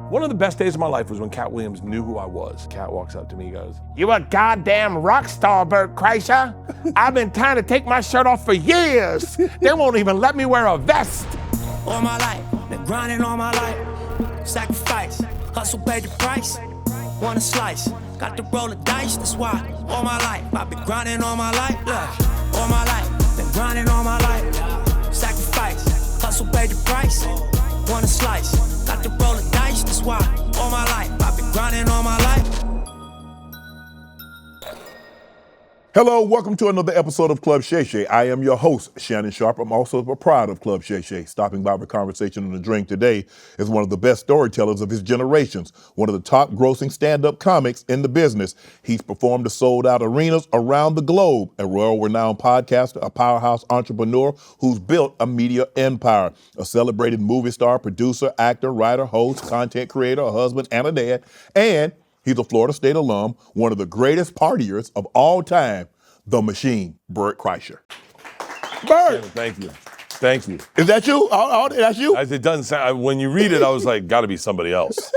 One of the best days of my life was when Katt Williams knew who I was. Katt walks up to me, he goes, "You a goddamn rock star, Bert Kreischer. I've been trying to take my shirt off for years. They won't even let me wear a vest." All my life, been grinding all my life. Sacrifice, hustle paid the price. Want a slice, got to roll the dice, that's why. All my life, I've been grinding all my life. Look, all my life, been grinding all my life. Sacrifice, hustle paid the price. Want a slice, got to roll the dice, that's why. All my life, I've been grinding all my life. Hello, welcome to another episode of Club Shay Shay. I am your host, Shannon Sharpe. I'm also proud of Club Shay Shay. Stopping by for conversation and a drink today is one of the best storytellers of his generations, one of the top grossing stand-up comics in the business. He's performed to sold-out arenas around the globe, a world-renowned podcaster, a powerhouse entrepreneur who's built a media empire, a celebrated movie star, producer, actor, writer, host, content creator, a husband, and a dad, and he's a Florida State alum, one of the greatest partiers of all time, the machine, Bert Kreischer. Bert! Thank you. Thank you. Is that you? That's you? It doesn't sound, when you read it, I was like, gotta be somebody else.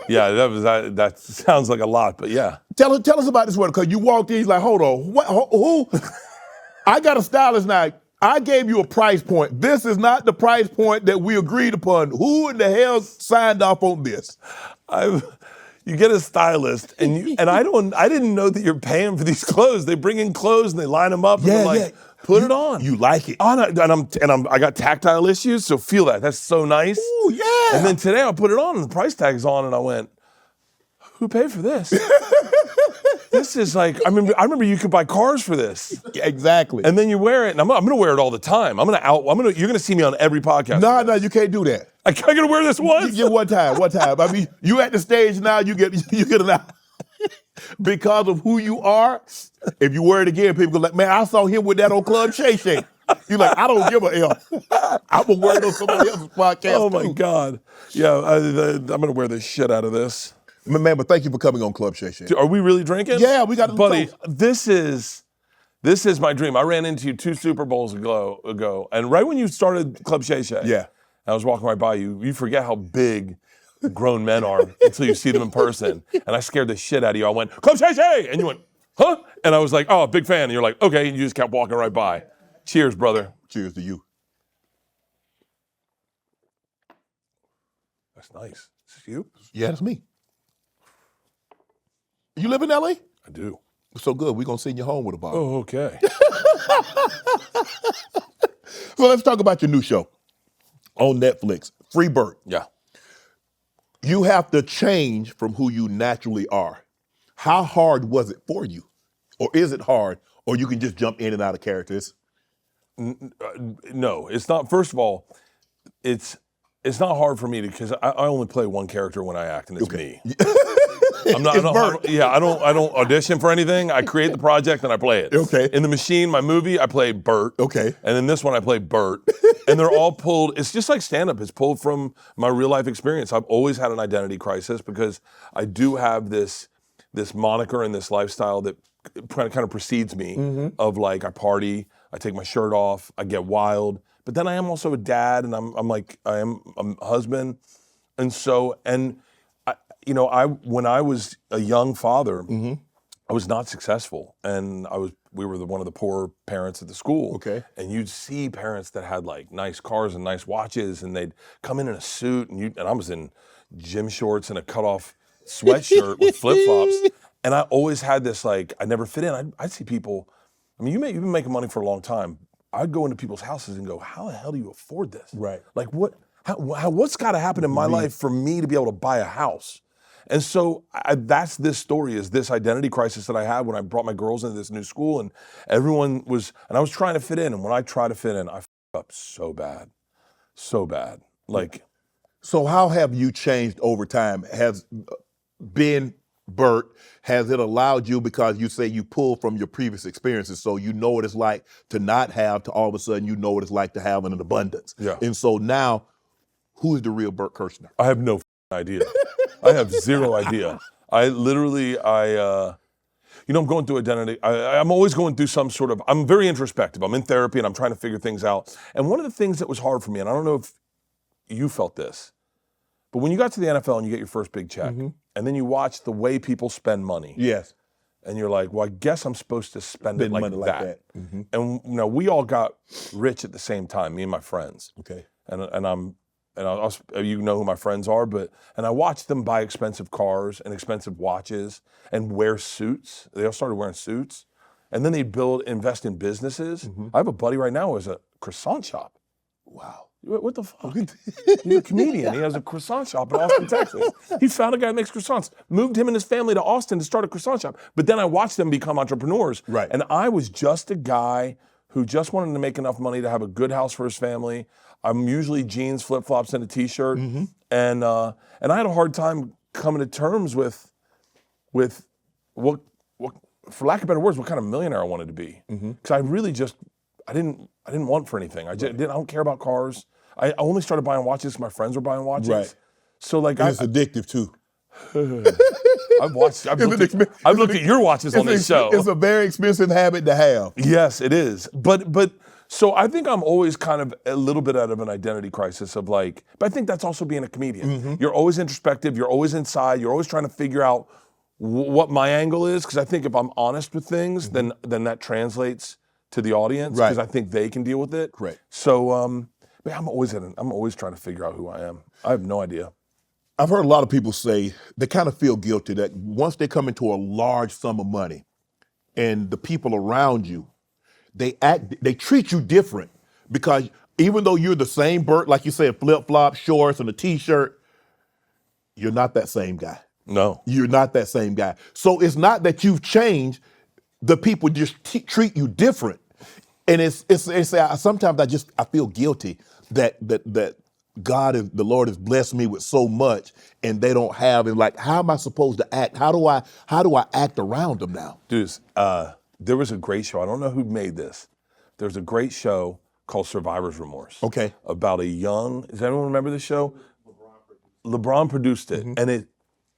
Yeah, that sounds like a lot, but yeah. Tell us about this one, because you walked in, he's like, hold on, who? I got a stylist now. I gave you a price point. This is not the price point that we agreed upon. Who in the hell signed off on this? You get a stylist, and I didn't know that you're paying for these clothes. They bring in clothes and they line them up, and they're like, put it on. You like it. I got tactile issues, so feel that. That's so nice. Ooh, yeah. And then today I put it on, and the price tag's on, and I went, who paid for this? This is like, I remember you could buy cars for this. Exactly. And then you wear it, and I'm gonna wear it all the time. You're gonna see me on every podcast. No, you can't do that. I gotta wear this once. You get one time. I mean, you at the stage now, you get an because of who you are. If you wear it again, people go like, man, I saw him with that on Club Shay Shay. You're like, I don't give a F. I'm gonna wear it on somebody else's podcast. Oh my God. Yeah, I'm gonna wear the shit out of this. Man, but thank you for coming on Club Shay Shay. Are we really drinking? Yeah, we got to. Buddy, this is my dream. I ran into you 2 Super Bowls ago, and right when you started Club Shay Shay, yeah, I was walking right by you. You forget how big grown men are until you see them in person. And I scared the shit out of you. I went, Club Shay Shay! And you went, huh? And I was like, oh, big fan. And you're like, okay. And you just kept walking right by. Cheers, brother. Cheers to you. That's nice. Is this you? Yeah, that's me. You live in L.A.? I do. So good. We're going to send you home with a bottle. Oh, okay. So let's talk about your new show on Netflix, Free Bert. Yeah. You have to change from who you naturally are. How hard was it for you? Or is it hard? Or you can just jump in and out of characters? No, it's not. First of all, it's not hard for me because I only play one character when I act, and it's me. I don't audition for anything. I create the project and I play it. Okay. In The Machine, my movie, I play Bert. Okay. And in this one, I play Bert. And they're all pulled. It's just like stand-up. It's pulled from my real life experience. I've always had an identity crisis because I do have this moniker and this lifestyle that kind of precedes me of like I party, I take my shirt off, I get wild. But then I am also a dad, and I'm a husband, and so when I was a young father, I was not successful, and we were one of the poor parents at the school. Okay. And you'd see parents that had like nice cars and nice watches, and they'd come in a suit, and I was in gym shorts and a cut-off sweatshirt with flip-flops, and I always had this like I never fit in. I'd see people. I mean, you've been making money for a long time. I'd go into people's houses and go, "How the hell do you afford this? Right. Like what's got to happen in my life for me to be able to buy a house?" And so that's this story, is this identity crisis that I had when I brought my girls into this new school, and I was trying to fit in, and when I try to fit in, I f up so bad. Like, so how have you changed over time? Has being Bert, has it allowed you, because you say you pull from your previous experiences, so you know what it's like to not have, to all of a sudden you know what it's like to have an abundance. Yeah. And so now, who is the real Bert Kreischer? I have no idea. I have zero idea. I'm going through identity. I'm always going through some sort of, I'm very introspective. I'm in therapy and I'm trying to figure things out. And one of the things that was hard for me, and I don't know if you felt this, But when you got to the NFL and you get your first big check, and then you watch the way people spend money, Yes. and you're like, well, I guess I'm supposed to spend it Spend like money that. like that. Mhm. And we all got rich at the same time, me and my friends. Okay. And you know who my friends are, and I watched them buy expensive cars and expensive watches and wear suits. They all started wearing suits, and then they invest in businesses. I have a buddy right now who has a croissant shop. Wow. What the fuck? He's a comedian. He has a croissant shop in Austin, Texas. He found a guy that makes croissants, moved him and his family to Austin to start a croissant shop. But then I watched them become entrepreneurs. Right. And I was just a guy who just wanted to make enough money to have a good house for his family. I'm usually jeans, flip-flops, and a t-shirt. And I had a hard time coming to terms with what, for lack of better words, what kind of millionaire I wanted to be. Because I really I didn't want for anything. I don't care about cars. I only started buying watches because my friends were buying watches. Right. So like It's addictive too. I've looked at your watches on this show. It's a very expensive habit to have. Yes, it is. But so I think I'm always kind of a little bit out of an identity crisis of like, but I think that's also being a comedian. You're always introspective, you're always inside, you're always trying to figure out what my angle is, because I think if I'm honest with things, then that translates to the audience, because I think they can deal with it. Correct. So man, I'm always trying to figure out who I am. I have no idea. I've heard a lot of people say they kind of feel guilty that once they come into a large sum of money and the people around you, they treat you different, because even though you're the same Bert, like you said, flip-flop, shorts, and a t-shirt, you're not that same guy. No. You're not that same guy. So it's not that you've changed, the people just treat you different. And sometimes I feel guilty that the Lord has blessed me with so much, and they don't have it. Like, how am I supposed to act? How do I act around them now? Dude, there was a great show. I don't know who made this. There's a great show called Survivor's Remorse. Okay. About does anyone remember this show? LeBron produced it, and it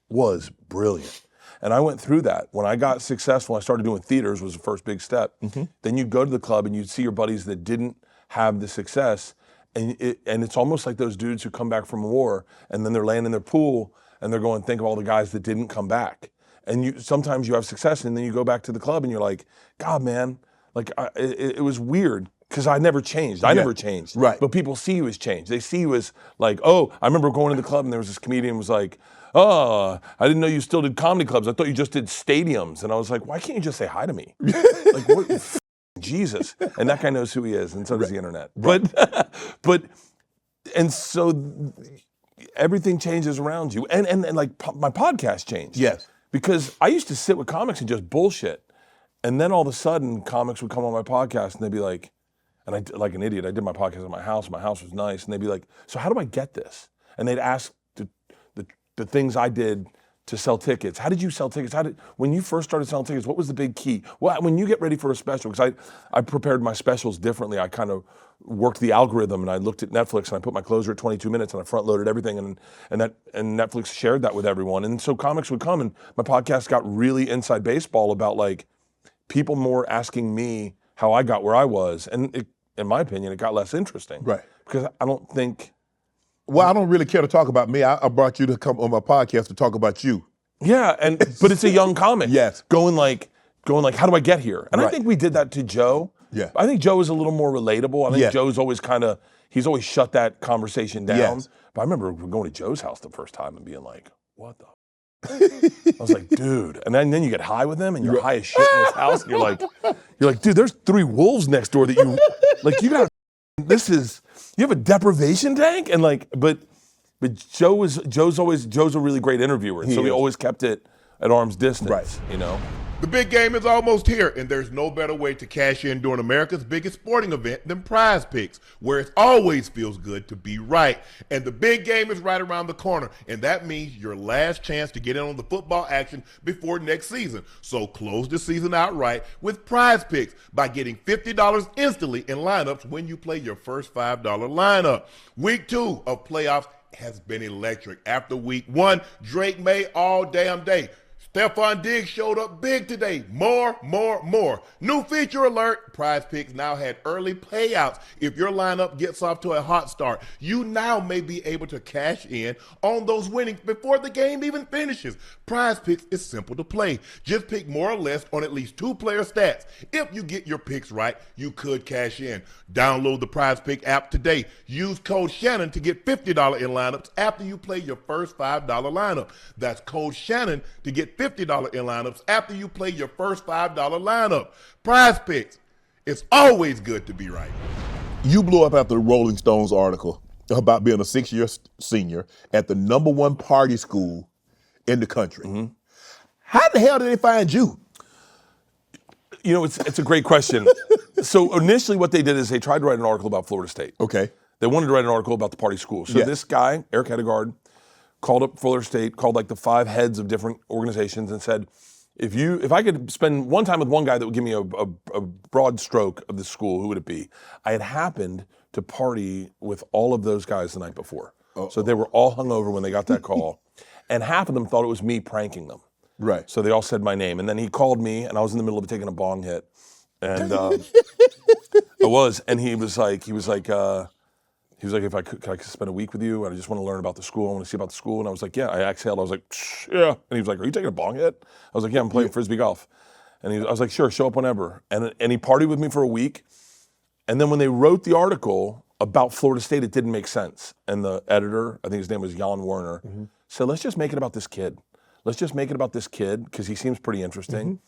was brilliant. And I went through that. When I got successful, I started doing theaters, was the first big step. Then you'd go to the club and you'd see your buddies that didn't have the success. And it's almost like those dudes who come back from war and then they're laying in their pool and they're going, think of all the guys that didn't come back. And sometimes you have success and then you go back to the club and you're like, God, man, like it was weird because I never changed. I never changed. Right. But people see you as changed. They see you as like, oh, I remember going to the club and there was this comedian who was like, oh, I didn't know you still did comedy clubs. I thought you just did stadiums. And I was like, why can't you just say hi to me? Like, what? Jesus. And that guy knows who he is, and so does the internet. And so everything changes around you. And like my podcast changed. Yes. Because I used to sit with comics and just bullshit. And then all of a sudden, comics would come on my podcast and they'd be like, and I, like an idiot, I did my podcast at my house. My house was nice. And they'd be like, so how do I get this? And they'd ask the things I did to sell tickets. How did you sell tickets? When you first started selling tickets, what was the big key? Well, when you get ready for a special, because I prepared my specials differently. I kind of worked the algorithm, and I looked at Netflix, and I put my closer at 22 minutes, and I front loaded everything, and Netflix shared that with everyone. And so comics would come, and my podcast got really inside baseball about like people more asking me how I got where I was, and in my opinion, it got less interesting. Right. Because I don't think. Well, I don't really care to talk about me. I brought you to come on my podcast to talk about you. Yeah, but it's a young comic. Yes. Going like, how do I get here? And I think we did that to Joe. Yeah. I think Joe is a little more relatable. I think Yeah. Joe's always he's always shut that conversation down. Yes. But I remember going to Joe's house the first time and being like, what the? I was like, dude. And then you get high with him and you're high as shit in his house. And you're like, dude, there's 3 wolves next door that you have a deprivation tank? And like, but Joe's a really great interviewer. And so he always kept it at arm's distance, Right. you know? The big game is almost here, and there's no better way to cash in during America's biggest sporting event than Prize Picks, where it always feels good to be right. And the big game is right around the corner, and that means your last chance to get in on the football action before next season. So close the season out right with Prize Picks by getting $50 instantly in lineups when you play your first $5 lineup. Week 2 of playoffs has been electric. After week 1, Drake May all damn day. Stephon Diggs showed up big today. More. New feature alert. Prize Picks now had early payouts. If your lineup gets off to a hot start, you now may be able to cash in on those winnings before the game even finishes. Prize Picks is simple to play. Just pick more or less on at least 2 player stats. If you get your picks right, you could cash in. Download the Prize Pick app today. Use code Shannon to get $50 in lineups after you play your first $5 lineup. That's code Shannon to get $50 in lineups after you play your first $5 lineup. Prize Picks. It's always good to be right. You blew up after the Rolling Stones article about being a 6-year senior at the #1 party school in the country. Mm-hmm. How the hell did they find you? You know, it's a great question. So initially what they did is they tried to write an article about Florida State. Okay. They wanted to write an article about the party school. So this guy, Eric Hedegaard, called up Florida State, called like the 5 heads of different organizations and said, if I could spend one time with one guy that would give me a broad stroke of the school, who would it be? I had happened to party with all of those guys the night before. So they were all hungover when they got that call. And half of them thought it was me pranking them. Right. So they all said my name. And then he called me, and I was in the middle of taking a bong hit. And I was, and he was like, if I could I spend a week with you? And I just want to learn about the school. I want to see about the school. And I was like, yeah. I exhaled. I was like, yeah. And he was like, are you taking a bong hit? I was like, yeah, I'm playing Frisbee golf. And I was like, sure, show up whenever. And he partied with me for a week. And then when they wrote the article about Florida State, it didn't make sense. And the editor, I think his name was Jan Werner, said, let's just make it about this kid. Let's just make it about this kid because he seems pretty interesting.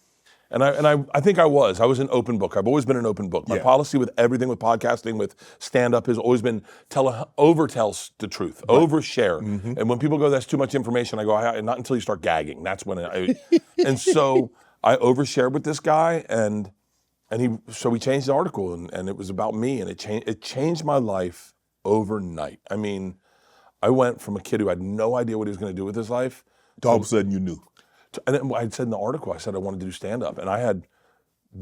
And I think I was an open book. I've always been an open book. My policy with everything, with podcasting, with stand-up has always been overtell the truth, overshare. And when people go, that's too much information, I go, not until you start gagging. That's when and so I overshared with this guy, and we changed the article, and it was about me, and it changed my life overnight. I mean, I went from a kid who had no idea what he was going to do with his life. All of a sudden you knew. And then I said in the article, I said I wanted to do stand-up. And I had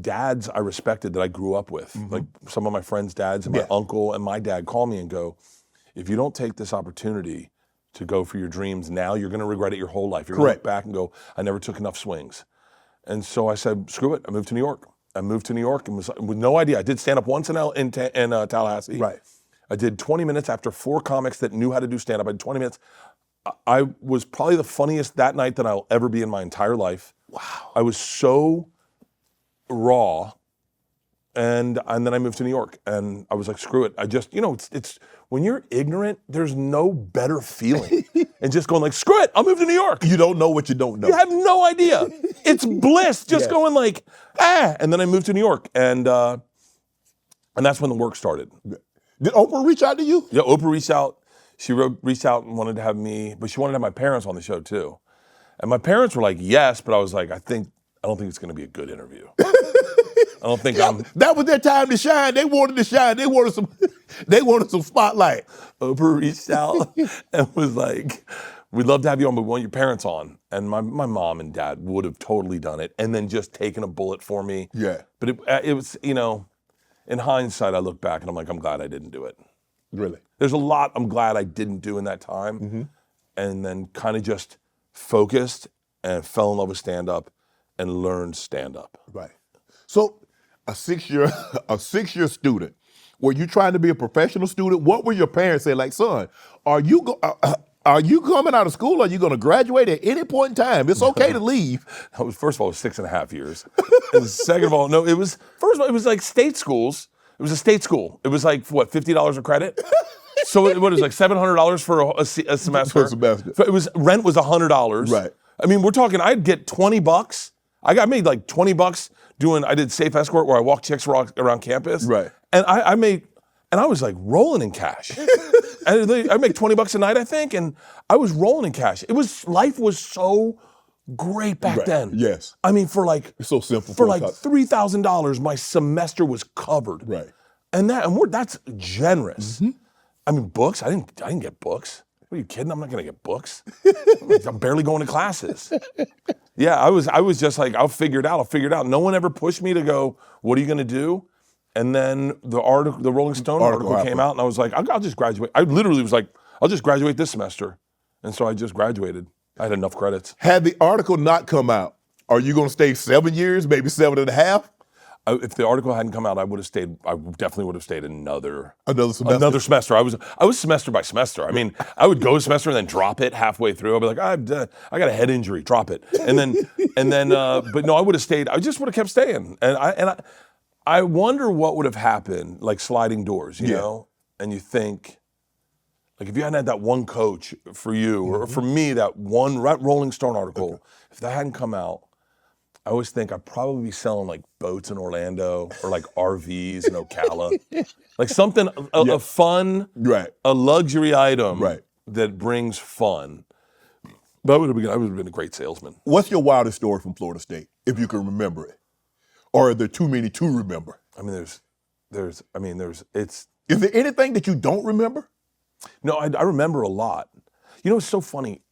dads I respected that I grew up with. Like some of my friends' dads and my uncle and my dad call me and go, if you don't take this opportunity to go for your dreams now, you're going to regret it your whole life. You're going to look back and go, I never took enough swings. And so I said, screw it. I moved to New York. And was with no idea. I did stand-up once in Tallahassee. Right. I did 20 minutes after 4 comics that knew how to do stand-up. I did 20 minutes. I was probably the funniest that night that I'll ever be in my entire life. Wow. I was so raw. And then I moved to New York, and I was like, screw it. I just, it's when you're ignorant, there's no better feeling. And just going like, screw it, I'll move to New York. You don't know what you don't know. You have no idea. It's bliss, just going like, and then I moved to New York, and that's when the work started. Did Oprah reach out to you? Yeah, Oprah reached out. She reached out and wanted to have me, but she wanted to have my parents on the show too. And my parents were like, yes, but I was like, I don't think it's going to be a good interview. I don't think That was their time to shine. They wanted to shine. They wanted some spotlight. Oprah reached out and was like, we'd love to have you on, but we want your parents on. And my mom and dad would have totally done it and then just taken a bullet for me. Yeah. But it was, in hindsight, I look back and I'm like, I'm glad I didn't do it. Really? There's a lot I'm glad I didn't do in that time, and then kind of just focused and fell in love with stand-up and learned stand-up. Right. So a 6-year student, were you trying to be a professional student? What were your parents saying? Like, son, are you coming out of school? Are you going to graduate at any point in time? It's okay to leave. First of all, it was 6.5 years. And second of all, no, it was like state schools. It was a state school. It was like, what, $50 a credit? So what is it, like $700 for a semester? For a semester. Rent was $100. Right. I mean, we're talking, I'd get $20. I made like $20 I did safe escort where I walked chicks around campus. Right. And I was like rolling in cash. And I make $20 a night, I think, and I was rolling in cash. Life was so great back then. Yes. I mean, for like, it's so simple. For like $3,000, my semester was covered. Right. And that's generous. I mean, books, I didn't get books. What are you kidding? I'm not gonna get books. I'm barely going to classes. Yeah, I was just like, I'll figure it out. No one ever pushed me to go, what are you gonna do? And then the Rolling Stone article came out, and I was like, I'll just graduate. I literally was like, I'll just graduate this semester. And so I just graduated. I had enough credits. Had the article not come out, are you going to stay 7 years, maybe 7.5? If the article hadn't come out, I would have stayed. I definitely would have stayed another semester. Another semester. I was semester by semester. I mean, I would go a semester and then drop it halfway through. I'd be like, I got a head injury, drop it, and then but no, I would have stayed. I just would have kept staying, and I wonder what would have happened, like sliding doors, you know, and you think. Like if you hadn't had that one coach for you, or for me, that one Rolling Stone article, if that hadn't come out, I always think I'd probably be selling like boats in Orlando or like RVs in Ocala. Like something, a fun, a luxury item that brings fun. But I would have been a great salesman. What's your wildest story from Florida State, if you can remember it? Or are there too many to remember? I mean, Is there anything that you don't remember? No, I remember a lot. You know, it's so funny.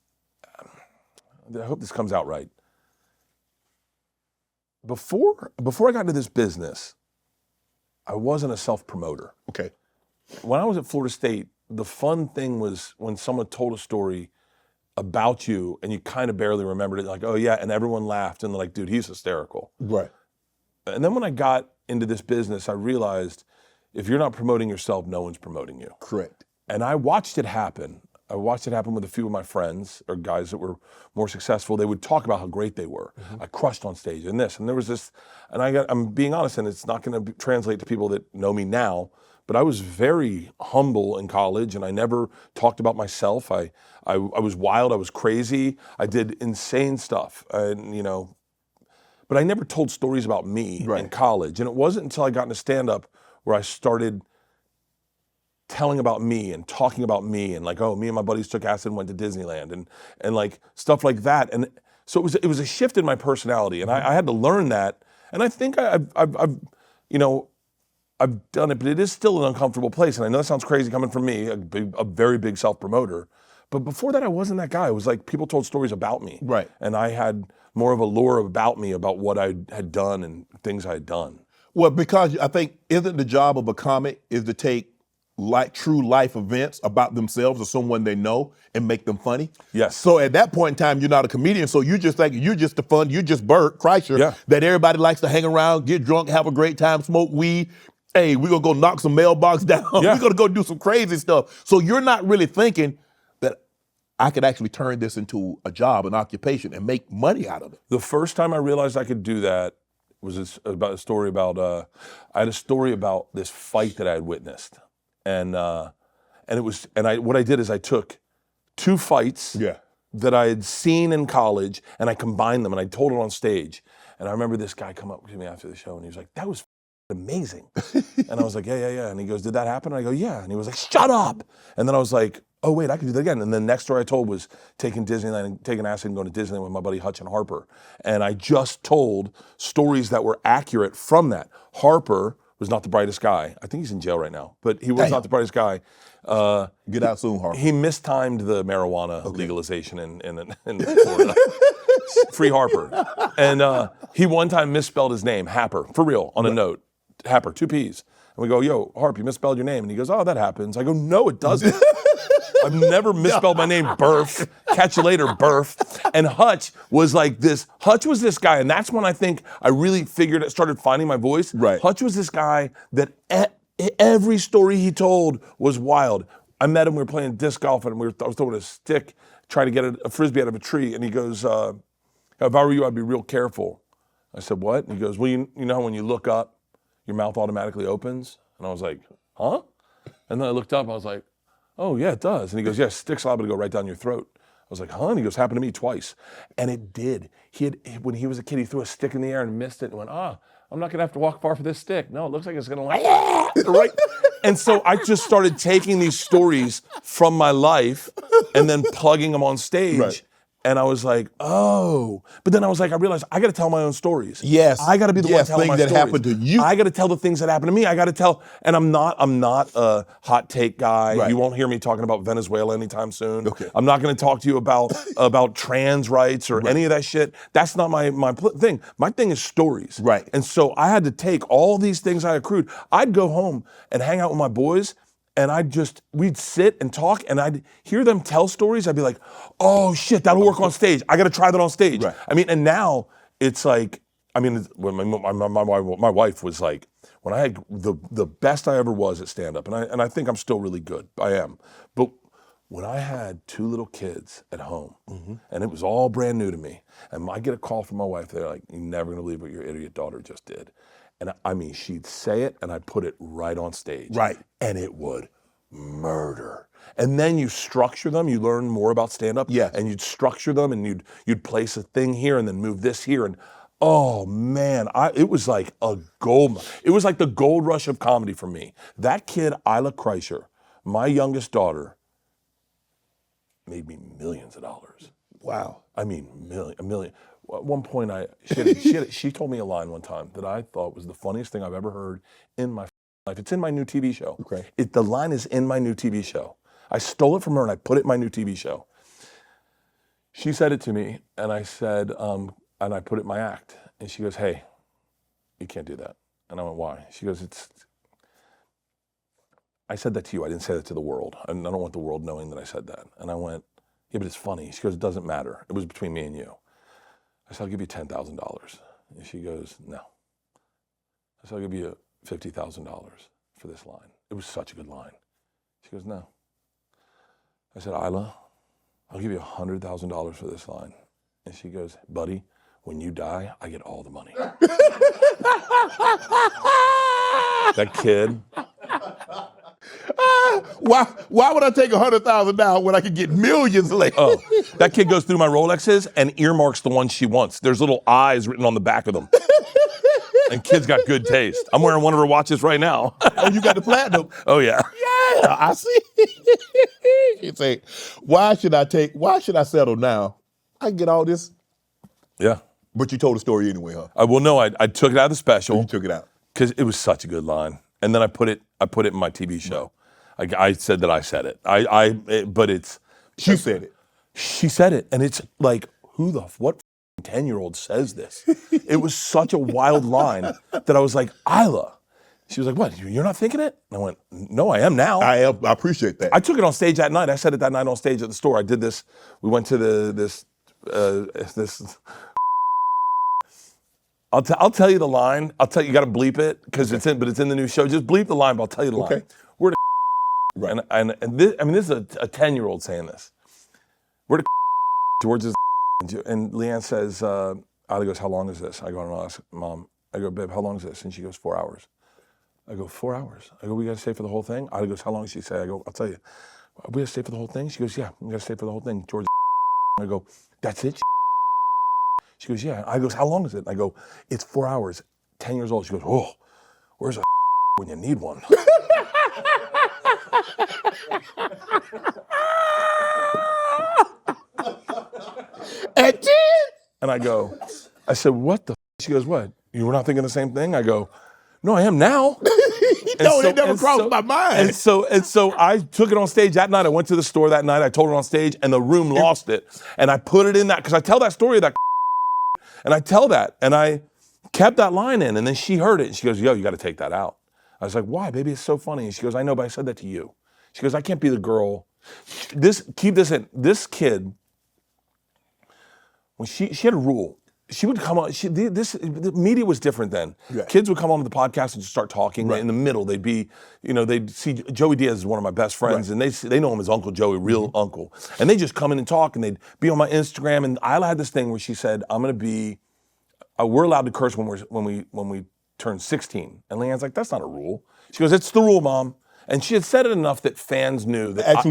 I hope this comes out right. Before I got into this business, I wasn't a self-promoter. Okay. When I was at Florida State, the fun thing was when someone told a story about you and you kind of barely remembered it, like, oh yeah, and everyone laughed and they're like, dude, he's hysterical. Right. And then when I got into this business, I realized if you're not promoting yourself, no one's promoting you. Correct. And I watched it happen. I watched it happen with a few of my friends or guys that were more successful. They would talk about how great they were. I crushed on stage and this, and there was this, and I'm being honest, and it's not going to translate to people that know me now, but I was very humble in college, and I never talked about myself. I was wild, I was crazy, I did insane stuff, and you know, but I never told stories about me in college. And it wasn't until I got into stand-up where I started telling about me and talking about me and like, oh, me and my buddies took acid and went to Disneyland and like stuff like that. And so it was a shift in my personality, and I had to learn that. And I think I've done it, but it is still an uncomfortable place. And I know that sounds crazy coming from me, a very big self-promoter. But before that, I wasn't that guy. It was like people told stories about me. Right. And I had more of a lore about me, about what I had done and things I had done. Well, because I think isn't the job of a comic is to take like true life events about themselves or someone they know and make them funny. Yes. So at that point in time, you're not a comedian. So you just think you're just you're just Bert Kreischer that everybody likes to hang around, get drunk, have a great time, smoke weed. Hey, we're gonna go knock some mailbox down. We're gonna go do some crazy stuff. So you're not really thinking that I could actually turn this into a job, an occupation, and make money out of it. The first time I realized I could do that was about a story about I had a story about this fight that I had witnessed. And what I did is I took two fights that I had seen in college and I combined them and I told it on stage. And I remember this guy come up to me after the show and he was like, that was amazing. And I was like, yeah. And he goes, did that happen? And I go, yeah. And he was like, shut up. And then I was like, oh wait, I could do that again. And the next story I told was taking Disneyland and taking acid and going to Disneyland with my buddy Hutch and Harper. And I just told stories that were accurate from that. Harper was not the brightest guy. I think he's in jail right now, but he was not the brightest guy. Get out soon, Harper. He mistimed the marijuana legalization in Florida. Free Harper. And he one time misspelled his name, Happer, for real, on a note. Happer, 2 P's. And we go, yo, Harp, you misspelled your name. And he goes, oh, that happens. I go, no, it doesn't. I've never misspelled my name, Burf. Catch you later, Burf. And Hutch was like this. Hutch was this guy, and that's when I think I really started finding my voice. Right. Hutch was this guy that every story he told was wild. I met him, we were playing disc golf, and I was throwing a stick, trying to get a frisbee out of a tree, and he goes, if I were you, I'd be real careful. I said, what? And he goes, well, you know how when you look up, your mouth automatically opens? And I was like, huh? And then I looked up, I was like, oh yeah, it does. And he goes, yeah, stick's liable to go right down your throat. I was like, huh? And he goes, happened to me twice. And it did. When he was a kid, he threw a stick in the air and missed it and went, I'm not gonna have to walk far for this stick. No, it looks like it's gonna right. And so I just started taking these stories from my life and then plugging them on stage. Right. And I was like, oh. But then I was like, I realized I gotta tell my own stories. Yes. I gotta be the one telling my stories. Things that happened to you. I gotta tell the things that happened to me. I gotta tell, and I'm not a hot take guy. Right. You won't hear me talking about Venezuela anytime soon. Okay. I'm not gonna talk to you about trans rights or any of that shit. That's not my thing. My thing is stories. Right. And so I had to take all these things I accrued. I'd go home and hang out with my boys, And we'd sit and talk, and I'd hear them tell stories. I'd be like, oh shit, that'll work on stage. I got to try that on stage. Right. I mean, and now it's like, I mean, when my wife was like, when I had the best I ever was at stand-up, and I think I'm still really good. I am. But when I had 2 little kids at home, and it was all brand new to me, and I get a call from my wife, they're like, you're never gonna believe what your idiot daughter just did. And I mean, she'd say it, and I'd put it right on stage. Right. And it would murder. And then you structure them, you learn more about stand-up, Yes. and you'd structure them, and you'd place a thing here, and then move this here, and oh man, it was like it was like the gold rush of comedy for me. That kid, Bert Kreischer, my youngest daughter, made me millions of dollars. Wow. I mean, a million. At one point, she told me a line one time that I thought was the funniest thing I've ever heard in my life. It's in my new TV show. Okay. The line is in my new TV show. I stole it from her and I put it in my new TV show. She said it to me, and I said, and I put it in my act. And she goes, hey, you can't do that. And I went, why? She goes, I said that to you. I didn't say that to the world. And I don't want the world knowing that I said that. And I went, yeah, but it's funny. She goes, it doesn't matter. It was between me and you. I said, I'll give you $10,000. And she goes, no. I said, I'll give you $50,000 for this line. It was such a good line. She goes, no. I said, Isla, I'll give you $100,000 for this line. And she goes, buddy, when you die, I get all the money. That kid. Why would I take $100,000 now when I could get millions later? Oh, that kid goes through my Rolexes and earmarks the ones she wants. There's little eyes written on the back of them. And kid's got good taste. I'm wearing one of her watches right now. Oh, you got the platinum? Oh yeah. Yeah, I see. You say, why should I settle now? I can get all this. Yeah. But you told the story anyway, huh? Well, no, I took it out of the special. You took it out. Because it was such a good line. And then I put it in my TV show. I said that I said it. But it's. She said it. She said it. And it's like, what 10-year-old says this? It was such a wild line that I was like, Isla. She was like, what, you're not thinking it? And I went, no, I am now. I appreciate that. I took it on stage that night. I said it that night on stage at the store. I did this. We went to this. I'll tell you the line. I'll tell you. You got to bleep it because it's in the new show. Just bleep the line, but I'll tell you the line. Okay. We're the right. And this, I mean, this is a 10-year-old saying this. We're the George is and Leanne says, Ali goes, how long is this? I go, and I'll ask Mom. I go, babe, how long is this? And she goes, 4 hours. I go, 4 hours. I go, we got to stay for the whole thing? Ali goes, how long does she say? I go, I'll tell you. We got to stay for the whole thing? She goes, yeah, we got to stay for the whole thing. George. I go, that's it? She goes, yeah. I goes, how long is it? I go, it's 4 hours, 10 years old. She goes, oh, where's a when you need one? At 10? And I said, what the? She goes, what? You were not thinking the same thing? I go, no, I am now. It never crossed my mind. And so I took it on stage that night. I went to the store that night. I told it on stage, and the room lost it. And I put it in that, because I tell that story of that, and I tell that, and I kept that line in, and then she heard it, and she goes, yo, you got to take that out. I was like, why, baby? It's so funny. And she goes, I know, but I said that to you. She goes, I can't be the girl. Keep this in. This kid, when she had a rule. She would come on. The media was different then. Yeah. Kids would come onto the podcast and just start talking. Right. In the middle, they'd see Joey Diaz is one of my best friends, right. And they know him as Uncle Joey, real uncle. And they just come in and talk, and they'd be on my Instagram. And Isla had this thing where she said, "I'm gonna be, we're allowed to curse when we turn 16." And Leanne's like, "That's not a rule." She goes, "It's the rule, Mom." And she had said it enough that fans knew that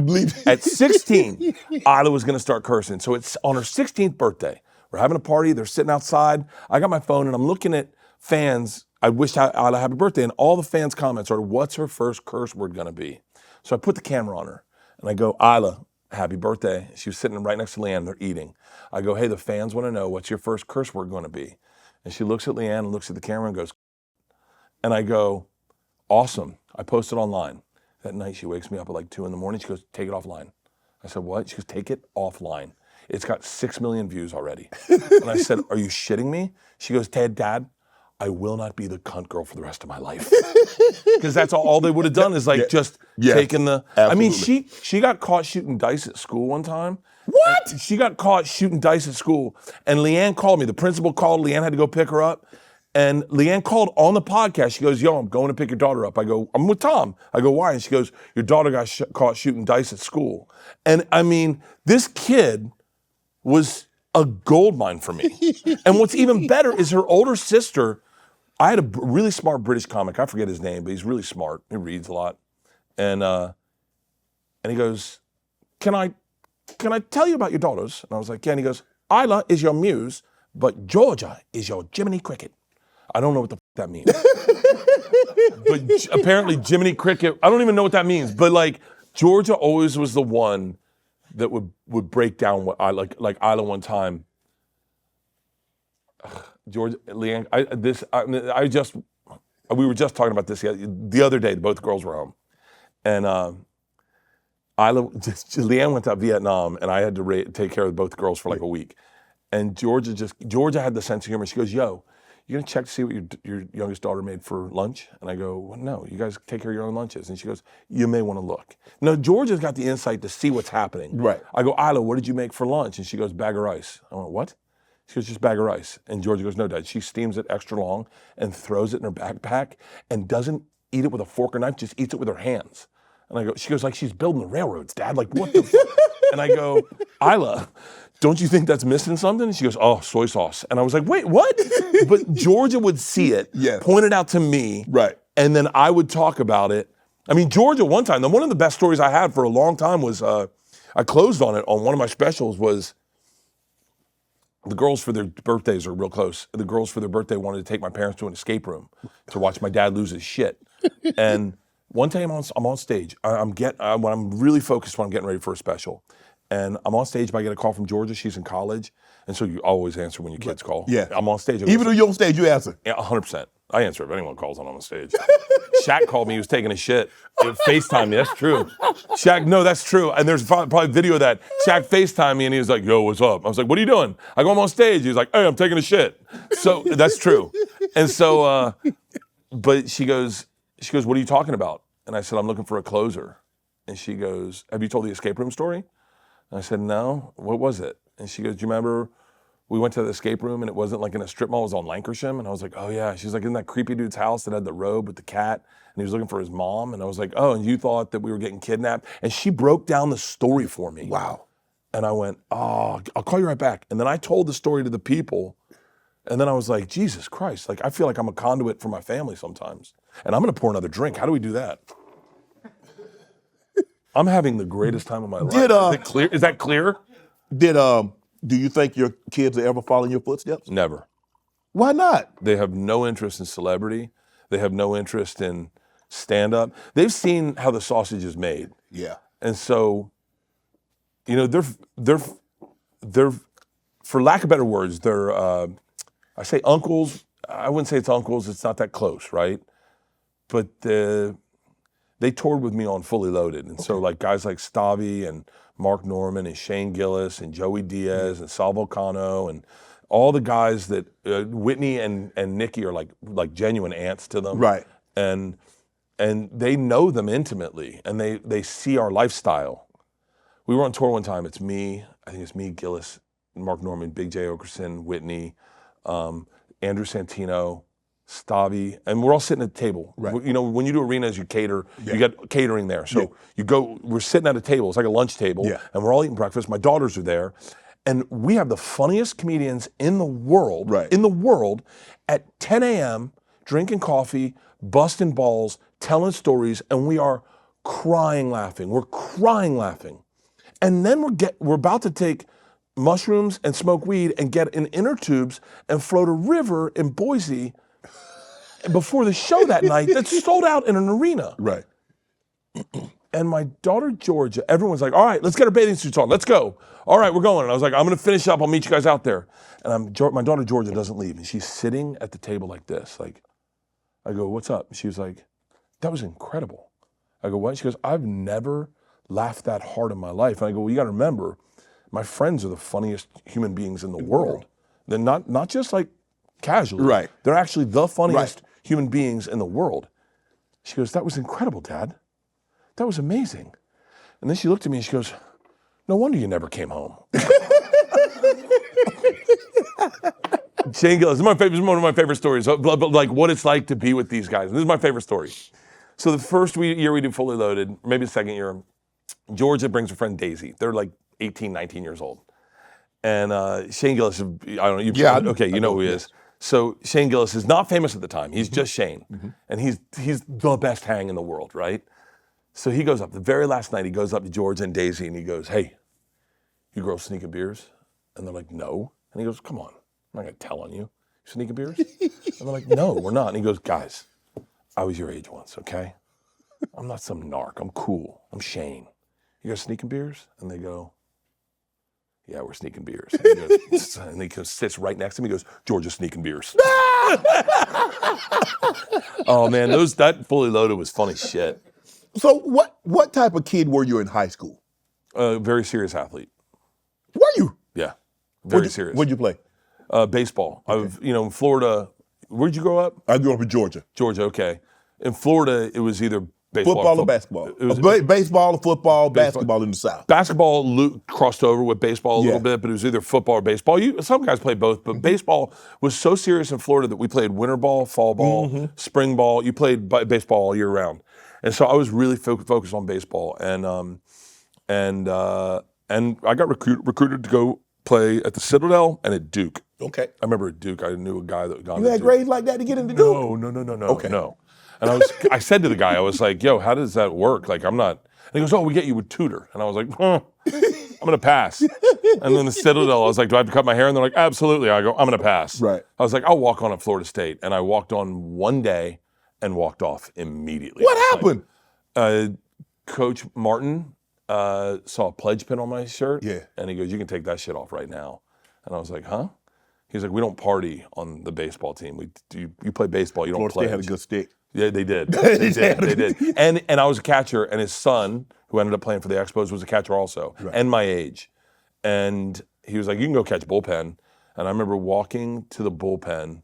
at 16, Isla was gonna start cursing. So it's on her 16th birthday. We're having a party, they're sitting outside. I got my phone and I'm looking at fans. I wished Isla happy birthday, and all the fans' comments are, what's her first curse word gonna be? So I put the camera on her and I go, Isla, happy birthday. She was sitting right next to Leanne, they're eating. I go, hey, the fans wanna know, what's your first curse word gonna be? And she looks at Leanne and looks at the camera and goes, and I go, awesome. I posted online. That night she wakes me up at like 2 a.m. She goes, take it offline. I said, what? She goes, take it offline. It's got 6 million views already. And I said, are you shitting me? She goes, Dad, I will not be the cunt girl for the rest of my life. Because that's all they would have done is like just taking the, absolutely. I mean, she got caught shooting dice at school one time. What? She got caught shooting dice at school, and Leanne called me. The principal called. Leanne had to go pick her up, and Leanne called on the podcast. She goes, "Yo, I'm going to pick your daughter up." I go, "I'm with Tom." I go, "Why?" And she goes, "Your daughter got caught shooting dice at school." And I mean, this kid was a gold mine for me. And what's even better is her older sister. I had a really smart British comic. I forget his name, but he's really smart. He reads a lot, and he goes, "Can I tell you about your daughters?" And I was like, "Yeah." And he goes, "Isla is your muse, but Georgia is your Jiminy Cricket." I don't know what the that means. But apparently Jiminy Cricket, I don't even know what that means. But like Georgia always was the one that would break down what I like Isla one time. Georgia, Leanne, we were just talking about this the other day. Both girls were home. And Leanne went to Vietnam, and I had to take care of both girls for like a week. And Georgia had the sense of humor. She goes, "Yo, you gonna check to see what your youngest daughter made for lunch?" And I go, "Well, no, you guys take care of your own lunches." And she goes, "You may want to look." Now, Georgia's got the insight to see what's happening. Right. I go, "Isla, what did you make for lunch?" And she goes, "Bag of rice." I went, "What?" She goes, "Just bag of rice." And Georgia goes, "No, Dad." She steams it extra long and throws it in her backpack and doesn't eat it with a fork or knife, just eats it with her hands. And she goes, "Like she's building the railroads, Dad. Like, what the fuck?" And I go, "Isla, don't you think that's missing something?" And she goes, "Oh, soy sauce." And I was like, "Wait, what?" But Georgia would see it, point it out to me, right, and then I would talk about it. I mean, Georgia one time, one of the best stories I had for a long time was, I closed on it on one of my specials was, the girls for their birthdays are real close. The girls for their birthday wanted to take my parents to an escape room to watch my dad lose his shit. And one day I'm on stage. When I'm really focused when I'm getting ready for a special. And I'm on stage, but I get a call from Georgia. She's in college. And so you always answer when your kids call. Yeah. I'm on stage. Even though you're on stage, you answer. Yeah, 100%. I answer if anyone calls on stage. Shaq called me. He was taking a shit. FaceTime me. That's true. Shaq, no, that's true. And there's probably video of that. Shaq FaceTime me and he was like, "Yo, what's up?" I was like, "What are you doing?" I go, "I'm on stage." He was like, "Hey, I'm taking a shit." So that's true. And so, but she goes, "What are you talking about?" And I said, "I'm looking for a closer." And she goes, "Have you told the escape room story?" And I said, "No." "What was it?" And she goes, "Do you remember we went to the escape room and it wasn't like in a strip mall, it was on Lancashire?" And I was like, "Oh yeah." She's like, "In that creepy dude's house that had the robe with the cat and he was looking for his mom?" And I was like, "Oh, and you thought that we were getting kidnapped?" And she broke down the story for me. Wow. And I went, "Oh, I'll call you right back." And then I told the story to the people. And then I was like, Jesus Christ, like I feel like I'm a conduit for my family sometimes. And I'm gonna pour another drink. How do we do that? I'm having the greatest time of my life. Is it clear? Is that clear? Do you think your kids will ever follow in your footsteps? Never. Why not? They have no interest in celebrity. They have no interest in stand-up. They've seen how the sausage is made. Yeah. And so, you know, they're for lack of better words, they're I say uncles. I wouldn't say it's uncles. It's not that close, right? But they toured with me on Fully Loaded. And so like guys like Stavi and Mark Norman and Shane Gillis and Joey Diaz and Sal Volcano and all the guys that Whitney and Nikki are like genuine aunts to them. Right. And they know them intimately and they see our lifestyle. We were on tour one time. It's me, Gillis, Mark Norman, Big J. Okerson, Whitney, Andrew Santino, Stavi, and we're all sitting at the table. Right. You know, when you do arenas, you cater, you get catering there. So you go, we're sitting at a table, it's like a lunch table, and we're all eating breakfast. My daughters are there, and we have the funniest comedians in the world, at 10 a.m., drinking coffee, busting balls, telling stories, and we are crying laughing. We're crying laughing. And then we're about to take mushrooms and smoke weed and get in inner tubes and float a river in Boise before the show that night that's sold out in an arena. Right. And my daughter Georgia, everyone's like, "All right, let's get our bathing suits on. Let's go." "All right, we're going." And I was like, "I'm gonna finish up. I'll meet you guys out there." And my daughter Georgia doesn't leave, and she's sitting at the table like this. Like, I go, "What's up?" She was like, "That was incredible." I go, "What?" She goes, "I've never laughed that hard in my life." And I go, "Well, you got to remember, my friends are the funniest human beings in the world. They're not just like casually. Right. They're actually the funniest human beings in the world. She goes, that was incredible, Dad. That was amazing. And then she looked at me and she goes, no wonder you never came home. Shane Gillis, this is one of my favorite stories, but like what it's like to be with these guys. And this is my favorite story. So the first year we do Fully Loaded, maybe the second year, Georgia brings her friend Daisy. They're like 18, 19 years old. And Shane Gillis, I don't know, you know who he is. So Shane Gillis is not famous at the time. He's just Shane. And he's the best hang in the world, right? So he goes up, the very last night, he goes up to Georgia and Daisy and he goes, hey, you girls sneaking beers? And they're like, no. And he goes, come on, I'm not gonna tell on you. You sneaking beers? And they're like, no, we're not. And he goes, guys, I was your age once, okay? I'm not some narc, I'm cool, I'm Shane. You guys sneaking beers? And they go, yeah, we're sneaking beers. And he sits right next to me, he goes, Georgia's sneaking beers. Oh man, that Fully Loaded was funny shit. So what type of kid were you in high school? Very serious athlete. Were you? Yeah, very serious. What'd you play? Baseball. Okay. In Florida, where'd you grow up? I grew up in Georgia. Georgia, okay. In Florida, it was either baseball football or basketball. It was baseball or football, basketball in the South. Basketball crossed over with baseball a little bit, but it was either football or baseball. Some guys played both, but baseball was so serious in Florida that we played winter ball, fall ball, spring ball. You played baseball all year round. And so I was really focused on baseball. And I got recruited to go play at the Citadel and at Duke. Okay. I remember at Duke, I knew a guy that got You had grades like that to get into Duke? No. Okay. No. And I said to the guy, I was like, yo, how does that work? Like, I'm not. And he goes, oh, we get you with tutor. And I was like, I'm going to pass. And then the Citadel, I was like, do I have to cut my hair? And they're like, absolutely. I go, I'm going to pass. Right. I was like, I'll walk on at Florida State. And I walked on one day and walked off immediately. What happened? Coach Martin saw a pledge pin on my shirt. Yeah. And he goes, you can take that shit off right now. And I was like, huh? He's like, we don't party on the baseball team. You play baseball, you don't Florida play. State had a good stick. Yeah, they did. They did. And I was a catcher, and his son, who ended up playing for the Expos, was a catcher also, and my age. And he was like, you can go catch bullpen. And I remember walking to the bullpen.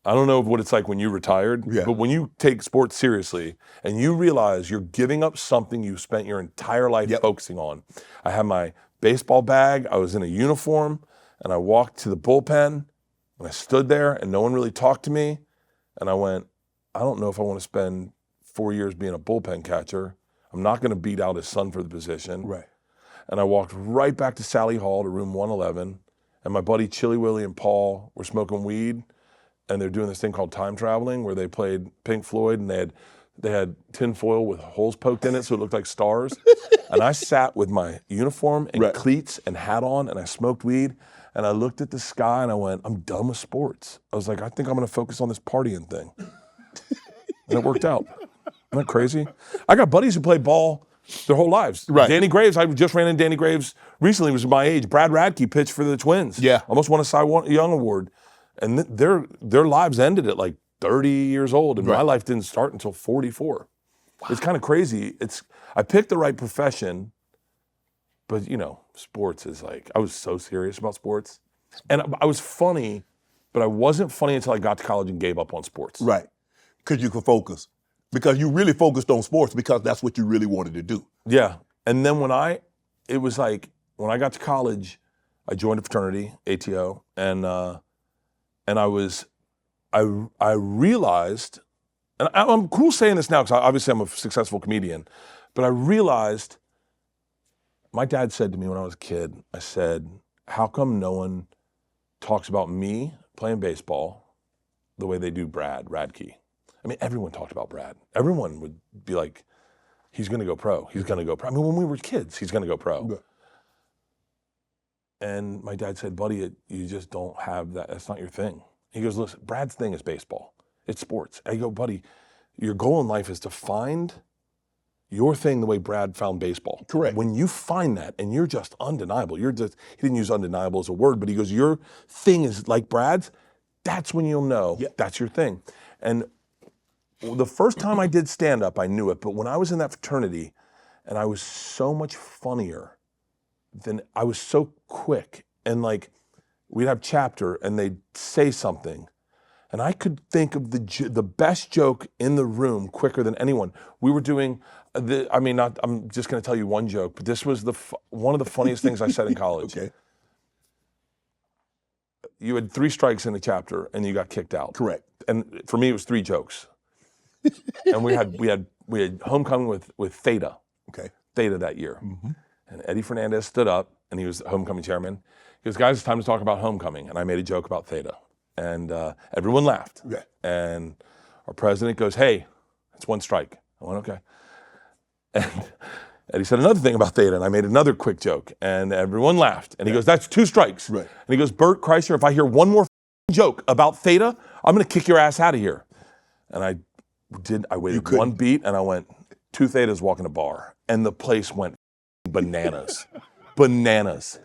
I don't know what it's like when you retired, but when you take sports seriously and you realize you're giving up something you spent your entire life focusing on. I had my baseball bag, I was in a uniform, and I walked to the bullpen, and I stood there, and no one really talked to me. And I went, I don't know if I want to spend 4 years being a bullpen catcher. I'm not going to beat out his son for the position. Right. And I walked right back to Sally Hall to room 111, and my buddy Chili Willie and Paul were smoking weed, and they're doing this thing called time traveling where they played Pink Floyd, and they had tin foil with holes poked in it so it looked like stars. And I sat with my uniform and cleats and hat on, and I smoked weed, and I looked at the sky and I went, I'm done with sports. I was like, I think I'm going to focus on this partying thing. And it worked out. Isn't that crazy? I got buddies who played ball their whole lives. Right. Danny Graves, I just ran into Danny Graves recently, was my age. Brad Radke pitched for the Twins. Yeah. Almost won a Cy Young Award. And their lives ended at like 30 years old, and my life didn't start until 44. Wow. It's kind of crazy. I picked the right profession, but sports is like, I was so serious about sports. And I was funny, but I wasn't funny until I got to college and gave up on sports. Right. Because you could focus. Because you really focused on sports because that's what you really wanted to do. Yeah. And then when I got to college, I joined a fraternity, ATO, and I realized, and I'm cool saying this now because obviously I'm a successful comedian, but I realized, my dad said to me when I was a kid, I said, how come no one talks about me playing baseball the way they do Brad Radke? I mean, everyone talked about Brad. Everyone would be like, he's going to go pro. He's going to go pro. I mean, when we were kids, he's going to go pro. Yeah. And my dad said, buddy, you just don't have that. That's not your thing. He goes, listen, Brad's thing is baseball. It's sports. I go, buddy, your goal in life is to find your thing the way Brad found baseball. Correct. When you find that and you're just undeniable, he didn't use undeniable as a word, but he goes, your thing is like Brad's, that's when you'll know that's your thing. And the first time I did stand-up, I knew it, but when I was in that fraternity, and I was so much funnier than, I was so quick, and like we'd have chapter and they'd say something. And I could think of the best joke in the room quicker than anyone. We were doing, I'm just gonna tell you one joke, but this was one of the funniest things I said in college. Okay. You had 3 strikes in the chapter and you got kicked out. Correct. And for me, it was 3 jokes. And we had homecoming with Theta. Okay. Theta that year. Mm-hmm. And Eddie Fernandez stood up and he was the homecoming chairman. He goes, guys, it's time to talk about homecoming. And I made a joke about Theta. And everyone laughed. Yeah. And our president goes, hey, it's 1 strike. I went, okay. And Eddie said another thing about Theta, and I made another quick joke, and everyone laughed. And he goes, that's 2 strikes. Right. And he goes, Bert Kreischer, if I hear one more joke about Theta, I'm gonna kick your ass out of here. And I waited 1 beat, and I went, 2 Thetas walking a bar. And the place went bananas. Bananas.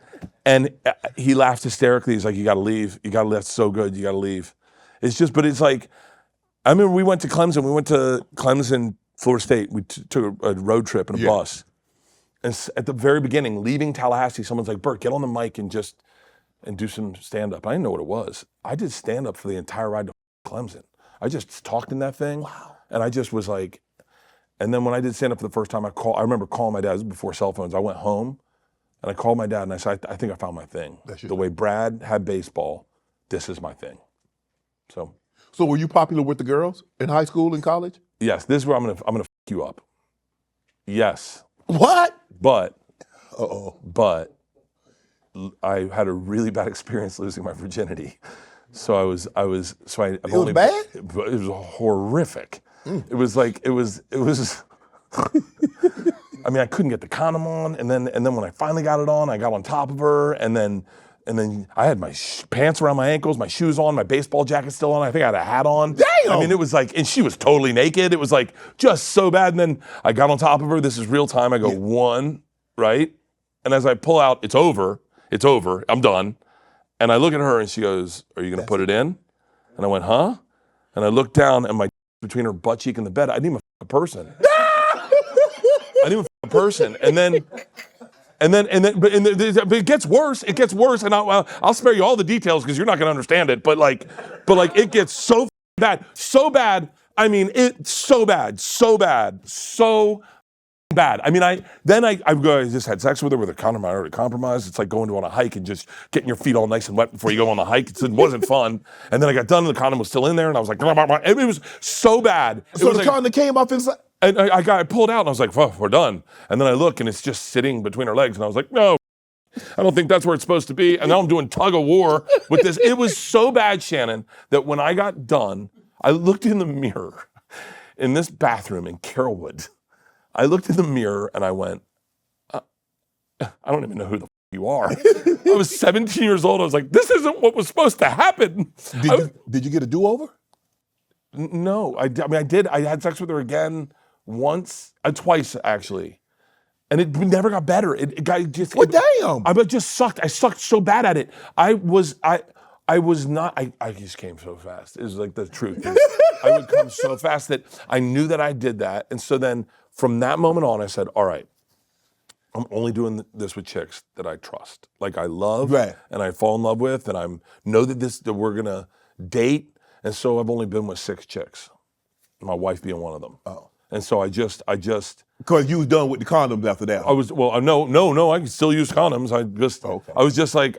And he laughed hysterically. He's like, you gotta leave. You gotta leave. That's so good. You gotta leave. But it's like, I remember we went to Clemson, Florida State. We took a road trip in a bus. And at the very beginning, leaving Tallahassee, someone's like, Bert, get on the mic and do some stand-up. I didn't know what it was. I did stand-up for the entire ride to Clemson. I just talked in that thing. Wow. And I just was like, and then when I did stand-up for the first time, I remember calling my dad. This was before cell phones. I went home. And I called my dad and I said, I think I found my thing. The way Brad had baseball, this is my thing. So were you popular with the girls in high school and college? Yes, this is where I'm gonna f you up. Yes. What? But I had a really bad experience losing my virginity. So it was bad? It was horrific. It was like, it was I mean, I couldn't get the condom on, and then when I finally got it on, I got on top of her, and then I had my pants around my ankles, my shoes on, my baseball jacket still on. I think I had a hat on. Damn! I mean, it was like, and she was totally naked. It was like just so bad. And then I got on top of her. This is real time. I go 1, right? And as I pull out, it's over. It's over. I'm done. And I look at her, and she goes, "Are you gonna put it in?" And I went, "Huh?" And I looked down, and my between her butt cheek and the bed. I didn't even a person. I didn't even a person. But it gets worse. It gets worse, and I'll spare you all the details because you're not gonna understand it. But it gets so bad, so bad. I mean, it's so bad, so bad, so bad. I mean, I just had sex with her with a condom. I already compromised. It's like going on a hike and just getting your feet all nice and wet before you go on the hike. It wasn't fun. And then I got done, and the condom was still in there, and I was like, blah, blah, blah. It was so bad. So the condom came off inside. And I pulled out and I was like, well, we're done. And then I look and it's just sitting between her legs. And I was like, no, I don't think that's where it's supposed to be. And now I'm doing tug of war with this. It was so bad, Shannon, that when I got done, I looked in the mirror in this bathroom in Carrollwood. I looked in the mirror and I went, I don't even know who the you are. I was 17 years old. I was like, this isn't what was supposed to happen. Did you get a do-over? No, I mean, I did. I had sex with her again. Twice actually, and it never got better. It just. Well, damn! I just sucked. I sucked so bad at it. I just came so fast. It was like the truth. I would come so fast that I knew that I did that, and so then from that moment on, I said, "All right, I'm only doing this with chicks that I trust, like I love, and I fall in love with, and I know that we're gonna date." And so I've only been with 6 chicks, my wife being one of them. Oh. And so I just. Because you was done with the condoms after that. No, I can still use condoms.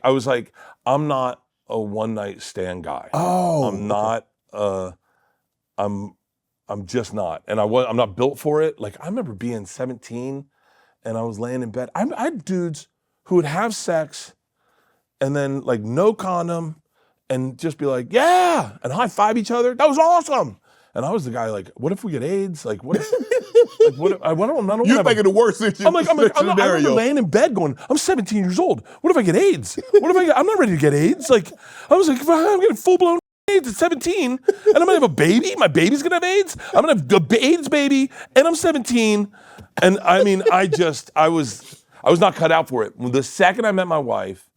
I was like, I'm not a one night stand guy. Oh. I'm not, I'm just not. And I'm not built for it. Like I remember being 17 and I was laying in bed. I had dudes who would have sex and then like no condom and just be like, yeah, and high five each other. That was awesome. And I was the guy like, what if we get AIDS? Like, what if, I don't You're thinking the worst situation. I remember laying in bed going, I'm 17 years old. What if I get AIDS? I'm not ready to get AIDS. Like, I was like, I'm getting full-blown AIDS at 17, and I'm gonna have a baby? My baby's gonna have AIDS? I'm gonna have the AIDS baby, and I'm 17. And I mean, I was not cut out for it. The second I met my wife,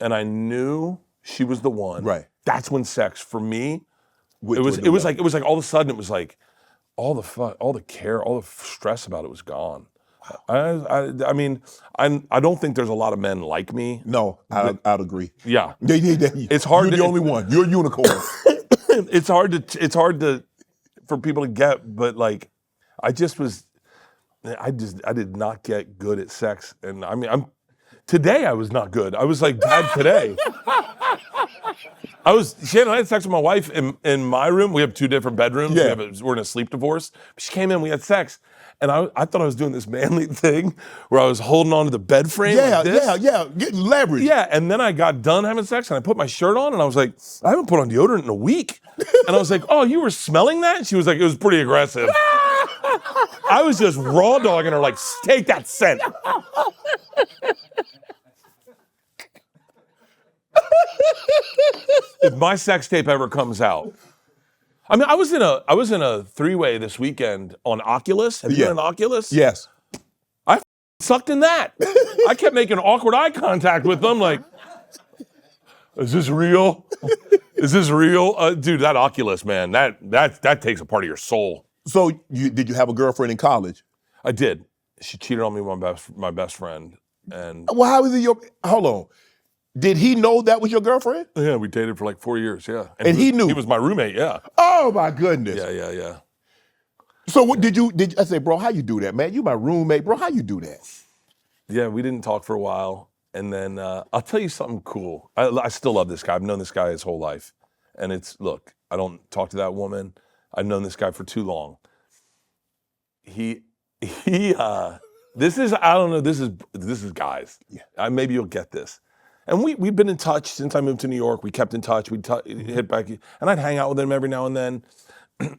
and I knew she was the one, right? That's when sex, for me, it was like all of a sudden it was like all the fun, all the care, all the stress about it was gone. I mean, I don't think there's a lot of men like me. No, I'd agree. Yeah. It's hard. You're the only one. You're a unicorn. It's hard to for people to get, but like, I did not get good at sex, and I mean, today I was not good. I was like bad today. Shannon, I had sex with my wife in my room. We have 2 different bedrooms. Yeah. We're in a sleep divorce. She came in, we had sex. And I thought I was doing this manly thing where I was holding on to the bed frame like this. Yeah, getting leverage. Yeah, and then I got done having sex and I put my shirt on and I was like, I haven't put on deodorant in a week. And I was like, oh, you were smelling that? And she was like, it was pretty aggressive. I was just raw dogging her like, take that scent. If my sex tape ever comes out, I mean, I was in a 3-way this weekend on Oculus. Have you been on Oculus? Yes. I sucked in that. I kept making awkward eye contact with them, like, is this real? Is this real? Dude, that Oculus, man, that takes a part of your soul. So did you have a girlfriend in college? I did. She cheated on me with my best friend, and Well, how was it hold on. Did he know that was your girlfriend? yeah, we dated for like 4 years. Yeah, And he knew? He was my roommate. Yeah. Oh my goodness. Yeah. So what did you I say, bro, how you do that, man? You my roommate, bro. How you do that? Yeah, we didn't talk for a while, and then I'll tell you something cool. I still love this guy. I've known this guy his whole life, and look, I don't talk to that woman. I've known this guy for too long. This is, I don't know, this is guys. Yeah. Maybe you'll get this. And we've been in touch since I moved to New York. We kept in touch. We'd hit back, and I'd hang out with him every now and then.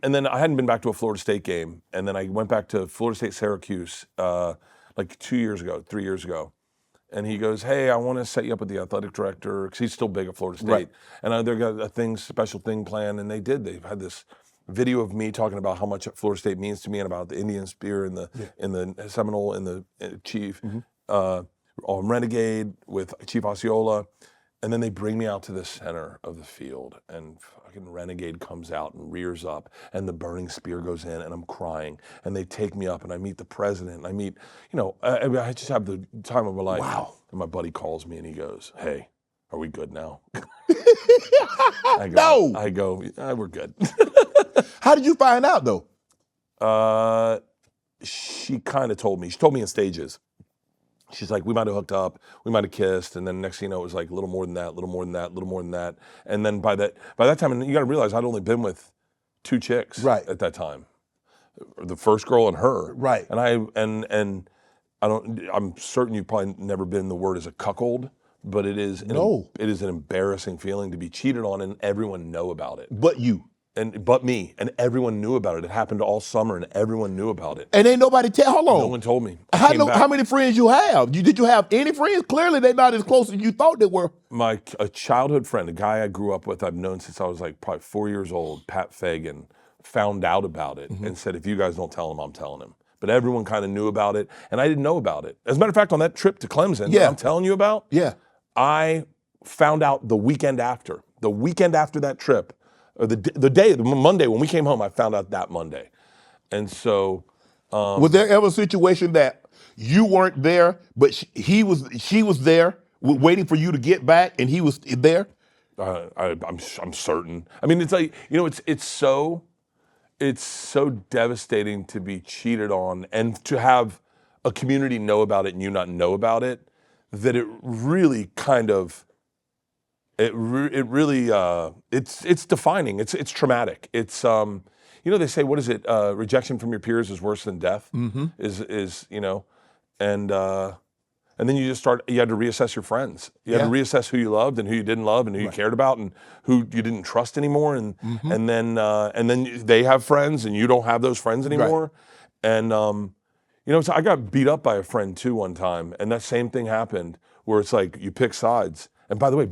And then I hadn't been back to a Florida State game, and then I went back to Florida State Syracuse like 3 years ago. And he goes, hey, I want to set you up with the athletic director, because he's still big at Florida State. Right. And they've got a special thing planned, and they've had this video of me talking about how much Florida State means to me and about the Indian spear and the Seminole and the Chief. On Renegade with Chief Osceola, and then they bring me out to the center of the field, and fucking Renegade comes out and rears up, and the burning spear goes in, and I'm crying, and they take me up, and I meet the president, and I meet, I just have the time of my life. Wow. And my buddy calls me, and he goes, hey, are we good now? No. I go, we're good. How did you find out though? She kind of told me. She told me in stages. She's like, we might have hooked up, we might have kissed, and then next thing you know, it was like a little more than that, a little more than that, a little more than that. And then by that time, and you gotta realize I'd only been with 2 chicks at that time. The first girl and her. Right. And I'm certain you've probably never been the word as a cuckold, but it is an embarrassing feeling to be cheated on and everyone know about it. But you. But me, and everyone knew about it. It happened all summer, and everyone knew about it. And ain't nobody hold on. No one told me. How many friends you have? Did you have any friends? Clearly, they're not as close as you thought they were. A childhood friend, a guy I grew up with, I've known since I was like probably 4 years old, Pat Fagan, found out about it and said, if you guys don't tell him, I'm telling him. But everyone kind of knew about it, and I didn't know about it. As a matter of fact, on that trip to Clemson that I'm telling you about, I found out the weekend after. The weekend after that trip, or the Monday when we came home, I found out that Monday. And so was there ever a situation that you weren't there, but she was there waiting for you to get back, and he was there? I'm certain. I mean, it's like, it's so devastating to be cheated on and to have a community know about it and you not know about it, that it really kind of, it's defining. It's traumatic. It's they say, what is it? Rejection from your peers is worse than death. And then you just you had to reassess your friends. You had to reassess who you loved and who you didn't love and who you cared about and who you didn't trust anymore. And then they have friends and you don't have those friends anymore. Right. And so I got beat up by a friend too one time, and that same thing happened where it's like you pick sides. And by the way,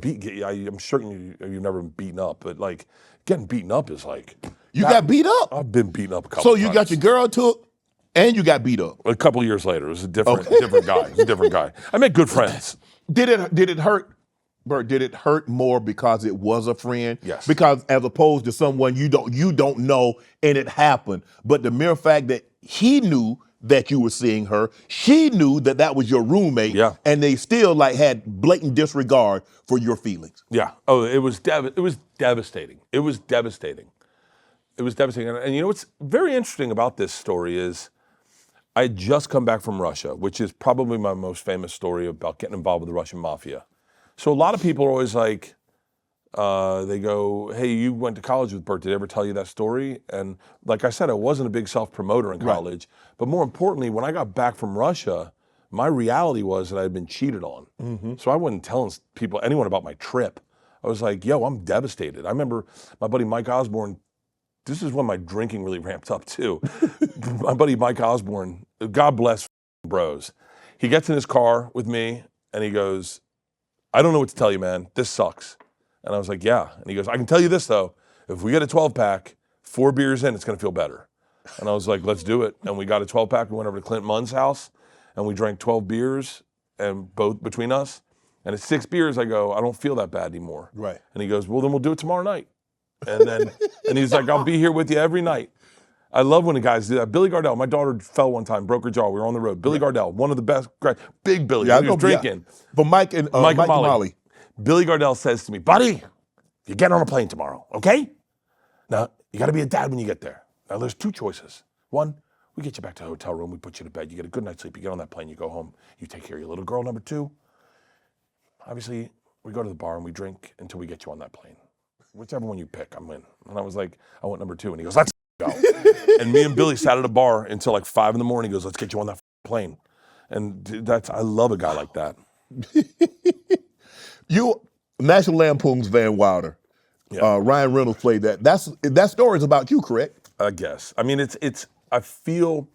I'm certain you've never been beaten up, but like getting beaten up is like you got beat up. I've been beaten up a couple. So you got your girl took, and you got beat up. A couple years later, it was a different guy. It was a different guy. I made good friends. Did it hurt, Bert? Did it hurt more because it was a friend? Yes. Because as opposed to someone you don't know and it happened, but the mere fact that he knew that you were seeing her. She knew that that was your roommate, Yeah. and they still like had blatant disregard for your feelings. Yeah. Oh, it was devastating. It was devastating. It was devastating. And you know what's very interesting about this story is I had just come back from Russia, which is probably my most famous story about getting involved with the Russian mafia. So a lot of people are always like, they go, hey, you went to college with Bert. Did I ever tell you that story? And like I said, I wasn't a big self-promoter in college. Right. But more importantly, when I got back from Russia, my reality was that I had been cheated on. Mm-hmm. So I wasn't telling anyone about my trip. I was like, yo, I'm devastated. I remember my buddy Mike Osborne, this is when my drinking really ramped up too. My buddy Mike Osborne, God bless bros. He gets in his car with me and he goes, I don't know what to tell you, man. This sucks. And I was like, yeah. And he goes, I can tell you this though, if we get a 12-pack, 4 beers in, it's gonna feel better. And I was like, let's do it. And we got a 12-pack, we went over to Clint Munn's house and we drank 12 beers and both between us. And at 6 beers, I go, I don't feel that bad anymore. Right. And he goes, well, then we'll do it tomorrow night. And then, and he's like, I'll be here with you every night. I love when the guys do that. Billy Gardell, my daughter fell one time, broke her jaw. We were on the road. Billy Gardell, one of the best, big Billy, he was drinking. Yeah. But Mike and Molly. Billy Gardell says to me, buddy, you get on a plane tomorrow, okay? Now, you gotta be a dad when you get there. Now, there's 2 choices. One, we get you back to the hotel room, we put you to bed, you get a good night's sleep, you get on that plane, you go home, you take care of your little girl. Number 2, obviously, we go to the bar and we drink until we get you on that plane. Whichever one you pick, I'm in. And I was like, I want number 2. And he goes, let's go. And me and Billy sat at a bar until like 5 in the morning. He goes, let's get you on that plane. And dude, I love a guy like that. National Lampoon's Van Wilder. Yeah. Ryan Reynolds played that. That story is about you, correct? I guess. I mean, I feel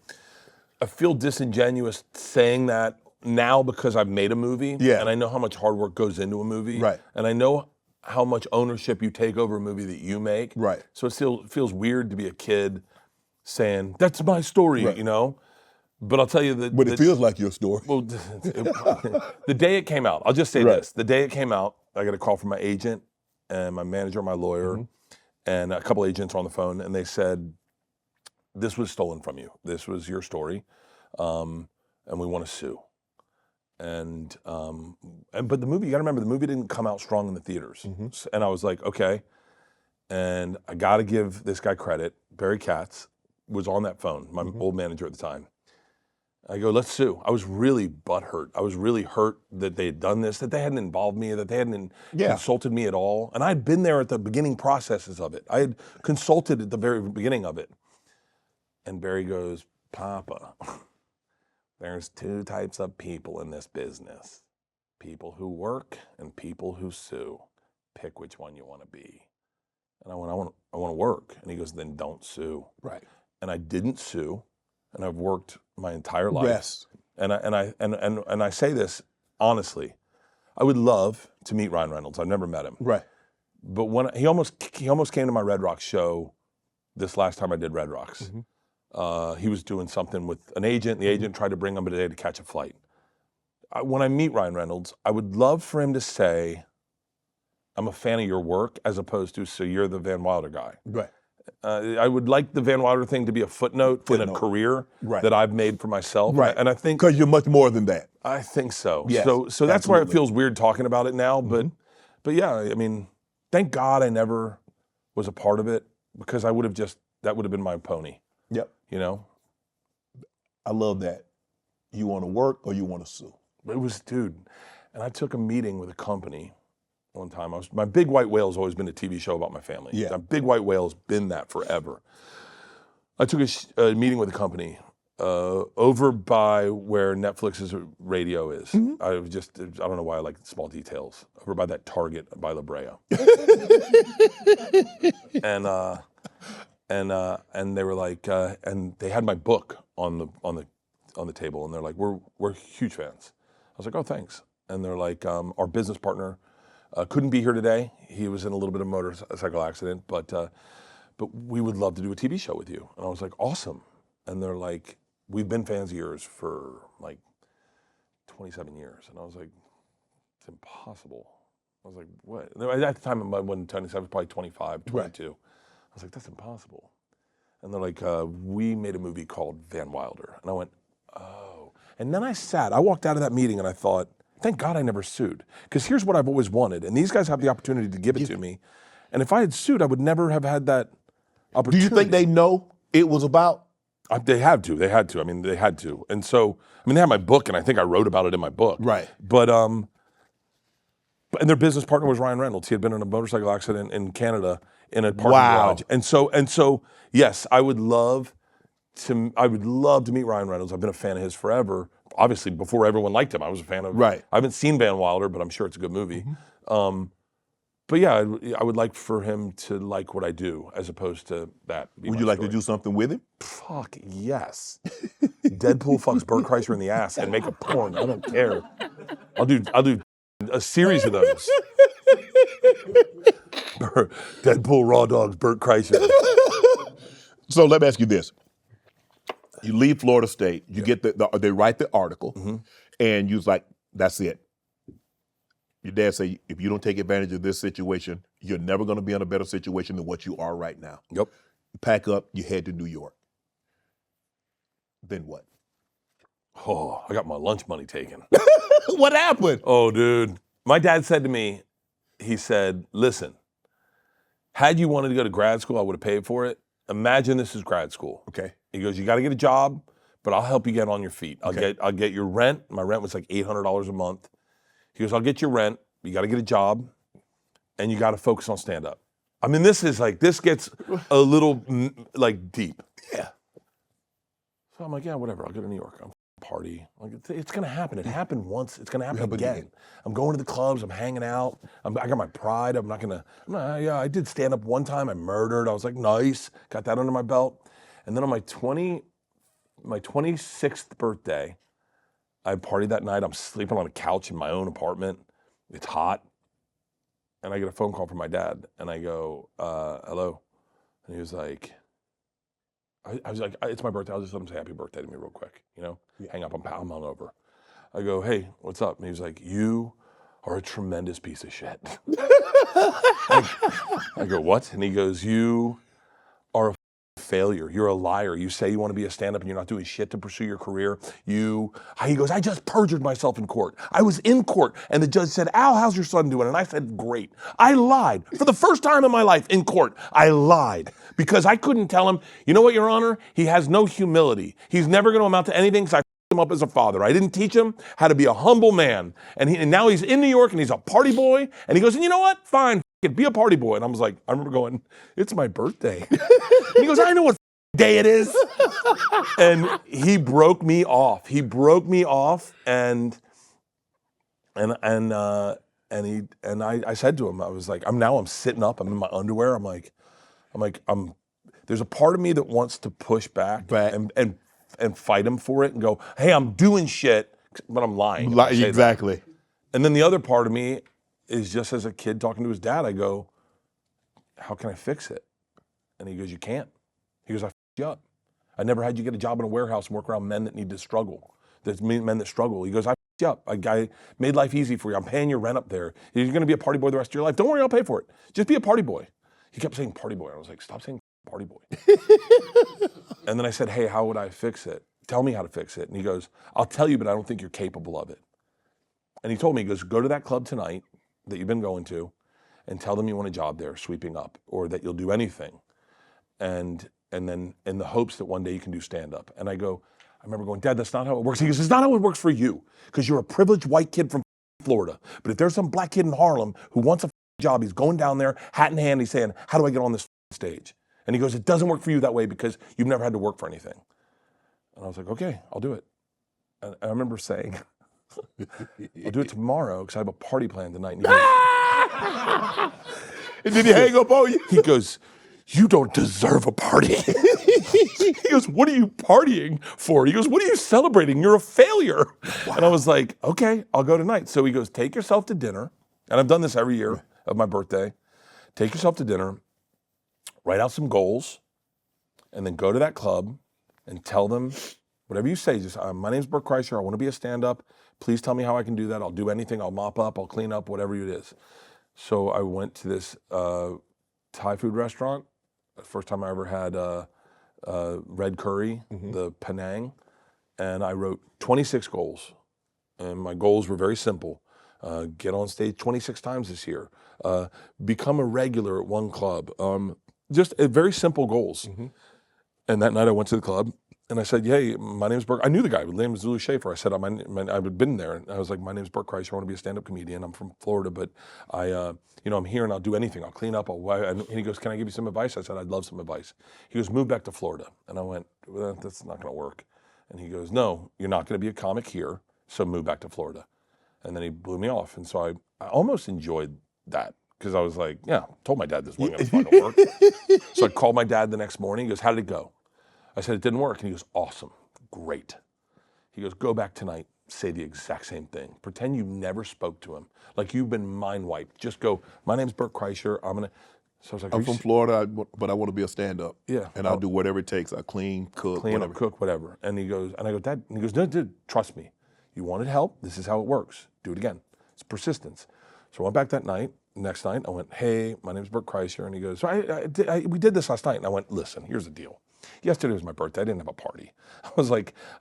disingenuous saying that now because I've made a movie. Yeah. And I know how much hard work goes into a movie. Right. And I know how much ownership you take over a movie that you make. Right. So it still feels weird to be a kid saying, that's my story, right. You know? But I'll tell you that. But it feels like your story. Well, the day it came out, I'll just say this. The day it came out, I got a call from my agent and my manager, my lawyer, and a couple agents on the phone, and they said, this was stolen from you. This was your story, and we want to sue. But the movie, you gotta remember, the movie didn't come out strong in the theaters. And I was like, okay. And I gotta give this guy credit. Barry Katz was on that phone, my old manager at the time. I go, let's sue. I was really butthurt. I was really hurt that they had done this, that they hadn't involved me, that they hadn't consulted me at all. And I had been there at the beginning processes of it. I had consulted at the very beginning of it. And Barry goes, Papa, there's 2 types of people in this business. People who work and people who sue. Pick which one you want to be. And I went, I want to work. And he goes, then don't sue. Right. And I didn't sue. And I've worked my entire life. Yes. And I say this honestly. I would love to meet Ryan Reynolds. I've never met him. Right. But when he almost came to my Red Rocks show this last time I did Red Rocks. He was doing something with an agent. The agent tried to bring him today to catch a flight. When I meet Ryan Reynolds, I would love for him to say, I'm a fan of your work, as opposed to, so you're the Van Wilder guy. Right. I would like the Van Wilder thing to be a footnote in a career that I've made for myself. Right. And I think, because you're much more than that. I think so. Yes, so that's why it feels weird talking about it now. But yeah, I mean, thank God I never was a part of it, because that would have been my pony. Yep. You know? I love that. You want to work or you want to sue? It was, dude. And I took a meeting with a company one time. My Big White Whale has always been a TV show about my family. Yeah. My Big White Whale has been that forever. I took a meeting with a company over by where Netflix's radio is. I don't know why I like small details. Over by that Target by La Brea. And they were like, and they had my book on the table, and they're like, we're huge fans. I was like, oh, thanks. And they're like, our business partner couldn't be here today. He was in a little bit of a motorcycle accident, but we would love to do a TV show with you. And I was like, awesome. And they're like, we've been fans of yours for like 27 years. And I was like, it's impossible. I was like, what? At the time, I wasn't 27, I was probably 25, 22. Right. I was like, that's impossible. And they're like, we made a movie called Van Wilder. And I went, Oh. And then I walked out of that meeting and I thought, thank God I never sued. Because here's what I've always wanted. And these guys have the opportunity to give it to me. And if I had sued, I would never have had that opportunity. Do you think they know it was about? They had to. I mean, they had to. And so, I mean, they had my book, and I think I wrote about it in my book. Right. But and their business partner was Ryan Reynolds. He had been in a motorcycle accident in Canada in a parking garage. And so, yes, I would love to meet Ryan Reynolds. I've been a fan of his forever. Obviously, before everyone liked him, I was a fan of. Right. I haven't seen Van Wilder, but I'm sure it's a good movie. But yeah, I would like for him to like what I do, as opposed to that. Would you like to do something with him? Fuck yes. Deadpool fucks Bert Kreischer in the ass and make a porn. I don't care. I'll do a series of those. Deadpool raw dogs, Bert Kreischer. So let me ask you this. You leave Florida State, you get they write the article, and you was like, that's it. Your dad say, if you don't take advantage of this situation, you're never going to be in a better situation than what you are right now. Yep. You pack up, you head to New York. Then what? Oh, I got my lunch money taken. What happened? Oh, dude. My dad said to me, he said, listen, had you wanted to go to grad school, I would have paid for it. Imagine this is grad school. Okay. He goes, you got to get a job, but I'll help you get on your feet. I'll Okay. get your rent. My rent was like $800 a month. He goes, I'll get your rent. You got to get a job, and you got to focus on stand-up. I mean, this gets a little like deep. Yeah. So I'm like, yeah, whatever. I'll go to New York. I'll party. Like, it's gonna happen. It happened once. It's gonna happen again. I'm going to the clubs. I'm hanging out. I got my pride. Yeah, I did stand-up one time. I murdered. I was like, nice. Got that under my belt. And then on my 26th birthday, I partied that night. I'm sleeping on a couch in my own apartment. It's hot. And I get a phone call from my dad. And I go, hello. And he was like, I was like, it's my birthday. I'll just let him say happy birthday to me real quick. Hang up. I'm hungover. I go, hey, what's up? And he was like, you are a tremendous piece of shit. I go, what? And he goes, you are a failure. You're a liar. You say you want to be a stand-up and you're not doing shit to pursue your career. He goes, I just perjured myself in court. I was in court and the judge said, Al, how's your son doing? And I said, great. I lied. For the first time in my life in court, I lied because I couldn't tell him, you know what, Your Honor? He has no humility. He's never going to amount to anything because I f***ed him up as a father. I didn't teach him how to be a humble man. And now he's in New York and he's a party boy. And he goes, and you know what? Fine. Be a party boy. And I was like, I remember going, it's my birthday. And he goes, I know what day it is. And he broke me off. And I said to him, I was like, I'm sitting up, I'm in my underwear. I'm like, there's a part of me that wants to push back and fight him for it and go, hey, I'm doing shit, but I'm lying. Exactly. And then the other part of me is just as a kid talking to his dad, I go, how can I fix it? And he goes, you can't. He goes, I f***ed you up. I never had you get a job in a warehouse and work around men that need to struggle. There's men that struggle. He goes, I f***ed you up. I made life easy for you. I'm paying your rent up there. You're gonna be a party boy the rest of your life. Don't worry, I'll pay for it. Just be a party boy. He kept saying party boy. I was like, stop saying party boy. And then I said, hey, how would I fix it? Tell me how to fix it. And he goes, I'll tell you, but I don't think you're capable of it. And he told me, he goes, go to that club tonight that you've been going to and tell them you want a job there sweeping up or that you'll do anything. And then in the hopes that one day you can do stand-up. And I remember going, Dad, that's not how it works. He goes, it's not how it works for you because you're a privileged white kid from Florida. But if there's some black kid in Harlem who wants a job, he's going down there, hat in hand, he's saying, how do I get on this stage? And he goes, it doesn't work for you that way because you've never had to work for anything. And I was like, okay, I'll do it. And I remember saying, I'll do it tomorrow because I have a party planned tonight. And did he hang up on you? He goes, you don't deserve a party. He goes, what are you partying for? He goes, what are you celebrating? You're a failure. Wow. And I was like, okay, I'll go tonight. So he goes, take yourself to dinner. And I've done this every year of my birthday. Take yourself to dinner, write out some goals, and then go to that club and tell them whatever you say. Just, my name's Bert Kreischer. I want to be a stand-up. Please tell me how I can do that. I'll do anything. I'll mop up. I'll clean up, whatever it is. So I went to this Thai food restaurant. The first time I ever had red curry, the Penang. and I wrote 26 goals. And my goals were very simple. Get on stage 26 times this year. Become a regular at one club. Just very simple goals. And that night I went to the club and I said, hey, my name's Bert. I knew the guy. His name was Louis Schaefer. I said, I had been there. And I was like, my name's Bert Kreischer. I want to be a stand-up comedian. I'm from Florida, but I'm here and I'll do anything. I'll clean up. And he goes, can I give you some advice? I said, I'd love some advice. He goes, move back to Florida. And I went, well, that's not going to work. And he goes, no, you're not going to be a comic here, so move back to Florida. And then he blew me off. And so I almost enjoyed that because I was like, yeah, told my dad this wasn't going to work. So I called my dad the next morning. He goes, how did it go? I said, it didn't work. And he goes, awesome, great. He goes, go back tonight, say the exact same thing. Pretend you never spoke to him, like you've been mind wiped. Just go, my name's Bert Kreischer. So I was like, I'm from Florida, but I want to be a stand-up. Yeah. And I'll do whatever it takes. I clean, cook, whatever. Cook, whatever. And he goes, and I go, Dad, and he goes, no, dude, trust me. You wanted help, this is how it works. Do it again. It's persistence. So I went back that night. Next night, I went, hey, my name's Bert Kreischer. And he goes, we did this last night. And I went, listen, here's the deal. Yesterday was my birthday. I didn't have a party. I was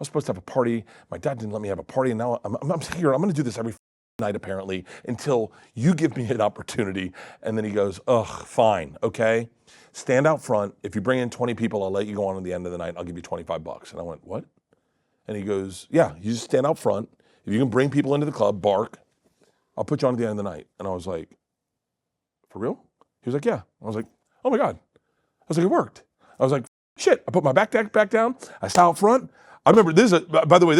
supposed to have a party. My dad didn't let me have a party. And now I'm here. I'm going to do this every night, apparently, until you give me an opportunity. And then he goes, ugh, fine, okay. Stand out front. If you bring in 20 people, I'll let you go on at the end of the night. I'll give you $25. And I went, what? And he goes, yeah, you just stand out front. If you can bring people into the club, bark, I'll put you on at the end of the night. And I was like, for real? He was like, yeah. I was like, oh my God. I was like, it worked. I was like, shit. I put my backpack back down. I sat out front. I remember by the way,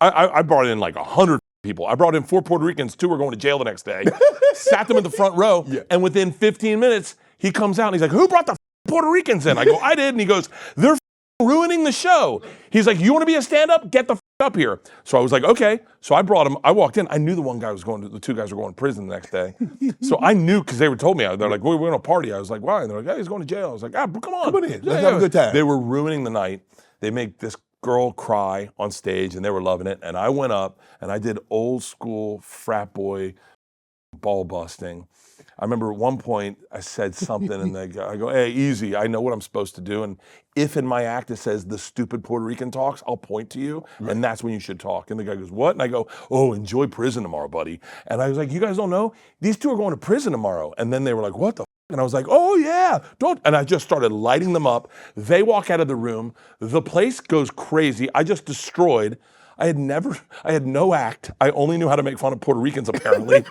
I brought in like 100 people. I brought in 4 Puerto Ricans, 2 were going to jail the next day. Sat them in the front row. Yeah. And within 15 minutes, he comes out and he's like, who brought the Puerto Ricans in? I go, I did. And he goes, they're ruining the show. He's like, you want to be a stand-up? Get the up here. So I was like, okay. So I brought him. I walked in. I knew the 2 guys were going to prison the next day. So I knew because they told me. They're like, we're going to party. I was like, why? And they're like, hey, he's going to jail. I was like, come on in. Let's have a good time. They were ruining the night. They make this girl cry on stage and they were loving it. And I went up and I did old school frat boy ball busting. I remember at one point I said something and I go, hey, easy, I know what I'm supposed to do. And if in my act it says the stupid Puerto Rican talks, I'll point to you and that's when you should talk. And the guy goes, what? And I go, oh, enjoy prison tomorrow, buddy. And I was like, you guys don't know? These 2 are going to prison tomorrow. And then they were like, what the f-? And I was like, oh yeah, don't. And I just started lighting them up. They walk out of the room. The place goes crazy. I just destroyed. I had no act. I only knew how to make fun of Puerto Ricans, apparently.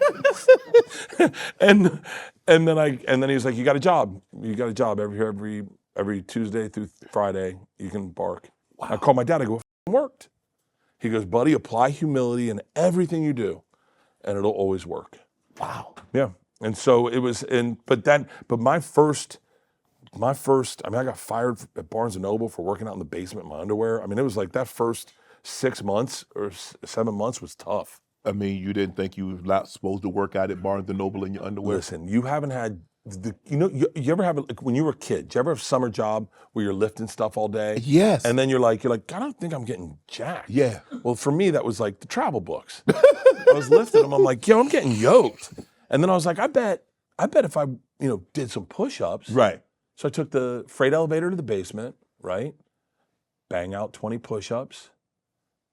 and then he was like, you got a job. You got a job every Tuesday through Friday. You can bark. Wow. I called my dad. I go, it worked. He goes, buddy, apply humility in everything you do, and it'll always work. Wow. Yeah. And so it was. But my first. I mean, I got fired at Barnes and Noble for working out in the basement in my underwear. I mean, it was like that first 6 months or 7 months was tough. I mean, you didn't think you were not supposed to work out at Barnes and Noble in your underwear? Listen, you haven't had, you ever have, like when you were a kid, did you ever have a summer job where you're lifting stuff all day? Yes. And then you're like, I don't think I'm getting jacked. Yeah. Well, for me, that was like the travel books. I was lifting them, I'm like, yo, I'm getting yoked. And then I was like, I bet if I, did some push-ups. Right. So I took the freight elevator to the basement, right? Bang out 20 push-ups.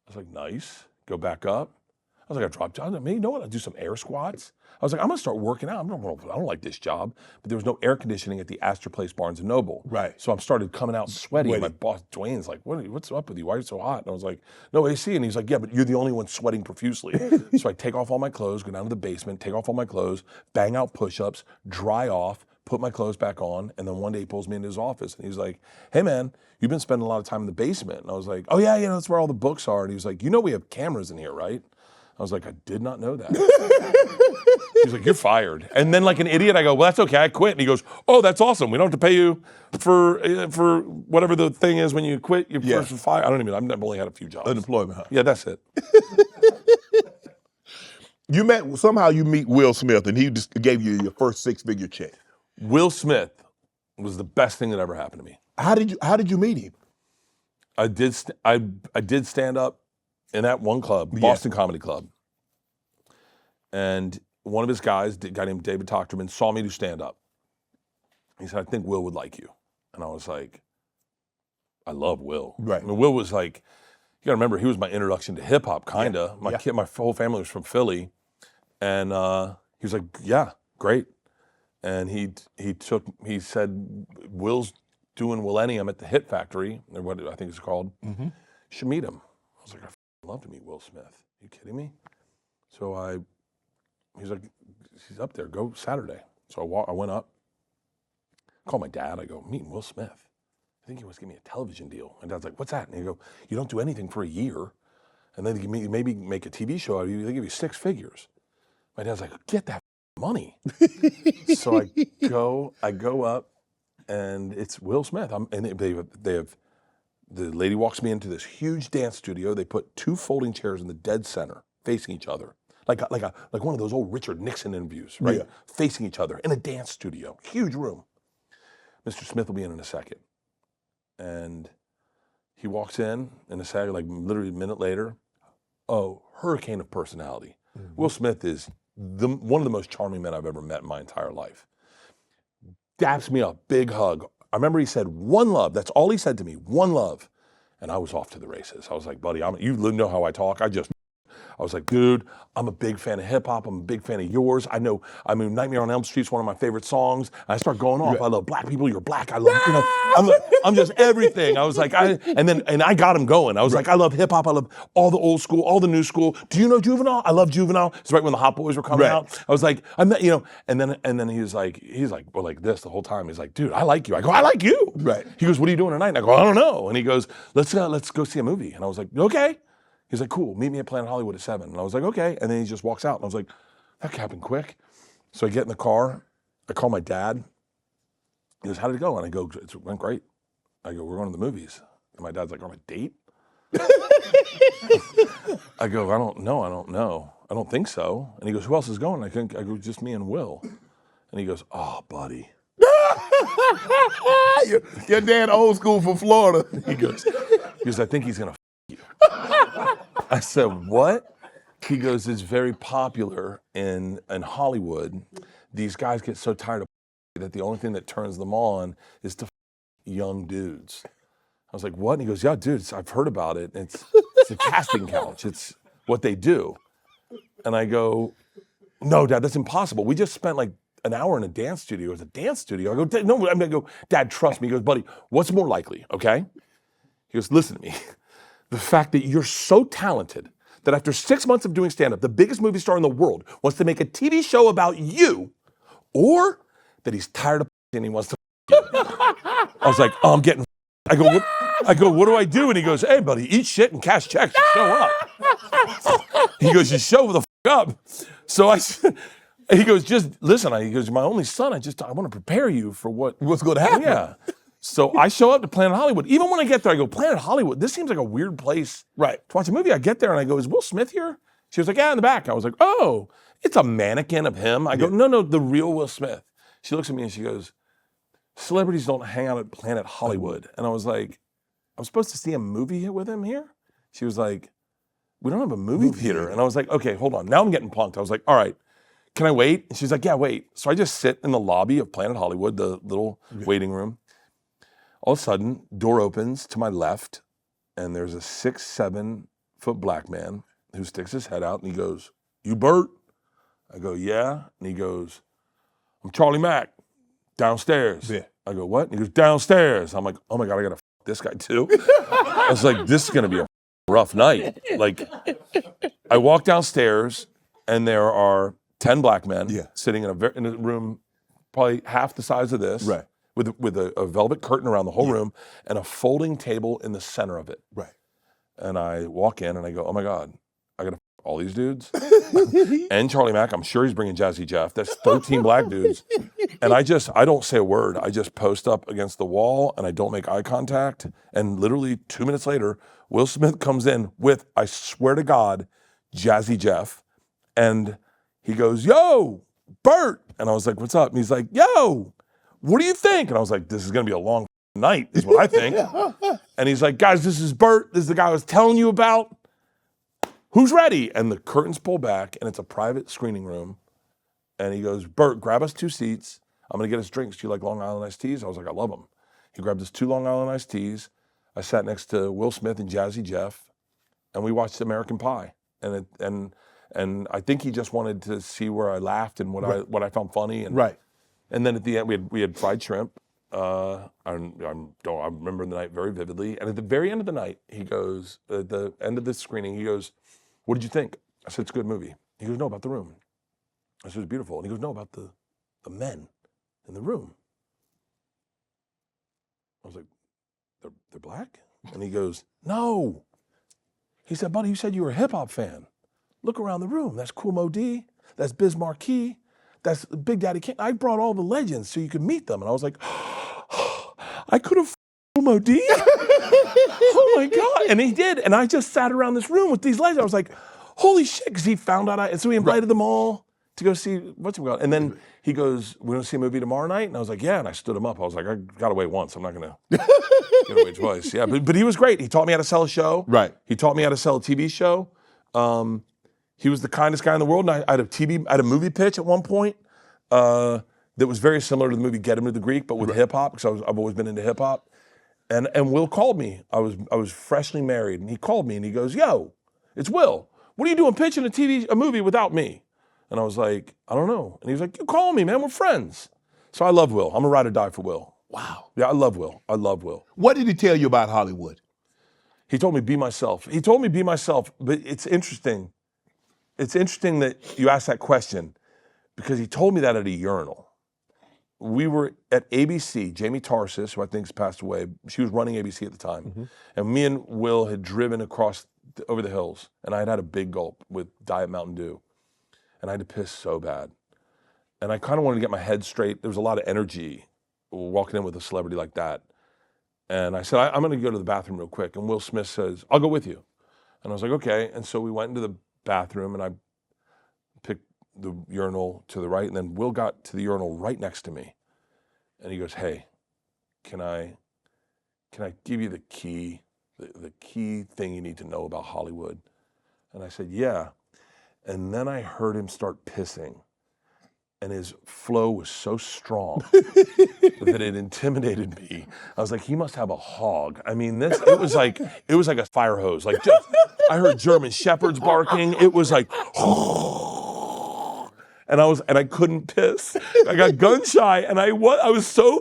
I was like, nice. Go back up. I was like, I dropped down. I mean, you know what? I'll do some air squats. I was like, I'm gonna start working out. I don't like this job. But there was no air conditioning at the Astor Place Barnes and Noble. Right. So I started coming out sweaty. And my boss, Dwayne's like, what's up with you? Why are you so hot? And I was like, no AC. And he's like, yeah, but you're the only one sweating profusely. So I take off all my clothes, go down to the basement, take off all my clothes, bang out push-ups, dry off, put my clothes back on, and then one day he pulls me into his office and he's like, hey man, you've been spending a lot of time in the basement. And I was like, oh yeah, that's where all the books are. And he was like, we have cameras in here, right? I was like, I did not know that. He's like, you're fired. And then like an idiot, I go, well, that's okay, I quit. And he goes, oh, that's awesome. We don't have to pay you for whatever the thing is when you quit, you're first fired. I've only had a few jobs. Unemployment, huh? Yeah, that's it. Somehow you meet Will Smith and he just gave you your first 6-figure check. Will Smith was the best thing that ever happened to me. How did you meet him? I did stand up in that one club, Boston Comedy Club. And one of his guys, a guy named David Tochterman, saw me do stand up. He said, I think Will would like you. And I was like, I love Will. Right. I mean, Will was like, You gotta remember, he was my introduction to hip hop, kinda. Yeah. My whole family was from Philly, and he was like, "Yeah, great." And he said, "Will's doing Millennium at the Hit Factory, or what I think it's called. Mm-hmm. You should meet him." I was like, "I'd love to meet Will Smith. Are you kidding me?" So he's like, "He's up there. Go Saturday." So I went up, called my dad. I go, "Meeting Will Smith. I think he wants to give me a television deal." My dad's like, "What's that?" And he go, "You don't do anything for a year, and then you maybe make a TV show out of you. They give you 6 figures." My dad's like, "Get that money." So I go up, and it's Will Smith. And they have the lady walks me into this huge dance studio. They put 2 folding chairs in the dead center, facing each other, like one of those old Richard Nixon interviews, right? Yeah. Facing each other in a dance studio, huge room. Mr. Smith will be in a second. And he walks in a second, like literally a minute later. Oh, hurricane of personality. Mm-hmm. Will Smith is one of the most charming men I've ever met in my entire life. Daps me up, big hug. I remember he said, "One love." That's all he said to me, "One love." And I was off to the races. I was like, "Buddy, you know how I talk. I was like, dude, I'm a big fan of hip hop. I'm a big fan of yours. I mean, Nightmare on Elm Street's one of my favorite songs. I start going off. I love black people. You're black. I love, I'm just everything. I was like, and I got him going. I was like, I love hip hop. I love all the old school, all the new school. Do you know Juvenile? I love Juvenile. It's right when the Hot Boys were coming out. I was like, and then he's like, well, like this the whole time. He's like, dude, I like you. I go, I like you. Right. He goes, what are you doing tonight? And I go, I don't know. And he goes, let's go see a movie. And I was like, okay. He's like, cool, meet me at Planet Hollywood at 7. And I was like, okay. And then he just walks out. And I was like, that happened quick. So I get in the car. I call my dad. He goes, how did it go? And I go, it went great. I go, we're going to the movies. And my dad's like, on a date? I go, I don't know. I don't think so. And he goes, who else is going? I go, just me and Will. And he goes, oh, buddy. Your dad old school from Florida. He goes, I think he's going to you. I said, what? He goes, it's very popular in Hollywood. These guys get so tired of that the only thing that turns them on is to young dudes. I was like, what? And he goes, yeah, dude, I've heard about it. It's a casting couch. It's what they do. And I go, no, Dad, that's impossible. We just spent like an hour in a dance studio. It's a dance studio. I go, no, I'm gonna go, Dad, trust me. He goes, buddy, what's more likely, okay? He goes, listen to me. The fact that you're so talented that after 6 months of doing stand-up, the biggest movie star in the world wants to make a TV show about you, or that he's tired of and he wants to you. I was like, oh, I'm getting I go, what do I do? And he goes, hey, buddy, eat shit and cash checks. You show up. He goes, you show the up. So he goes, just listen. He goes, my only son, I want to prepare you for what's going to happen. Yeah. So I show up to Planet Hollywood. Even when I get there, I go, Planet Hollywood, this seems like a weird place to watch a movie. I get there and I go, is Will Smith here? She was like, yeah, in the back. I was like, oh, it's a mannequin of him. I go, no, the real Will Smith. She looks at me and she goes, celebrities don't hang out at Planet Hollywood. And I was like, I'm supposed to see a movie with him here? She was like, we don't have a movie theater. And I was like, okay, hold on. Now I'm getting punked. I was like, all right, can I wait? And she's like, yeah, wait. So I just sit in the lobby of Planet Hollywood, the little waiting room. All of a sudden, door opens to my left, and there's a 6'7" black man who sticks his head out, and he goes, you Bert? I go, yeah. And he goes, I'm Charlie Mack, downstairs. Yeah. I go, what? And he goes, downstairs. I'm like, oh my God, I gotta this guy too. I was like, this is gonna be a rough night. Like, I walk downstairs, and there are 10 black men sitting in a room probably half the size of this. Right. With a velvet curtain around the whole room and a folding table in the center of it. Right. And I walk in and I go, oh my God, I gotta all these dudes. And Charlie Mack, I'm sure he's bringing Jazzy Jeff. That's 13 black dudes. And I don't say a word. I just post up against the wall and I don't make eye contact. And literally 2 minutes later, Will Smith comes in with, I swear to God, Jazzy Jeff. And he goes, yo, Bert. And I was like, what's up? And he's like, yo, what do you think? And I was like, this is gonna be a long night, is what I think. And he's like, guys, this is Bert. This is the guy I was telling you about. Who's ready? And the curtains pull back, and it's a private screening room. And he goes, Bert, grab us 2 seats. I'm gonna get us drinks. Do you like Long Island iced teas? I was like, I love them. He grabbed us 2 Long Island iced teas. I sat next to Will Smith and Jazzy Jeff. and we watched American Pie, and I think he just wanted to see where I laughed and what I found funny, and and then at the end we had fried shrimp. I remember the night very vividly, and at the very end of the night, he goes, at the end of the screening, he goes, "What did you think?" I said, "It's a good movie." He goes, "No, about the room." I said, "It's beautiful." And he goes, "No, about the men in the room." I was like, they're black? And he goes, "No." He said, "Buddy, you said you were a hip hop fan. Look around the room. That's Kool Moe Dee. That's Biz Markie. That's Big Daddy Kane. I brought all the legends so you could meet them." And I was like, I could have Kool Moe Dee? Oh my God. And he did. And I just sat around this room with these legends. I was like, holy shit, because he found out. And so he invited them all to go see what's it called. And then he goes, "We're gonna see a movie tomorrow night?" And I was like, "Yeah." And I stood him up. I was like, "I gotta wait once. I'm not gonna wait twice." Yeah, but he was great. He taught me how to sell a show. He taught me how to sell a TV show. He was the kindest guy in the world. And I had a movie pitch at one point that was very similar to the movie Get Him to the Greek, but with hip hop, because I've always been into hip hop. And Will called me. I was freshly married, and he called me and he goes, "Yo, it's Will. What are you doing pitching a movie without me?" And I was like, "I don't know." And he was like, "You call me, man. We're friends." So I love Will. I'm a ride or die for Will. Wow. Yeah, I love Will. I love Will. What did he tell you about Hollywood? He told me be myself. He told me be myself, but it's interesting. It's interesting that you asked that question because he told me that at a urinal. We were at ABC, Jamie Tarsis, who I think's passed away. She was running ABC at the time. And me and Will had driven over the hills, and I had had a big gulp with Diet Mountain Dew. And I had to piss so bad. And I kind of wanted to get my head straight. There was a lot of energy walking in with a celebrity like that. And I said, I'm gonna go to the bathroom real quick. And Will Smith says, "I'll go with you." And I was like, okay. And so we went into the bathroom and I picked the urinal to the right, and then Will got to the urinal right next to me. And he goes, "Hey, can I give you the key thing you need to know about Hollywood?" And I said, "Yeah." And then I heard him start pissing, and his flow was so strong that it intimidated me. I was like, he must have a hog. I mean, it was like a fire hose. Like, I heard German shepherds barking. It was like, and I couldn't piss. I got gun shy, and I was so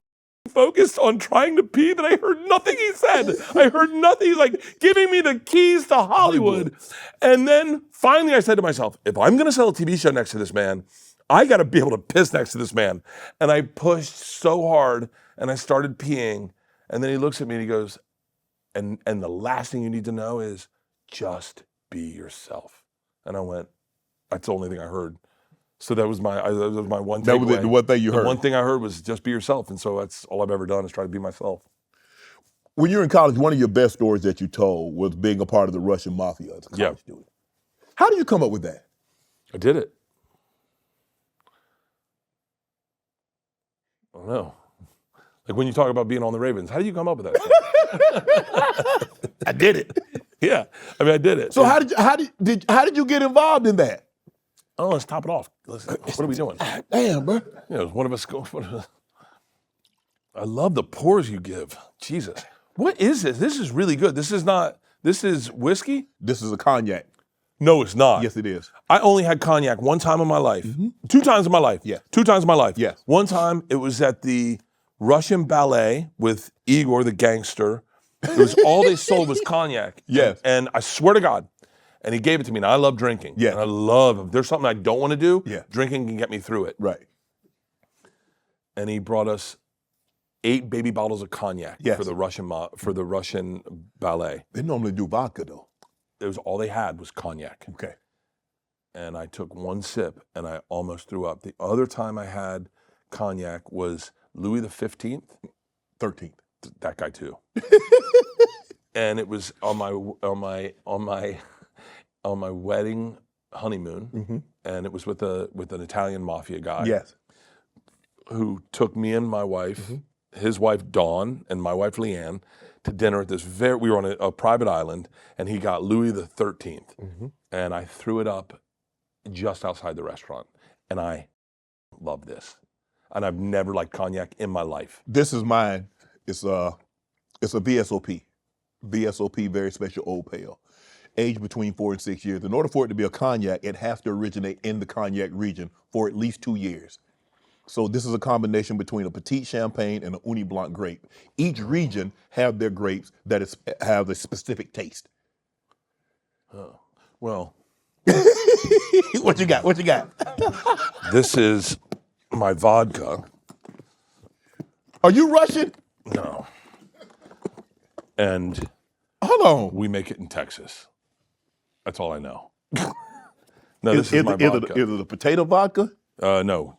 focused on trying to pee that I heard nothing he said. I heard nothing. He's like giving me the keys to Hollywood. And then finally I said to myself, if I'm gonna sell a TV show next to this man, I gotta be able to piss next to this man. And I pushed so hard and I started peeing. And then he looks at me and he goes, and the last thing you need to know is just be yourself. And I went, that's the only thing I heard. So that was my one takeaway. That was the one thing you heard. The one thing I heard was just be yourself. And so that's all I've ever done is try to be myself. When you were in college, one of your best stories that you told was being a part of the Russian mafia as a college student. How did you come up with that? I did it. I don't know. Like when you talk about being on the Ravens, how did you come up with that? I did it. Yeah, I mean, I did it. So how did you get involved in that? Oh, let's top it off. What are we doing? Damn, bro. You know, one of us go. I love the pours you give. Jesus. What is this? This is really good. This is whiskey? This is a cognac. No, it's not. Yes, it is. I only had cognac one time in my life. 2 times in my life. Yeah. 2 times in my life. Yes. One time, it was at the Russian ballet with Igor the gangster. It was all they sold was cognac. Yes. And I swear to God, and he gave it to me. And I love drinking. Yeah. And I love, if there's something I don't want to do, yeah, drinking can get me through it. Right. And he brought us 8 baby bottles of cognac for the Russian ballet. They normally do vodka though. It was all they had was cognac. Okay. And I took one sip and I almost threw up. The other time I had cognac was Louis the 15th. 13th. That guy too. And it was on my wedding honeymoon, and it was with an Italian mafia guy. Yes. Who took me and my wife, his wife Dawn, and my wife Leanne to dinner at this we were on a private island, and he got Louis the 13th, and I threw it up just outside the restaurant, and I love this, and I've never liked cognac in my life. This is mine. It's a VSOP, very special old pale. aged between 4 and 6 years. In order for it to be a cognac, it has to originate in the cognac region for at least 2 years. So this is a combination between a petite champagne and an uni blanc grape. Each region have their grapes that have a specific taste. Well, What you got? What you got? this is my vodka. Are you Russian? No. And Hold on. we make it in Texas. That's all I know. No, this is my vodka. Is it a potato vodka? No,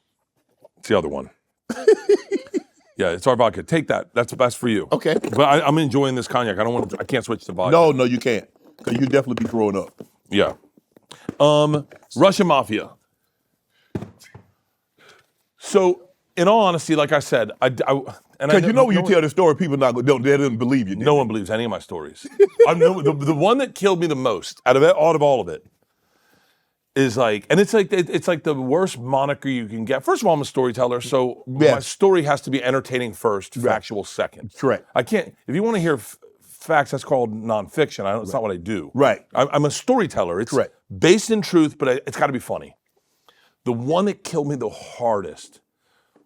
it's the other one. Yeah, it's our vodka. Take that. That's for you. Okay. But I'm enjoying this cognac. I can't switch to vodka. No, you can't. Because you definitely be throwing up. Yeah. Russian mafia. So, in all honesty, like I said, Because you know when you tell the story, people they didn't believe you. No one believes any of my stories. The one that killed me the most out of all of it is like, and it's like the worst moniker you can get. First of all, I'm a storyteller, so my story has to be entertaining first, factual second. Correct. I can't. If you want to hear facts, that's called nonfiction. It's not what I do. Right. I'm a storyteller. It's Correct. based in truth, but it's got to be funny. The one that killed me the hardest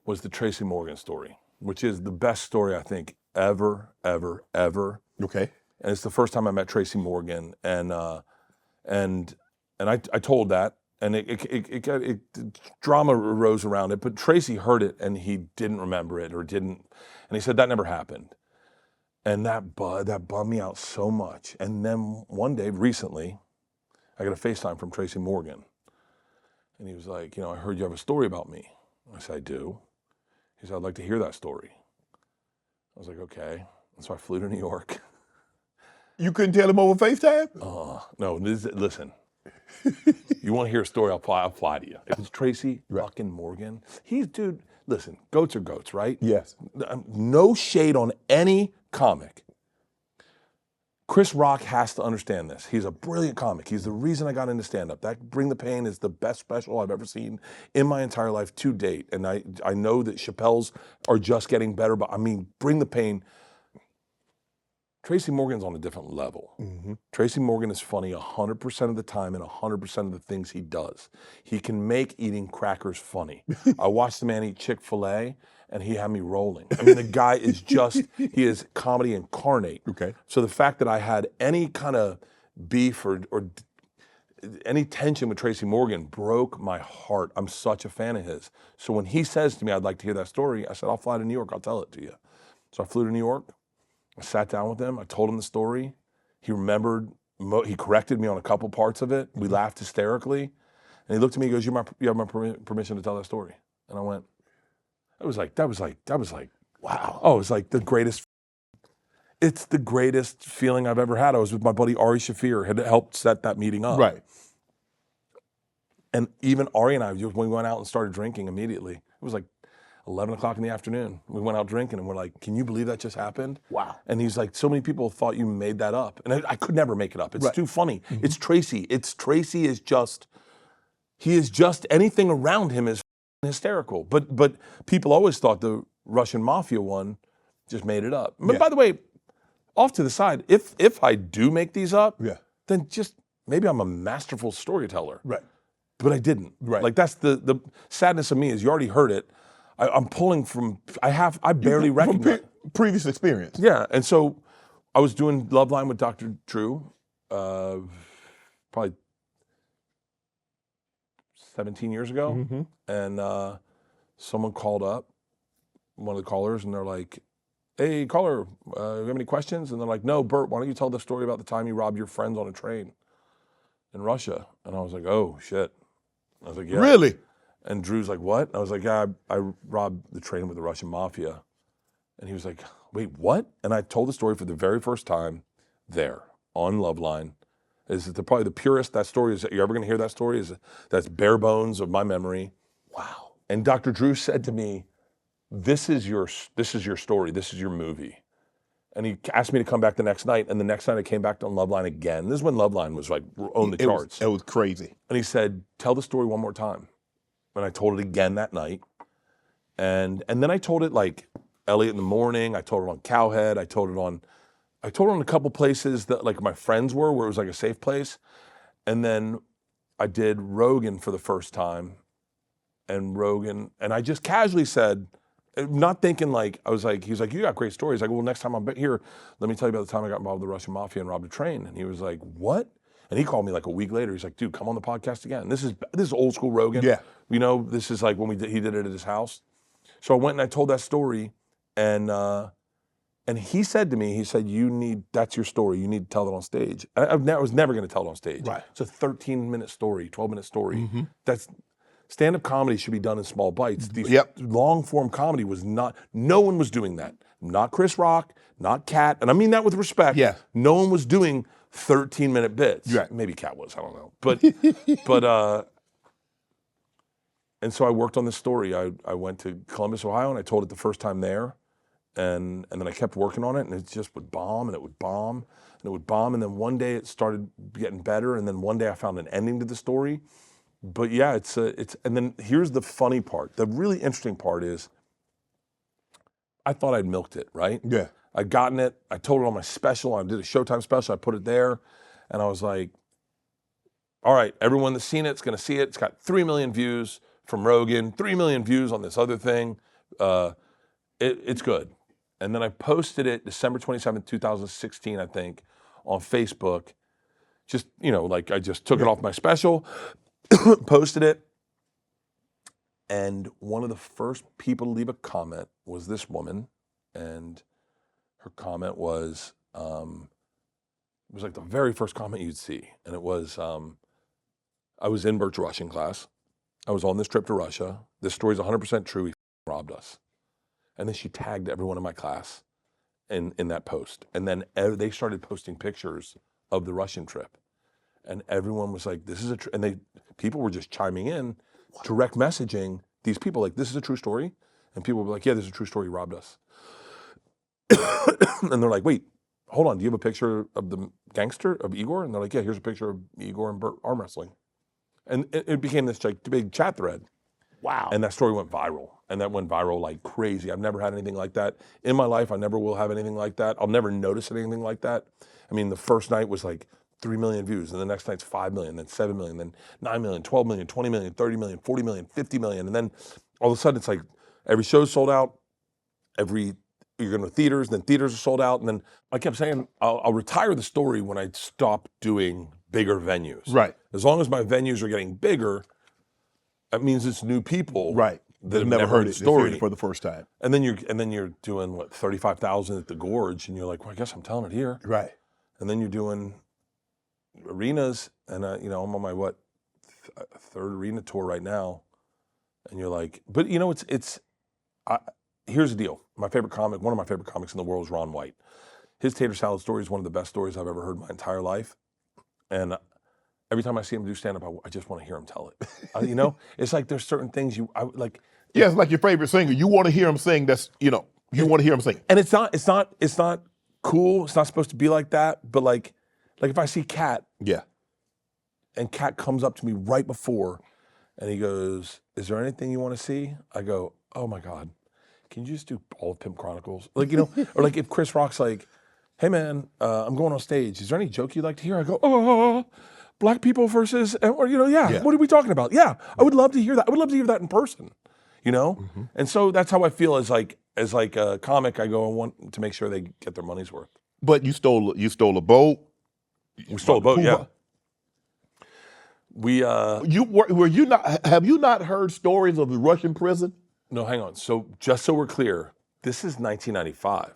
was the Tracy Morgan story, which is the best story I think ever. Okay. And it's the first time I met Tracy Morgan, and I told that, and it drama arose around it. But Tracy heard it, and he didn't remember it, and he said that never happened, and that bummed me out so much. And then one day recently, I got a FaceTime from Tracy Morgan, and he was like, I heard you have a story about me. I said, I do. He said, I'd like to hear that story. I was like, okay. And so I flew to New York. You couldn't tell him over FaceTime? No, listen. You want to hear a story, I'll fly to you. If it's Tracy fucking Morgan, dude, listen, goats are goats, right? Yes. No shade on any comic. Chris Rock has to understand this. He's a brilliant comic. He's the reason I got into stand-up. That Bring the Pain is the best special I've ever seen in my entire life to date. And I know that Chappelle's are just getting better, but I mean, Bring the Pain, Tracy Morgan's on a different level. Mm-hmm. Tracy Morgan is funny 100% of the time and 100% of the things he does. He can make eating crackers funny. I watched the man eat Chick-fil-A, and he had me rolling. I mean, the guy is he is comedy incarnate. Okay. So the fact that I had any kind of beef or any tension with Tracy Morgan broke my heart. I'm such a fan of his. So when he says to me, I'd like to hear that story, I said, I'll fly to New York, I'll tell it to you. So I flew to New York. I sat down with him. I told him the story. He remembered. He corrected me on a couple parts of it. We laughed hysterically. And he looked at me. He goes, "You have my permission to tell that story." And I went, "That was like, wow." Oh, it was like the greatest. It's the greatest feeling I've ever had. I was with my buddy Ari Shaffir. Had helped set that meeting up. Right. And even Ari and I, when we went out and started drinking immediately, it was like 11 o'clock in the afternoon. We went out drinking and we're like, can you believe that just happened? Wow. And he's like, so many people thought you made that up. And I could never make it up. It's too funny. Mm-hmm. It's Tracy. He is just, anything around him is hysterical. But people always thought the Russian mafia one just made it up. But by the way, off to the side, if I do make these up, then just maybe I'm a masterful storyteller. Right. But I didn't. Right. Like that's the sadness of me is you already heard it. I'm pulling from, I barely recognize. From previous experience. Yeah, and so I was doing Loveline with Dr. Drew, probably 17 years ago, Mm-hmm. and someone called up, one of the callers, and they're like, hey, caller, you have any questions? And they're like, no, Bert, why don't you tell the story about the time you robbed your friends on a train in Russia? And I was like, oh, shit. I was like, yeah. Really? And Drew's like, what? I was like, yeah, I robbed the train with the Russian mafia. And he was like, wait, what? And I told the story for the very first time there on Loveline. Probably the purest that story is. You're ever going to hear that story? That's bare bones of my memory. Wow. And Dr. Drew said to me, this is your story. This is your movie. And he asked me to come back the next night. And the next night I came back on Loveline again. This is when Loveline was like on the charts. It was crazy. And he said, tell the story one more time. And I told it again that night. And then I told it like Elliot in the Morning. I told it on Cowhead. I told it on I told on a couple places that like my friends were, where it was like a safe place. And then I did Rogan for the first time. And Rogan, and I just casually said, not thinking like, I was like, he was like, you got great stories. I go, well, next time I'm here, let me tell you about the time I got involved with the Russian mafia and robbed a train. And he was like, what? And he called me like a week later. He's like, dude, come on the podcast again. This is old school Rogan. Yeah. You know, this is like when he did it at his house. So I went and I told that story, and he said to me, he said, that's your story. You need to tell it on stage. I was never going to tell it on stage. Right. It's a 13-minute story, 12-minute story. Stand-up comedy should be done in small bites. Long-form comedy was not, no one was doing that. Not Chris Rock, not Katt, and I mean that with respect. Yeah. No one was doing 13-minute bits. Right. Maybe Katt was, I don't know. But, and so I worked on this story. I went to Columbus, Ohio, and I told it the first time there. And then I kept working on it, and it just would bomb, and it would bomb, and it would bomb. And then one day it started getting better, and then one day I found an ending to the story. But yeah, and then here's the funny part. The really interesting part is I thought I'd milked it, right? Yeah. I'd gotten it. I told it on my special. I did a Showtime special. I put it there, and I was like, all right, everyone that's seen it's going to see it. It's got 3 million views from Rogan, 3 million views on this other thing. It's good. And then I posted it December 27th, 2016, I think, on Facebook. Just, like I just took it off my special, posted it. And one of the first people to leave a comment was this woman. And her comment was, it was like the very first comment you'd see. And it was, I was in Bert's Russian class. I was on this trip to Russia. This story's 100% true. He robbed us. And then she tagged everyone in my class in that post. And then they started posting pictures of the Russian trip. And everyone was like, this is and people were just chiming in, direct messaging these people like, this is a true story. And people were like, yeah, this is a true story, he robbed us. And they're like, wait, hold on, do you have a picture of the gangster, of Igor? And they're like, yeah, here's a picture of Igor and Bert arm wrestling. And it became this like big chat thread. Wow. And that story went viral. And that went viral like crazy. I've never had anything like that in my life. I never will have anything like that. I'll never notice anything like that. I mean, the first night was like 3 million views, and the next night's 5 million, then 7 million, then 9 million, 12 million, 20 million, 30 million, 40 million, 50 million. And then all of a sudden it's like every show's sold out, you're going to theaters, then theaters are sold out. And then I kept saying, I'll retire the story when I stop doing bigger venues. Right. As long as my venues are getting bigger, that means it's new people. Right. That have never heard the it. story Heard it for the first time. And then you're doing what, 35,000 at the Gorge, and you're like, well, I guess I'm telling it here. Right. And then you're doing arenas, and I'm on my third arena tour right now, and you're like, but here's the deal. One of my favorite comics in the world is Ron White. His tater salad story is one of the best stories I've ever heard in my entire life, and every time I see him do stand-up, I just want to hear him tell it. It's like there's certain things I like. Yeah, it's like your favorite singer. You want to hear him sing. You want to hear him sing. And it's not cool. It's not supposed to be like that. But like if I see Katt, yeah, and Katt comes up to me right before, and he goes, "Is there anything you want to see?" I go, "Oh my God, can you just do all of Pimp Chronicles?" Or like if Chris Rock's like, "Hey man, I'm going on stage. Is there any joke you'd like to hear?" I go, "Oh, black people versus," What are we talking about? Yeah, I would love to hear that. I would love to hear that in person. Mm-hmm. And so that's how I feel as a comic. I go, I want to make sure they get their money's worth. But you stole a boat. We stole a boat, yeah. We have you not heard stories of the Russian prison? No, hang on. So just so we're clear, this is 1995.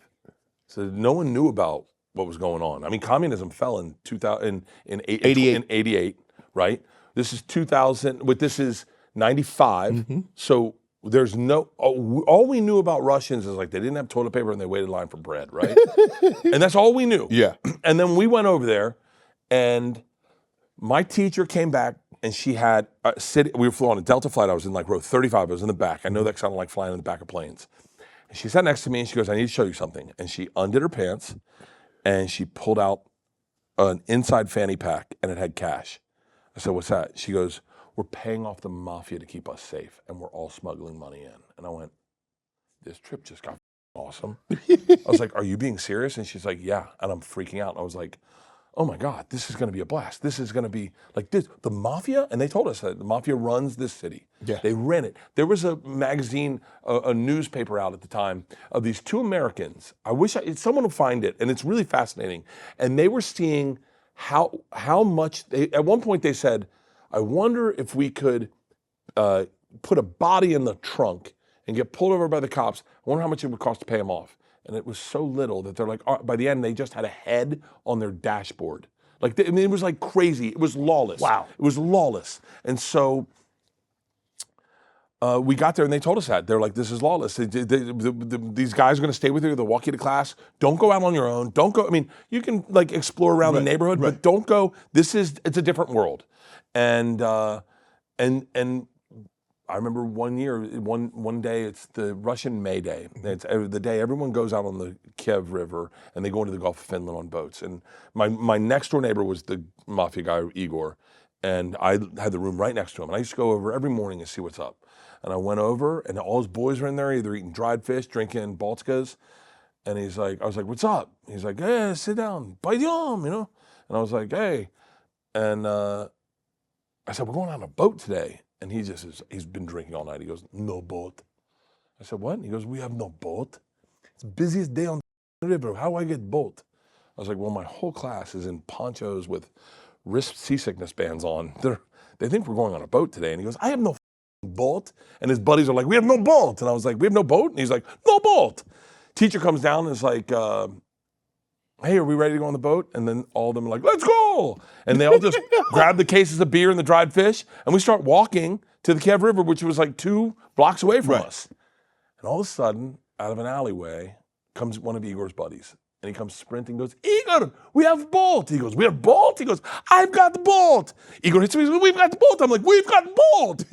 So no one knew about what was going on. I mean, communism fell in 88, right? This is 2000. This is 95. Mm-hmm. So there's all we knew about Russians is like they didn't have toilet paper and they waited in line for bread, right? And that's all we knew. Yeah. And then we went over there, and my teacher came back, and she had we flew on a Delta flight. I was in like row 35. I was in the back. I know that sounded like flying in the back of planes. And she sat next to me, and she goes, "I need to show you something." And she undid her pants, and she pulled out an inside fanny pack, and it had cash. I said, "What's that?" She goes, "We're paying off the mafia to keep us safe, and we're all smuggling money in." And I went, this trip just got awesome. I was like, are you being serious? And she's like, yeah. And I'm freaking out. And I was like, oh my God, this is going to be a blast. This is going to be like this. The mafia, and they told us that the mafia runs this city. Yeah. They ran it. There was a magazine, a newspaper out at the time of these two Americans. I wish someone would find it, and it's really fascinating. And they were seeing how much, at one point they said, I wonder if we could put a body in the trunk and get pulled over by the cops. I wonder how much it would cost to pay them off. And it was so little that they're like, by the end, they just had a head on their dashboard. Like, I mean, it was like crazy. It was lawless. Wow. It was lawless. And so we got there and they told us that. They're like, this is lawless. These guys are going to stay with you. They'll walk you to class. Don't go out on your own. Don't go. I mean, you can like explore around the neighborhood, but don't go. It's a different world. And I remember one year, one day, it's the Russian May Day. It's the day everyone goes out on the Kiev River and they go into the Gulf of Finland on boats. And my next door neighbor was the mafia guy, Igor, and I had the room right next to him. And I used to go over every morning and see what's up. And I went over and all his boys were in there, either eating dried fish, drinking Baltikas. And I was like, what's up? He's like, hey, sit down, pойдем, you know? And I was like, hey. And I said, we're going on a boat today. And he's been drinking all night. He goes, no boat. I said, what? He goes, we have no boat. It's the busiest day on the river. How do I get boat? I was like, well, my whole class is in ponchos with wrist seasickness bands on. They think we're going on a boat today. And he goes, I have no boat. And his buddies are like, we have no boat. And I was like, we have no boat? And he's like, no boat. Teacher comes down and is like, hey, are we ready to go on the boat? And then all of them are like, let's go. And they all just grab the cases of beer and the dried fish, and we start walking to the Kiev River, which was like 2 blocks away from us. And all of a sudden, out of an alleyway, comes one of Igor's buddies. And he comes sprinting, goes, Igor, we have boat. He goes, we have boat? He goes, I've got the boat. Igor hits me, he goes, we've got the boat. I'm like, we've got the boat.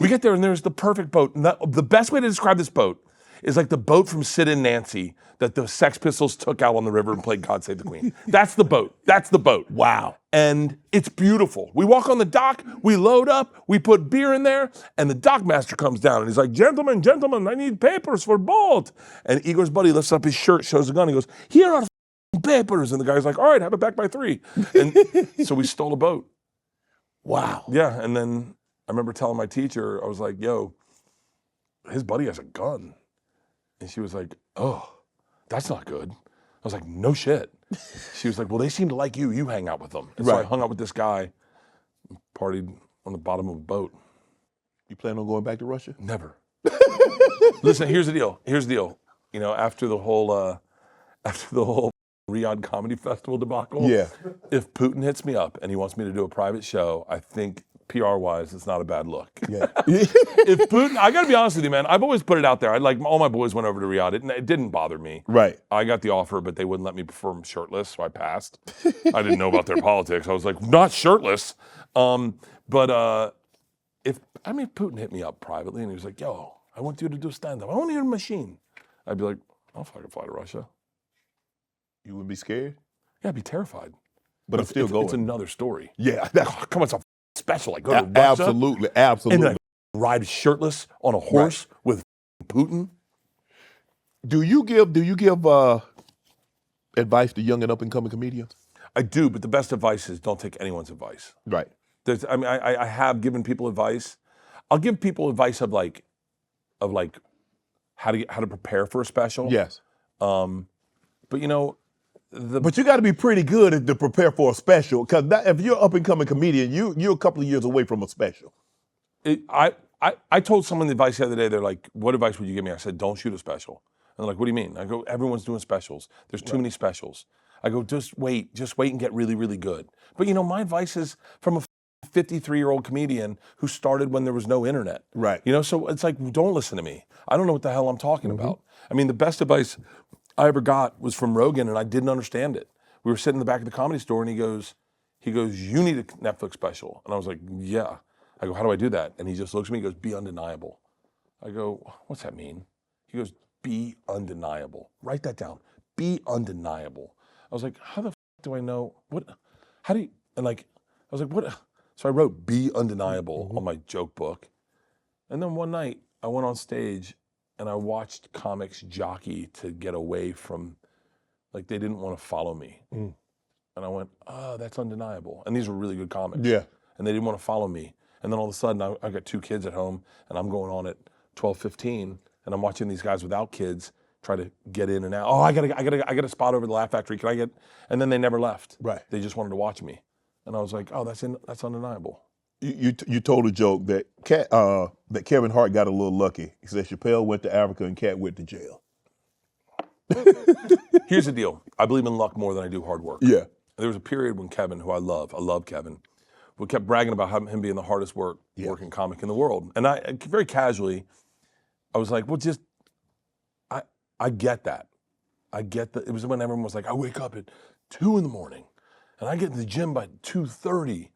We get there, and there's the perfect boat. And the best way to describe this boat is like the boat from Sid and Nancy that the Sex Pistols took out on the river and played God Save the Queen. That's the boat. That's the boat. Wow. And it's beautiful. We walk on the dock, we load up, we put beer in there, and the dock master comes down and he's like, gentlemen, I need papers for boat. And Igor's buddy lifts up his shirt, shows the gun, he goes, here are papers. And the guy's like, all right, have it back by 3. And so we stole a boat. Wow. Yeah, and then I remember telling my teacher, I was like, yo, his buddy has a gun. And she was like, oh, that's not good. I was like, no shit. She was like, well, they seem to like you. You hang out with them. And so I hung out with this guy, partied on the bottom of a boat. You plan on going back to Russia? Never. Listen, here's the deal. You know, after the whole Riyadh Comedy Festival debacle, if Putin hits me up and he wants me to do a private show, I think PR-wise, it's not a bad look. Yeah. If Putin, I gotta be honest with you, man, I've always put it out there. All my boys went over to Riyadh. It didn't bother me. Right. I got the offer, but they wouldn't let me perform shirtless, so I passed. I didn't know about their politics. I was like, not shirtless. But if Putin hit me up privately and he was like, yo, I want you to do stand-up. I want you to machine. I'd be like, I'll fucking fly to Russia. You wouldn't be scared? Yeah, I'd be terrified. But I'm still going. It's another story. Yeah. Come on, it's a special. I go to Russia. Absolutely. And then I ride shirtless on a horse with Putin. Do you give advice to young and up and coming comedians? I do, but the best advice is don't take anyone's advice. Right. I have given people advice. I'll give people advice of like how to prepare for a special. Yes. But you know, but you got to be pretty good to prepare for a special, because if you're an up and coming comedian, you're a couple of years away from a special. I told someone the advice the other day. They're like, "What advice would you give me?" I said, "Don't shoot a special." And they're like, "What do you mean?" I go, "Everyone's doing specials. There's too many specials." I go, just wait and get really, really good. But you know, my advice is from a 53-year-old comedian who started when there was no internet. Right. You know, so it's like, don't listen to me. I don't know what the hell I'm talking about. I mean, the best advice I ever got was from Rogan, and I didn't understand it. We were sitting in the back of the Comedy Store, and he goes, you need a Netflix special. And I was like, yeah. I go, how do I do that? And he just looks at me, he goes, be undeniable. I go, what's that mean? He goes, be undeniable. Write that down. Be undeniable. I was like, how the do I know? How do you, and like, I was like, what? So I wrote be undeniable on my joke book. And then one night I went on stage and I watched comics jockey to get away from, like they didn't want to follow me. And I went, oh, that's undeniable. And these were really good comics. Yeah. And they didn't want to follow me. And then all of a sudden, I got 2 kids at home, and I'm going on at 12:15, and I'm watching these guys without kids try to get in and out. Oh, I got a spot over the Laugh Factory. Can I get? And then they never left. Right. They just wanted to watch me, and I was like, oh, that's undeniable. You told a joke that that Kevin Hart got a little lucky. He said Chappelle went to Africa and Katt went to jail. Here's the deal. I believe in luck more than I do hard work. Yeah. There was a period when Kevin, who I love Kevin, we kept bragging about him being the hardest working comic in the world. And I very casually, I was like, well, just, I get that. I get that. It was when everyone was like, I wake up at 2 in the morning and I get in the gym by 2:30.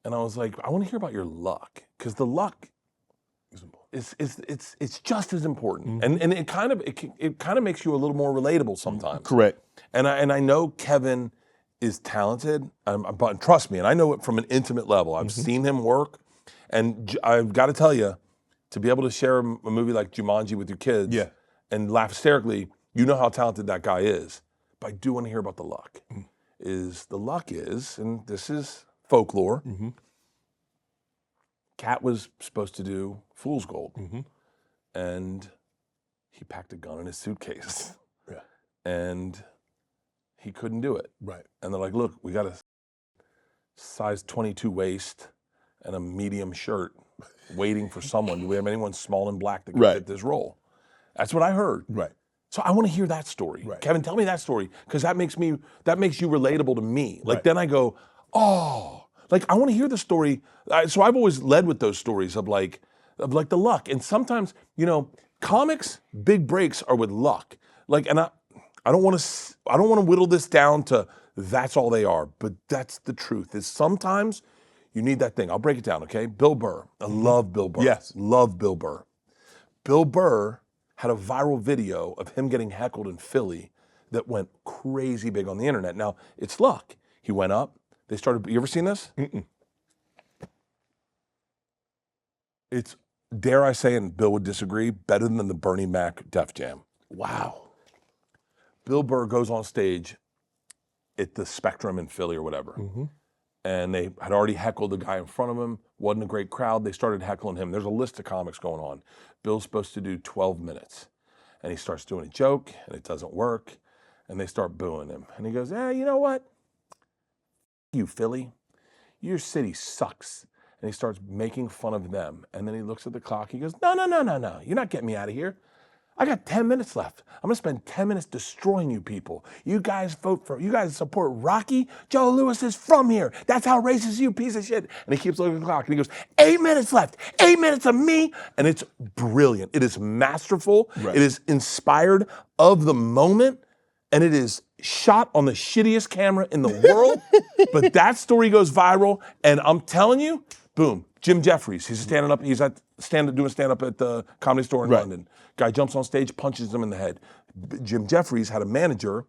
And I was like, I want to hear about your luck. Because the luck it's just as important. And it kind of makes you a little more relatable sometimes. Correct. And I know Kevin is talented, but trust me, and I know it from an intimate level. I've seen him work, and I've got to tell you, to be able to share a movie like Jumanji with your kids and laugh hysterically, you know how talented that guy is. But I do want to hear about the luck. The luck is, and this is folklore, Katt was supposed to do Fool's Gold, and he packed a gun in his suitcase. Yeah. And he couldn't do it. Right. And they're like, look, we got a size 22 waist and a medium shirt waiting for someone. Do we have anyone small and black that can fit this role? That's what I heard. Right. So I want to hear that story. Right. Kevin, tell me that story, because that makes you relatable to me. Like then I go, oh, like I want to hear the story. So I've always led with those stories of like the luck. And sometimes, comics, big breaks are with luck. Like, and I don't want to whittle this down to that's all they are, but that's the truth. Is sometimes you need that thing. I'll break it down, okay? Bill Burr. I love Bill Burr. Yes. Love Bill Burr. Bill Burr had a viral video of him getting heckled in Philly that went crazy big on the internet. Now, it's luck. He went up. You ever seen this? It's, dare I say, and Bill would disagree, better than the Bernie Mac Def Jam. Wow. Bill Burr goes on stage at the Spectrum in Philly or whatever. And they had already heckled the guy in front of him. Wasn't a great crowd. They started heckling him. There's a list of comics going on. Bill's supposed to do 12 minutes. And he starts doing a joke, and it doesn't work. And they start booing him. And he goes, you know what? You, Philly. Your city sucks. And he starts making fun of them. And then he looks at the clock. He goes, no. You're not getting me out of here. I got 10 minutes left. I'm gonna spend 10 minutes destroying you people. You guys support Rocky? Joe Louis is from here. That's how racist you piece of shit. And he keeps looking at the clock and he goes, 8 minutes left. 8 minutes of me. And it's brilliant. It is masterful. Right. It is inspired of the moment. And it is shot on the shittiest camera in the world. But that story goes viral. And I'm telling you, boom, Jim Jeffries. He's doing stand-up at the Comedy Store in London. Guy jumps on stage, punches him in the head. Jim Jeffries had a manager,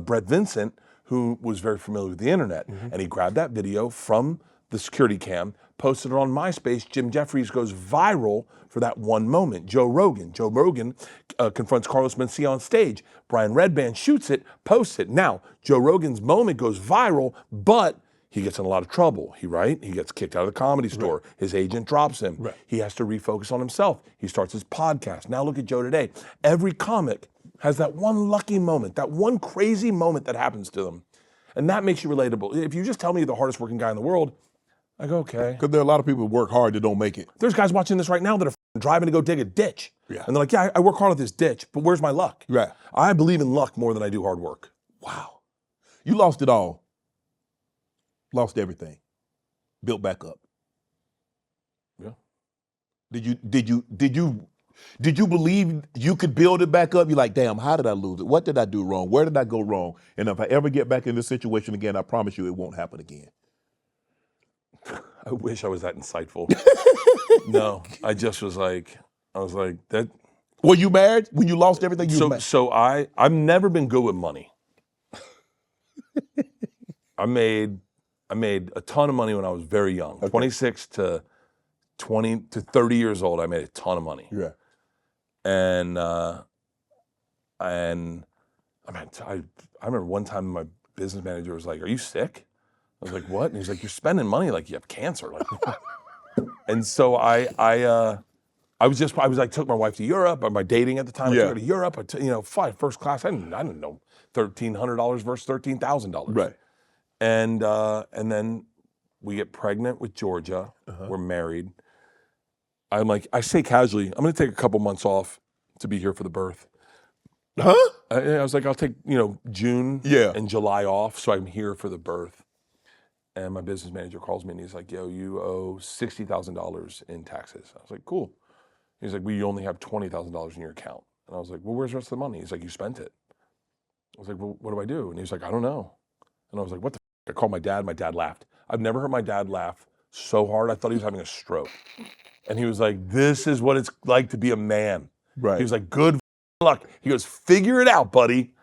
Brett Vincent, who was very familiar with the internet. And he grabbed that video from the security cam, posted it on MySpace. Jim Jeffries goes viral for that one moment. Joe Rogan confronts Carlos Mencia on stage. Brian Redband shoots it, posts it. Now, Joe Rogan's moment goes viral, but he gets in a lot of trouble. He gets kicked out of the Comedy Store. His agent drops him. He has to refocus on himself. He starts his podcast. Now look at Joe today. Every comic has that one lucky moment, that one crazy moment that happens to them. And that makes you relatable. If you just tell me you're the hardest working guy in the world, I go, okay. Because there are a lot of people who work hard that don't make it. There's guys watching this right now that are driving to go dig a ditch. Yeah. And they're like, I work hard at this ditch, but where's my luck? Right. I believe in luck more than I do hard work. Wow. You lost it all. Lost everything. Built back up. Yeah. Did you believe you could build it back up? You're like, damn, how did I lose it? What did I do wrong? Where did I go wrong? And if I ever get back in this situation again, I promise you it won't happen again. I wish I was that insightful. No, I was like that. Were you married when you lost everything? So I've never been good with money. I made a ton of money when I was very young. Okay. 26 to 30 years old, I made a ton of money. Yeah. And I mean, I remember one time my business manager was like, "Are you sick?" I was like, "What?" And he's like, "You're spending money like you have cancer." Like, and so I took my wife to Europe. My dating at the time, I took her to Europe. Fly first class. I didn't know $1,300 versus $13,000. Right. And then we get pregnant with Georgia. We're married. I'm like, I say casually, I'm going to take a couple months off to be here for the birth. Huh? I was like, I'll take June and July off, so I'm here for the birth. And my business manager calls me and he's like, "Yo, you owe $60,000 in taxes." I was like, "Cool." He's like, "We only have $20,000 in your account." And I was like, "Well, where's the rest of the money?" He's like, "You spent it." I was like, "Well, what do I do?" And he was like, "I don't know." And I was like, "What the f-?" I called my dad. My dad laughed. I've never heard my dad laugh so hard. I thought he was having a stroke. And he was like, "This is what it's like to be a man." Right. He was like, "Good luck." He goes, "Figure it out, buddy."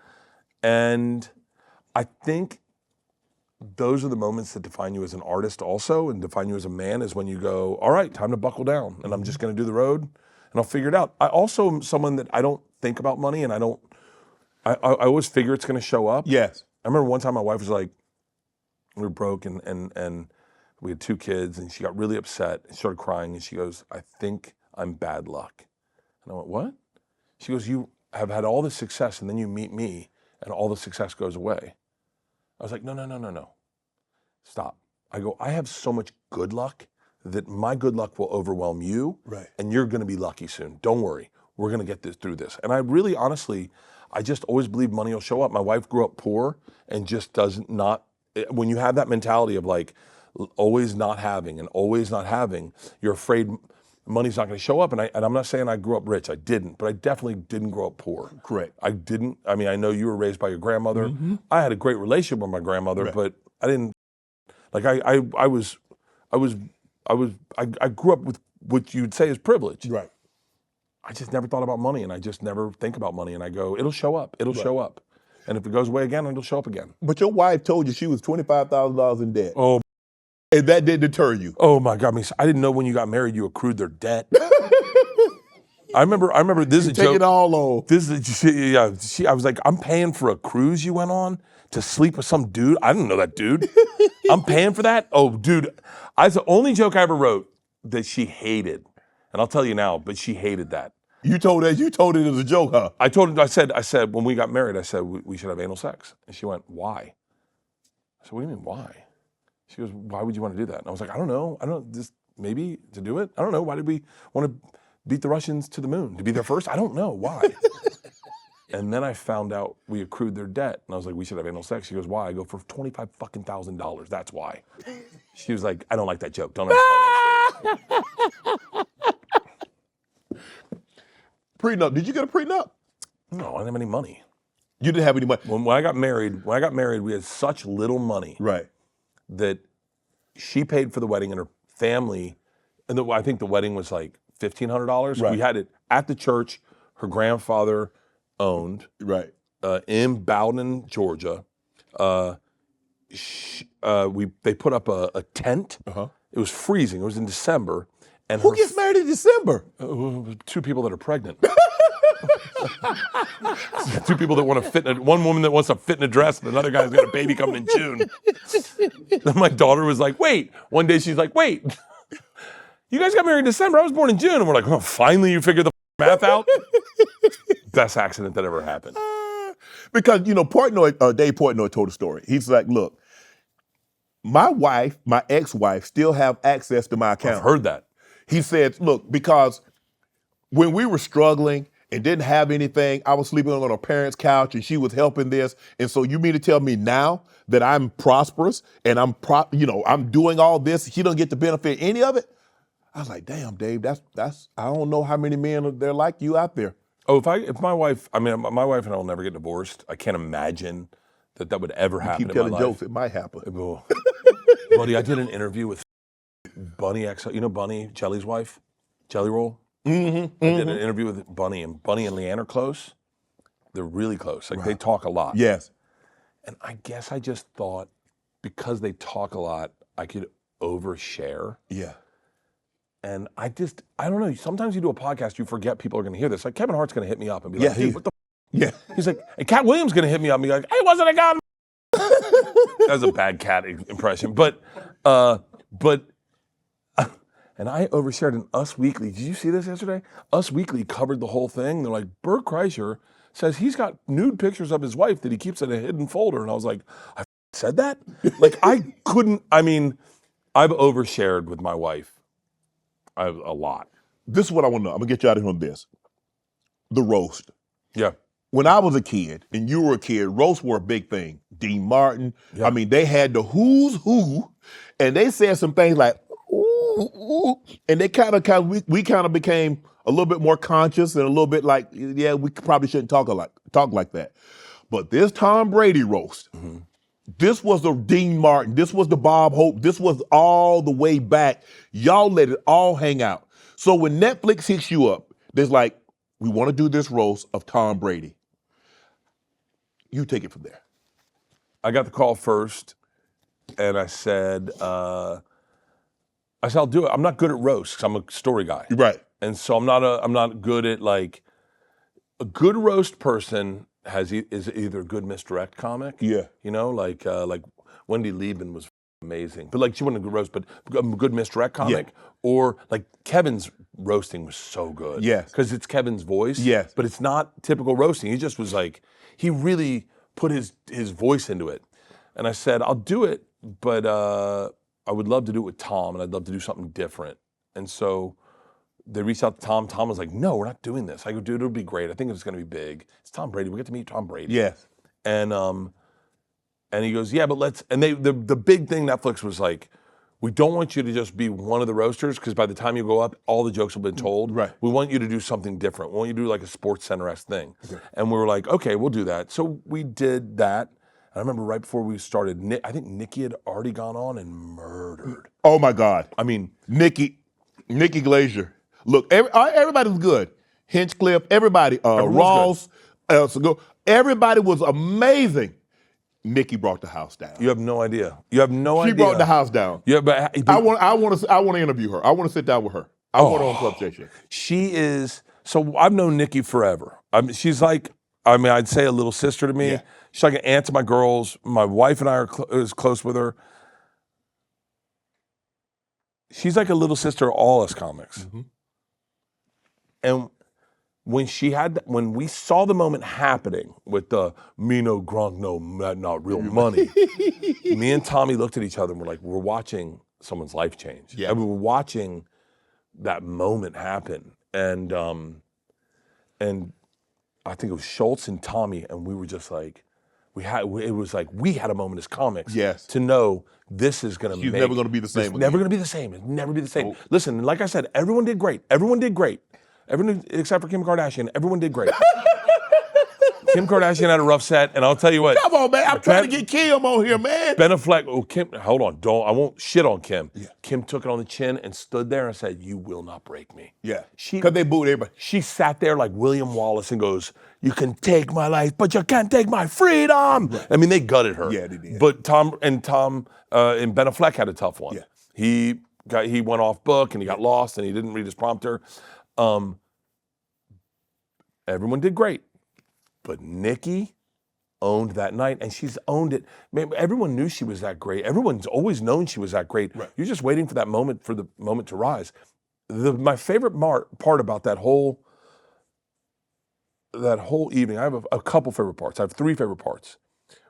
And I think those are the moments that define you as an artist also, and define you as a man, is when you go, "All right, time to buckle down, and I'm just gonna do the road, and I'll figure it out." I also am someone that I don't think about money, and I always figure it's gonna show up. Yes. I remember one time my wife was like, we were broke and we had 2 kids, and she got really upset and started crying, and she goes, "I think I'm bad luck." And I went, "What?" She goes, "You have had all this success, and then you meet me, and all the success goes away." I was like, no. Stop. I go, "I have so much good luck that my good luck will overwhelm you, Right. and you're gonna be lucky soon. Don't worry. We're gonna get through this." And I really, honestly, I just always believe money will show up. My wife grew up poor and just when you have that mentality of like always not having, you're afraid money's not gonna show up. And I'm not saying I grew up rich, I didn't, but I definitely didn't grow up poor. Correct. I know you were raised by your grandmother. I had a great relationship with my grandmother, but I didn't, like I grew up with what you'd say is privilege. Right. I just never thought about money, and I just never think about money, and I go, it'll show up, show up. And if it goes away again, it'll show up again. But your wife told you she was $25,000 in debt. Oh, And that didn't deter you. oh my God, I didn't know when you got married you accrued their debt. I remember this is a Take joke. it all on. I was like, "I'm paying for a cruise you went on to sleep with some dude. I didn't know that dude. I'm paying for that?" Oh, dude, it's the only joke I ever wrote that she hated. And I'll tell you now, but she hated that. You told it as a joke, huh? I told her, I said, when we got married, I said, we should have anal sex. And she went, "Why?" I said, "What do you mean, why?" She goes, "Why would you want to do that?" And I was like, I don't know, just maybe to do it. I don't know, why did we want to beat the Russians to the moon? To be there first? I don't know, why? And then I found out we accrued their debt. And I was like, "We should have anal sex." She goes, "Why?" I go, "For $25,000, that's why." She was like, "I don't like that joke, don't ever tell that story." Prenup. Did you get a prenup? No, I didn't have any money. You didn't have any money. When I got married, we had such little money Right. that she paid for the wedding and her family, and I think the wedding was like $1,500. Right. We had it at the church her grandfather owned Right. in Bowden, Georgia. They put up a tent. It was freezing. It was in December. And Who gets married in December? 2 people that are pregnant. 2 people that want to fit one woman that wants to fit in a dress, and another guy's got a baby coming in June. Then my daughter was like, "Wait." One day she's like, "Wait, you guys got married in December. I was born in June." And we're like, "Oh, finally you figured the math out?" Best accident that ever happened. Because, Dave Portnoy told a story. He's like, "Look, my ex-wife still have access to my account." I've heard that. He said, "Look, because when we were struggling and didn't have anything, I was sleeping on her parents' couch and she was helping this. And so you mean to tell me now that I'm prosperous and I'm doing all this, she don't get to benefit any of it?" I was like, "Damn, Dave, that's I don't know how many men are there like you out there." Oh, if my wife and I will never get divorced. I can't imagine that would ever happen Keep in my telling life. jokes, it might happen. Oh. Buddy, I did an interview with Bunny Bunny, Jelly's wife, Jelly Roll. I did an interview with Bunny, and Leanne are close. They're really close. Like they talk a lot. Yes. And I guess I just thought because they talk a lot, I could overshare. Yeah. And I don't know. Sometimes you do a podcast, you forget people are going to hear this. Like Kevin Hart's going to hit me up and be like, dude, what the Yeah. He's like, and Katt Williams going to hit me up and be like, hey, wasn't a gun. That's a bad Katt impression. But, and I overshared in Us Weekly. Did you see this yesterday? Us Weekly covered the whole thing. They're like, Bert Kreischer says he's got nude pictures of his wife that he keeps in a hidden folder. And I was like, I said that? Like, I've overshared with my wife. A lot. This is what I want to know. I'm going to get you out of here on this. The roast. Yeah. When I was a kid and you were a kid, roasts were a big thing. Dean Martin. Yeah. I mean, they had the who's who, and they said some things like, ooh, ooh, and they we kind of became a little bit more conscious and a little bit like, yeah, we probably shouldn't talk like that. But this Tom Brady roast, this was the Dean Martin, this was the Bob Hope, this was all the way back. Y'all let it all hang out. So when Netflix hits you up, there's like, we want to do this roast of Tom Brady. You take it from there. I got the call first, and I said, I'll do it. I'm not good at roasts because I'm a story guy. Right. And so I'm not good at like, a good roast person is either a good misdirect comic. Yeah. You know, like Wendy Liebman was amazing, but like she wasn't a good roast, but a good misdirect comic. Yeah. Or like Kevin's roasting was so good. Yes. Because it's Kevin's voice. Yes. But it's not typical roasting. He just was like, he really put his voice into it. And I said, I'll do it, but I would love to do it with Tom, and I'd love to do something different. And so they reached out to Tom. Tom was like, no, we're not doing this. I go, dude, it'll be great. I think it's going to be big. It's Tom Brady. We get to meet Tom Brady. Yes. And he goes, yeah, but let's, and the big thing Netflix was like, we don't want you to just be one of the roasters, because by the time you go up, all the jokes have been told. Right. We want you to do something different. We want you to do like a Sports Center-esque thing. Okay. And we were like, okay, we'll do that. So we did that. And I remember right before we started, I think Nikki had already gone on and murdered. Oh my God. I mean. Nikki Glaser. Look, everybody was good. Hinchcliffe, everybody, Ross, everybody was amazing. Nikki brought the house down. You have no idea. You have no idea. She brought the house down. Yeah, but I want to interview her. I want to sit down with her. I want her on Club Shay Shay. She is. So I've known Nikki forever. She's like, I'd say a little sister to me. Yeah. She's like an aunt to my girls. My wife and I are is close with her. She's like a little sister of all us comics. Mm-hmm. And when we saw the moment happening with the me no grunk, no not real money, me and Tommy looked at each other and we're like, we're watching someone's life change. Yeah. And we were watching that moment happen. And I think it was Schultz and Tommy, and we were just like, we had a moment as comics. Yes. To know this is going to She's never going to be the same. It's never going to be the same. It's never be the same. Oh. Listen, like I said, everyone did great. Everyone except for Kim Kardashian, everyone did great. Kim Kardashian had a rough set, and I'll tell you what. Come on, man. I'm trying to get Kim on here, man. Ben Affleck, Kim, hold on. I won't shit on Kim. Yeah. Kim took it on the chin and stood there and said, you will not break me. Yeah. Because they booed everybody. She sat there like William Wallace and goes, you can take my life, but you can't take my freedom. Right. I mean, they gutted her. Yeah, they did. But Tom and Ben Affleck had a tough one. Yeah. He went off book and he got lost and he didn't read his prompter. Everyone did great. But Nikki owned that night, and she's owned it. Man, everyone knew she was that great. Everyone's always known she was that great. Right. You're just waiting for that moment, for the moment to rise. My favorite part about that whole evening, I have a couple favorite parts. I have three favorite parts.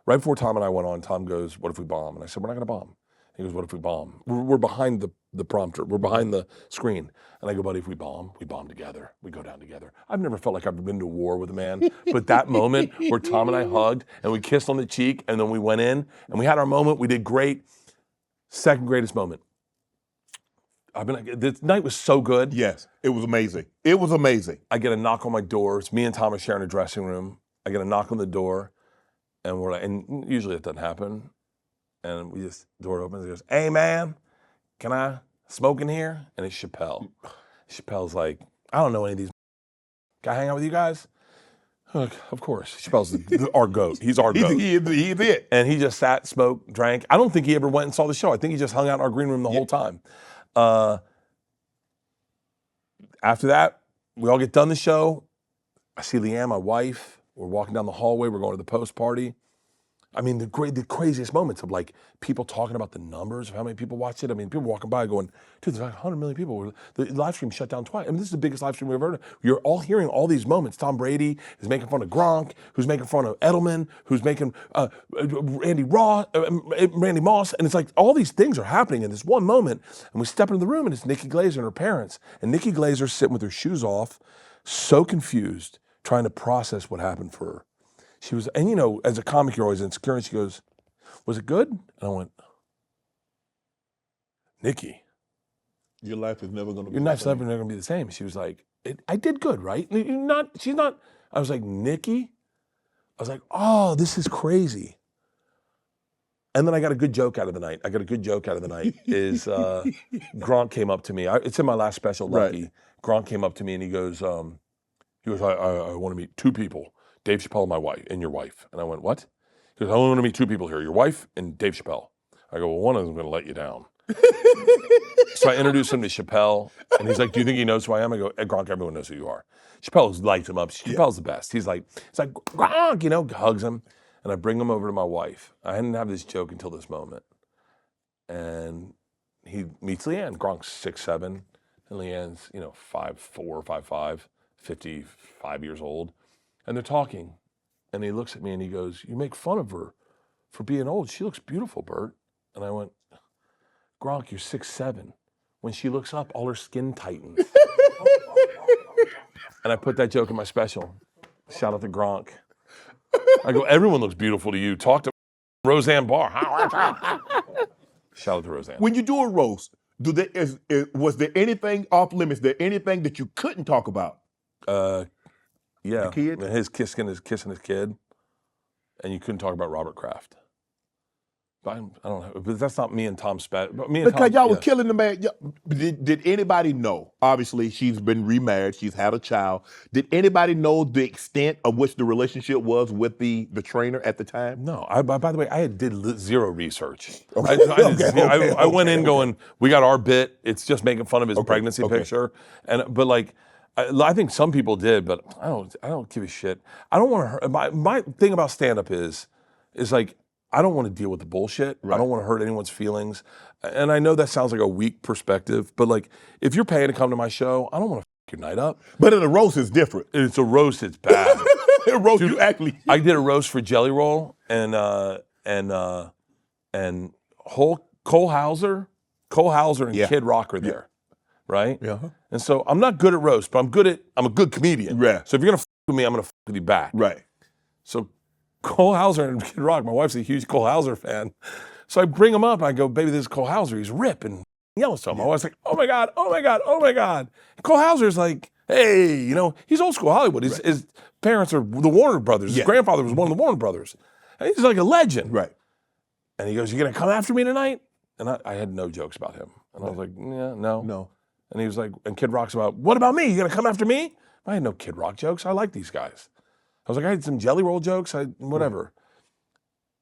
Right before Tom and I went on, Tom goes, what if we bomb? And I said, we're not going to bomb. He goes, what if we bomb? We're behind the prompter. We're behind the screen. And I go, buddy, if we bomb together. We go down together. I've never felt like I've been to war with a man. But that moment where Tom and I hugged and we kissed on the cheek and then we went in and we had our moment. We did great. Second greatest moment. This night was so good. Yes, it was amazing. It was amazing. I get a knock on my door. It's me and Tom are sharing a dressing room. I get a knock on the door and we're like, and usually it doesn't happen. And the door opens, he goes, hey man, can I smoke in here? And it's Chappelle. Chappelle's like, I don't know any of these. Can I hang out with you guys? Look, of course. Chappelle's our goat. He's our goat. He's it. And he just sat, smoked, drank. I don't think he ever went and saw the show. I think he just hung out in our green room the whole time. after that, we all get done the show. I see Leanne, my wife. We're walking down the hallway. We're going to the post party. I mean, the craziest moments of like people talking about the numbers of how many people watched it. I mean, people walking by going, dude, there's like 100 million people. The live stream shut down twice. I mean, this is the biggest live stream we've ever heard of. You're all hearing all these moments. Tom Brady is making fun of Gronk, who's making fun of Edelman, who's making Randy Moss. And it's like all these things are happening in this one moment. And we step into the room and it's Nikki Glaser and her parents. And Nikki Glaser sitting with her shoes off, so confused, trying to process what happened for her. She was, and you know, as a comic, you're always insecure. And she goes, "Was it good?" And I went, "Nikki, Your life is never going to be your life's never going to be the same." She was like, "I did good, right?" You're not. She's not. I was like, "Nikki," I was like, "Oh, this is crazy." And then I got a good joke out of the night. Is Gronk came up to me. It's in my last special, Lucky. Right. Gronk came up to me and he goes, "I want to meet two people. Dave Chappelle, my wife, and your wife." And I went, "What?" He goes, "I only want to meet two people here, your wife and Dave Chappelle." I go, "Well, one of them's going to let you down." So I introduced him to Chappelle, and he's like, "Do you think he knows who I am?" I go, "Gronk, everyone knows who you are." Chappelle lights him up. Chappelle's the best. He's like, "Gronk," you know, hugs him. And I bring him over to my wife. I hadn't had this joke until this moment. And he meets Leanne. Gronk's 6'7", and Leanne's, 5'4", 5'5", 55 years old. And they're talking, and he looks at me and he goes, "You make fun of her for being old. She looks beautiful, Bert." And I went, "Gronk, you're 6'7". When she looks up, all her skin tightens." And I put that joke in my special. Shout out to Gronk. I go, "Everyone looks beautiful to you. Talk to Roseanne Barr." Shout out to Roseanne. When you do a roast, was there anything off limits? There anything that you couldn't talk about? Yeah, The kid? his kissing his kid, and you couldn't talk about Robert Kraft. But I don't know, but that's not me and Tom Spat. But me and Because Tom, y'all were killing the man. Did anybody know? Obviously, she's been remarried. She's had a child. Did anybody know the extent of which the relationship was with the trainer at the time? No, by the way, I did zero research. Okay. I went in going, we got our bit. It's just making fun of his pregnancy picture, but like. I think some people did, but I don't give a shit. I don't want to hurt. My thing about stand-up is like, I don't want to deal with the bullshit. Right. I don't want to hurt anyone's feelings. And I know that sounds like a weak perspective, but like, if you're paying to come to my show, I don't want to fuck your night up. But in a roast, it's different. It's a roast, it's bad. In a roast, dude, you actually. I did a roast for Jelly Roll and Cole Hauser and Kid Rock are there. Right? Yeah. And so I'm not good at roast, but I'm a good comedian. Right. So if you're gonna f with me, I'm gonna f with you back. Right. So Cole Hauser and Kid Rock, my wife's a huge Cole Hauser fan. So I bring him up and I go, "Baby, this is Cole Hauser. He's ripping Yellowstone." My wife's like, "Oh my God, oh my God, oh my God." And Cole Hauser's like, "Hey, he's old school Hollywood. His parents are the Warner Brothers. His grandfather was one of the Warner Brothers. And he's like a legend." Right. And he goes, "You gonna come after me tonight?" And I had no jokes about him. And I was like, "Yeah, no." No. And he was like, and Kid Rock's about, "What about me? You gonna come after me?" I had no Kid Rock jokes. I like these guys. I was like, I had some Jelly Roll jokes, whatever.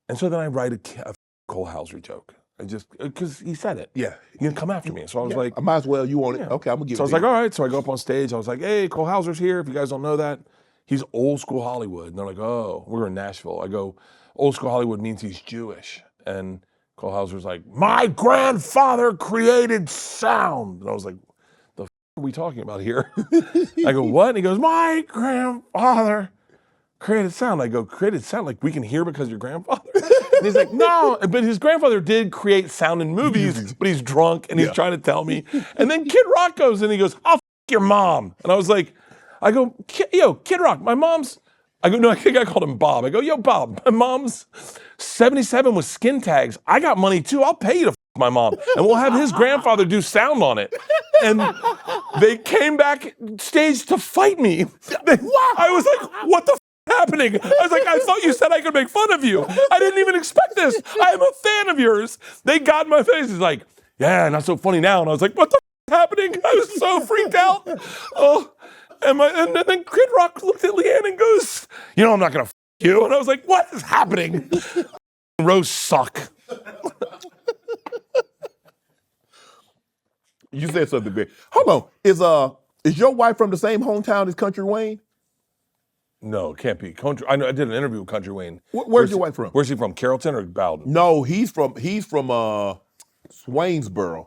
And so then I write a Cole Hauser joke. Because he said it. Yeah. You gonna come after me. So I was like, I might as well, you want it. Okay, I'm gonna give it so I was like, all right. So I go up on stage. I was like, "Hey, Cole Hauser's here. If you guys don't know that, he's old school Hollywood." And they're like, "Oh, we're in Nashville." I go, "Old school Hollywood means he's Jewish." And Cole Hauser's like, "My grandfather created sound." And I was like, "What are we talking about here?" I go, "What?" And he goes, "My grandfather created sound." I go, "Created sound like we can hear because your grandfather?" And he's like, "No, but his grandfather did create sound in movies, but he's drunk and he's trying to tell me." And then Kid Rock goes and he goes, "I'll f your mom." And I was like, Kid Rock, my mom's, I go, no, I think I called him Bob. I go, "Yo, Bob, my mom's 77 with skin tags. I got money too. I'll pay you to f my mom. And we'll have his grandfather do sound on it." And they came back stage to fight me. I was like, "What the f happening?" I was like, "I thought you said I could make fun of you. I didn't even expect this. I am a fan of yours." They got in my face. He's like, "Yeah, not so funny now." And I was like, "What the f happening?" I was so freaked out. Oh, and then Kid Rock looked at Leanne and goes, "I'm not gonna f you." And I was like, "What is happening?" Roasts suck. You said something big. Hold on. Is your wife from the same hometown as Country Wayne? No, it can't be. Country. I know. I did an interview with Country Wayne. Where's your wife from? Where's he from? Carrollton or Bowden? No, he's from Swainsboro.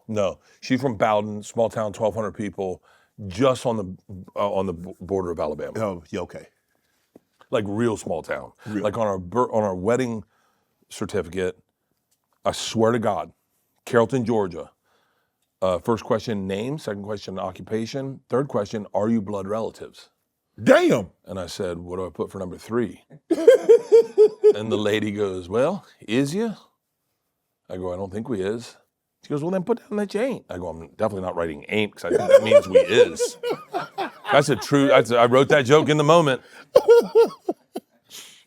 No, she's from Bowden, small town, 1,200 people, just on the border of Alabama. Oh, yeah, okay. Like real small town. Real. Like on our wedding certificate, I swear to God, Carrollton, Georgia. First question, name. Second question, occupation. Third question, are you blood relatives? Damn. And I said, what do I put for number 3? And the lady goes, well, is you? I go, I don't think we is. She goes, well, then put down that you ain't. I go, I'm definitely not writing ain't because I think that means we is. That's a true, I wrote that joke in the moment.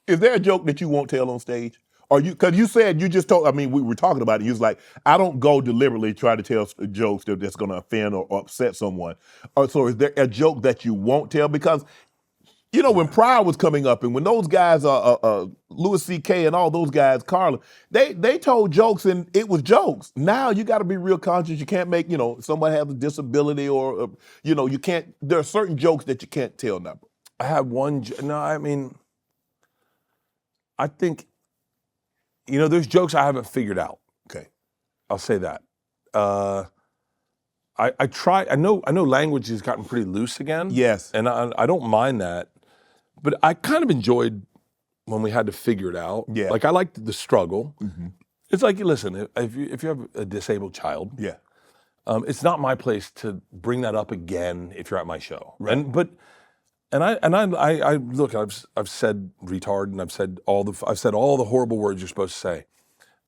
Is there a joke that you won't tell on stage? Or because you said, you just told, I mean, we were talking about it, you was like, I don't go deliberately try to tell jokes that's gonna offend or upset someone. So is there a joke that you won't tell? Because, you know, when Pryor was coming up and when those guys, Louis C.K. and all those guys, Carlin, they told jokes and it was jokes. Now you gotta be real conscious. You can't make, you know, somebody has a disability or, you know, you can't, there are certain jokes that you can't tell now. I have one, no, I mean, I think, you know, there's jokes I haven't figured out. Okay. I'll say that. I try, I know language has gotten pretty loose again. Yes. And I don't mind that, but I kind of enjoyed when we had to figure it out. Yeah. Like I liked the struggle. Mm-hmm. It's like, listen, if you have a disabled child, Yeah. It's not my place to bring that up again if you're at my show. Right. And I look, I've said retard and I've said all the horrible words you're supposed to say.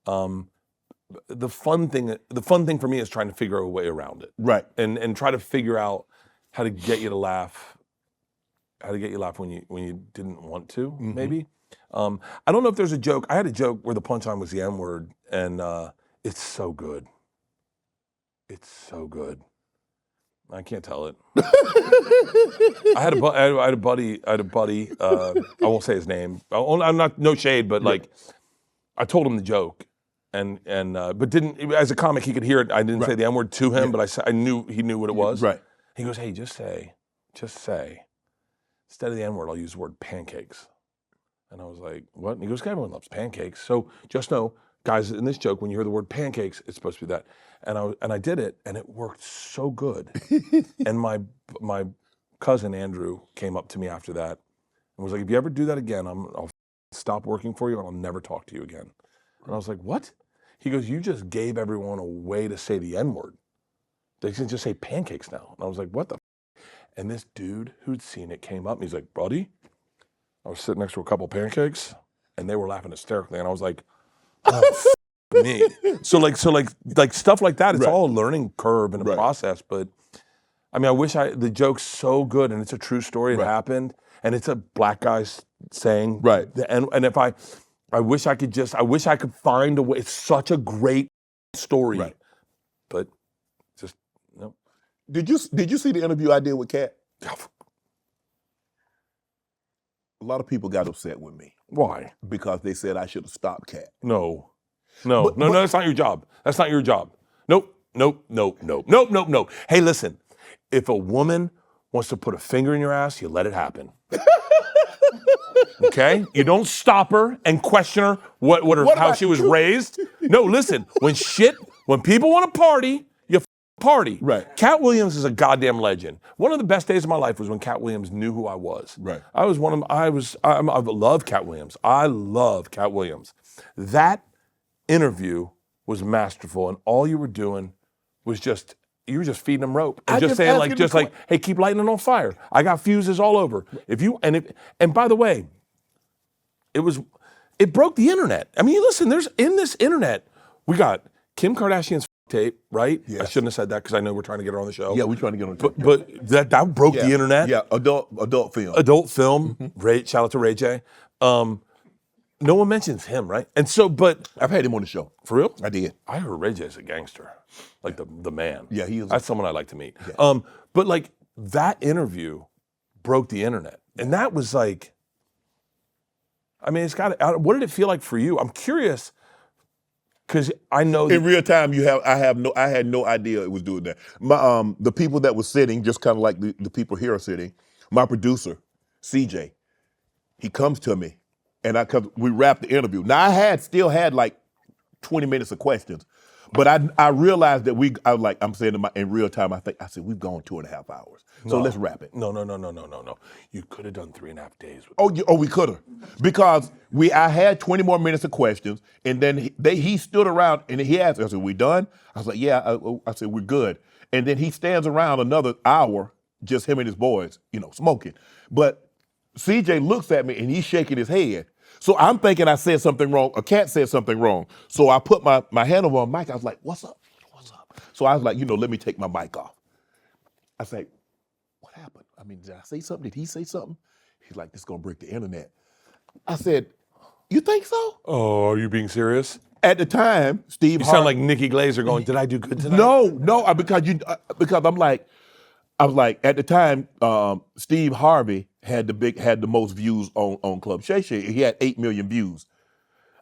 The fun thing for me is trying to figure a way around it. Right. And try to figure out how to get you to laugh. How to get you to laugh when you didn't want to, Mm-hmm. maybe. I don't know if there's a joke. I had a joke where the punchline was the N word, and it's so good. It's so good. I can't tell it. I had a buddy. I won't say his name. I'm not, no shade, but like, I told him the joke, and but didn't, as a comic he could hear it. I didn't say the N word to him, but I knew he knew what it was. Right. He goes, hey, just say, instead of the N word, I'll use the word pancakes. And I was like, what? And he goes, everyone loves pancakes. So just know, guys, in this joke, when you hear the word pancakes, it's supposed to be that. And I did it, and it worked so good. And my cousin Andrew came up to me after that and was like, if you ever do that again, I'll stop working for you and I'll never talk to you again. And I was like, what? He goes, you just gave everyone a way to say the N word. They can just say pancakes now. And I was like, what the f-? And this dude who'd seen it came up and he's like, buddy, I was sitting next to a couple pancakes and they were laughing hysterically. And I was like, oh, f- me. So like stuff like that, it's all a learning curve and a process. But I mean, I wish the joke's so good and it's a true story. It happened. And it's a black guy saying, and if I wish I could find a way. It's such a great story. Right. But just, no. Did you see the interview I did with Katt? A lot of people got upset with me. Why? Because they said I should have stopped Katt. No, that's not your job. That's not your job. Nope. Hey, listen, if a woman wants to put a finger in your ass, you let it happen. Okay? You don't stop her and question her how she was raised. No, listen, when people want to party, you party. Right. Katt Williams is a goddamn legend. One of the best days of my life was when Katt Williams knew who I was. Right. I love Katt Williams. I love Katt Williams. That interview was masterful, and all you were doing was you were just feeding them rope and just saying like, hey, keep lighting it on fire. I got fuses all over. And by the way, it broke the internet. I mean, listen, in this internet, we got Kim Kardashian's tape, right? Yes. I shouldn't have said that because I know we're trying to get her on the show. Yeah, we're trying to get her on the show. But that broke the internet. Yeah, adult film. Adult film. Mm-hmm. Shout out to Ray J. No one mentions him, right? And so, but I've had him on the show. For real? I did. I heard Ray J's a gangster, like the man. Yeah, he is. That's someone I'd like to meet. Yeah. But like that interview broke the internet, and that was like, I mean, what did it feel like for you? I'm curious. Because I know In real time, I had no idea it was doing that. My the people that were sitting, just kind of like the people here are sitting. My producer, CJ, he comes to me, and we wrapped the interview. Now I still had like 20 minutes of questions, but I realized that I'm saying in real time, I said we've gone 2.5 hours, so let's wrap it. No. You could have done 3.5 days. We could have, because I had 20 more minutes of questions, and then he stood around and he asked, I said, "We done?" I was like, "Yeah." I said, "We're good." And then he stands around another hour, just him and his boys, smoking. But CJ looks at me and he's shaking his head. So I'm thinking I said something wrong, or Katt said something wrong. So I put my hand over my mic. I was like, "What's up? What's up?" So I was like, let me take my mic off. I said, "What happened? I mean, did I say something? Did he say something?" He's like, "This is gonna break the internet." I said, "You think so?" Oh, are you being serious? At the time, Steve You Hart, sound like Nikki Glaser going, "Did I do good tonight?" No, because I was like, at the time, Steve Harvey had the most views on Club Shay Shay. He had 8 million views.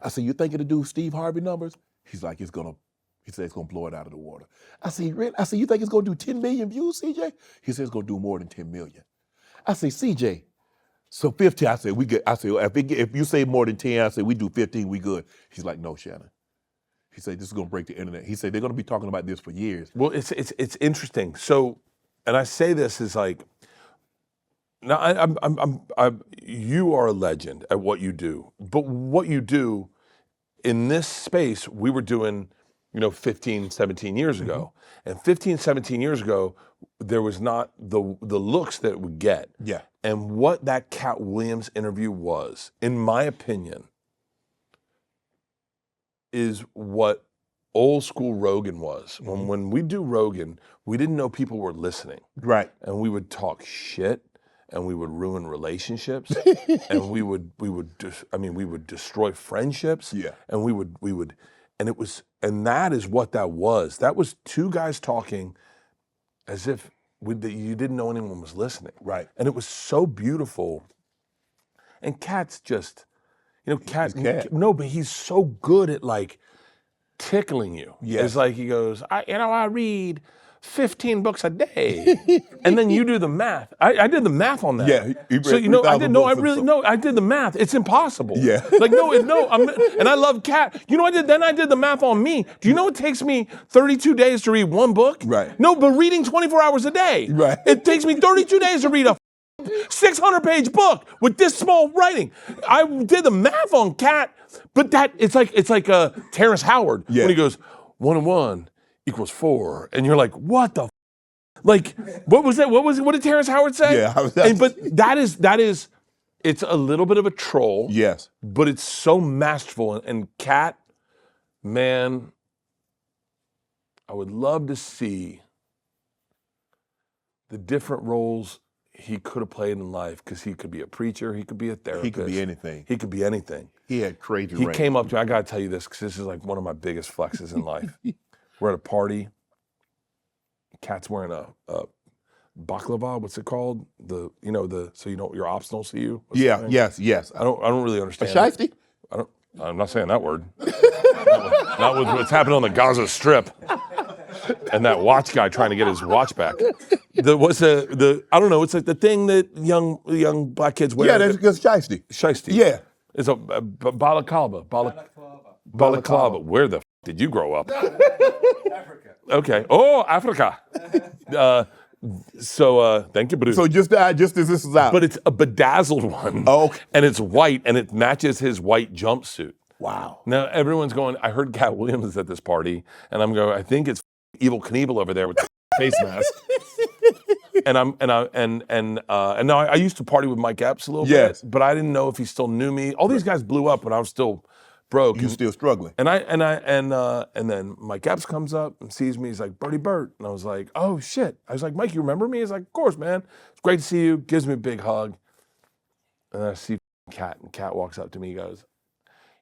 I said, "You thinking to do Steve Harvey numbers?" He's like, he said it's gonna blow it out of the water. I said, "Really?" I said, "You think it's gonna do 10 million views, CJ?" He said it's gonna do more than 10 million. I said, "CJ, so 15." I said, "We get." I said, if you say more than 10, I said we do 15, we good." He's like, "No, Shannon." He said, "This is gonna break the internet." He said, "They're gonna be talking about this for years." Well, it's interesting. So, and I say this is like, now you are a legend at what you do, but what you do in this space, we were doing, 15, 17 years ago. And 15, 17 years ago, there was not the looks that we get. Yeah. And what that Katt Williams interview was, in my opinion, is what old school Rogan was. When we do Rogan, we didn't know people were listening. Right. And we would talk shit, and we would ruin relationships, and we would destroy friendships. Yeah. And we would, and that is what that was. That was two guys talking as if you didn't know anyone was listening. Right. And it was so beautiful. And Katt's just, Katt. No, but he's so good at like tickling you. Yes. It's like he goes, I read 15 books a day. And then you do the math. I did the math on that. Yeah, he read So, I 3,000 didn't books I did the math. It's impossible. Yeah. Like, and I love Katt. Then I did the math on me. Do you know it takes me 32 days to read one book? Right. No, but reading 24 hours a day. Right. It takes me 32 days to read a 600-page book with this small writing. I did the math on Katt, but it's like Terrence Howard when he goes 1 and 1 equals 4, and you're like, what the? Like, what was that? What did Terrence Howard say? Yeah, but that is, it's a little bit of a troll. Yes. But it's so masterful, and Katt, man, I would love to see the different roles he could have played in life, because he could be a preacher, he could be a therapist. He could be anything. He could be anything. He had crazy He range. came up to me, I gotta tell you this, because this is like one of my biggest flexes in life. We're at a party. Katt's wearing a baklava, what's it called? So your ops don't see you? What's the name? Yes. I don't really A understand. shiesty? I'm not saying that word. Not with what's happening on the Gaza Strip. And that watch guy trying to get his watch back. I don't know, it's like the thing that young black kids wear. Yeah, that's because shiesty. Shiesty. Yeah. It's a balaclava. Balaclava. Where the did you grow up? Africa. Okay. Oh, Africa. Thank you, Bruce. So just as this is out. But it's a bedazzled one. Oh, okay. And it's white, and it matches his white jumpsuit. Wow. Now everyone's going, I heard Katt Williams is at this party, and I'm going, I think it's Evel Knievel over there with the face mask. And now I used to party with Mike Epps a little bit, but I didn't know if he still knew me. All these guys blew up when I was still broke. You still struggling. And then Mike Epps comes up and sees me. He's like, Bert. And I was like, oh shit. I was like, Mike, you remember me? He's like, of course, man. It's great to see you. Gives me a big hug. And I see Katt, and Katt walks up to me. He goes,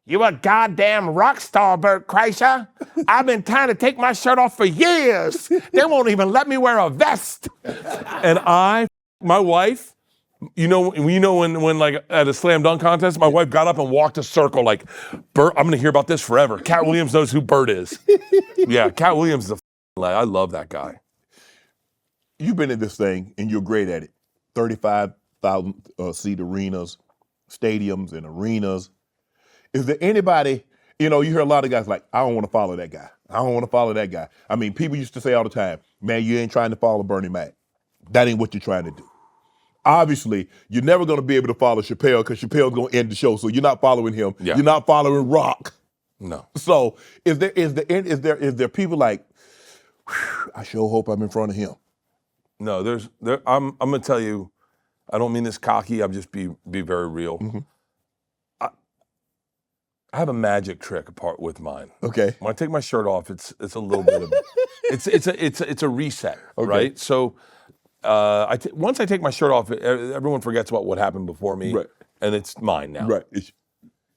you a goddamn rock star, Bert Kreischer. I've been trying to take my shirt off for years. They won't even let me wear a vest. And my wife, when like at a slam dunk contest, my wife got up and walked a circle like, Bert, I'm gonna hear about this forever. Katt Williams knows who Bert is. Yeah, Katt Williams is I love that guy. You've been in this thing and you're great at it. 35,000 seat arenas, stadiums and arenas. Is there anybody, you hear a lot of guys like, I don't want to follow that guy. I don't want to follow that guy. I mean, people used to say all the time, man, you ain't trying to follow Bernie Mac. That ain't what you're trying to do. Obviously, you're never going to be able to follow Chappelle because Chappelle's going to end the show, so you're not following him. Yeah. You're not following Rock. No. So is there people like, I sure hope I'm in front of him. No, I'm gonna tell you, I don't mean this cocky, I'm just be very real. Mm-hmm. I have a magic trick apart with mine. Okay. When I take my shirt off, it's a little bit of it's a reset, Okay. right? So once I take my shirt off, everyone forgets about what happened before me, Right. and it's mine now. Right.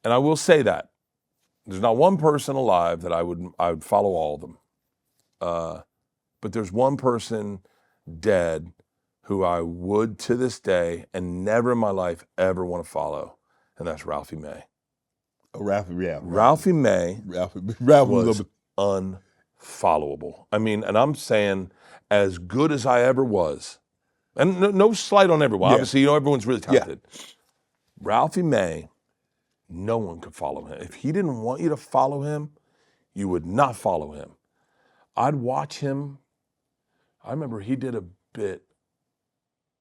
And I will say that there's not one person alive that I would follow all of them, but there's one person dead who I would to this day and never in my life ever want to follow, and that's Ralphie May. Ralphie May was unfollowable. I mean, and I'm saying as good as I ever was, and no slight on everyone. Yeah. Obviously, everyone's really talented. Yeah. Ralphie May, no one could follow him. If he didn't want you to follow him, you would not follow him. I'd watch him. I remember he did a bit.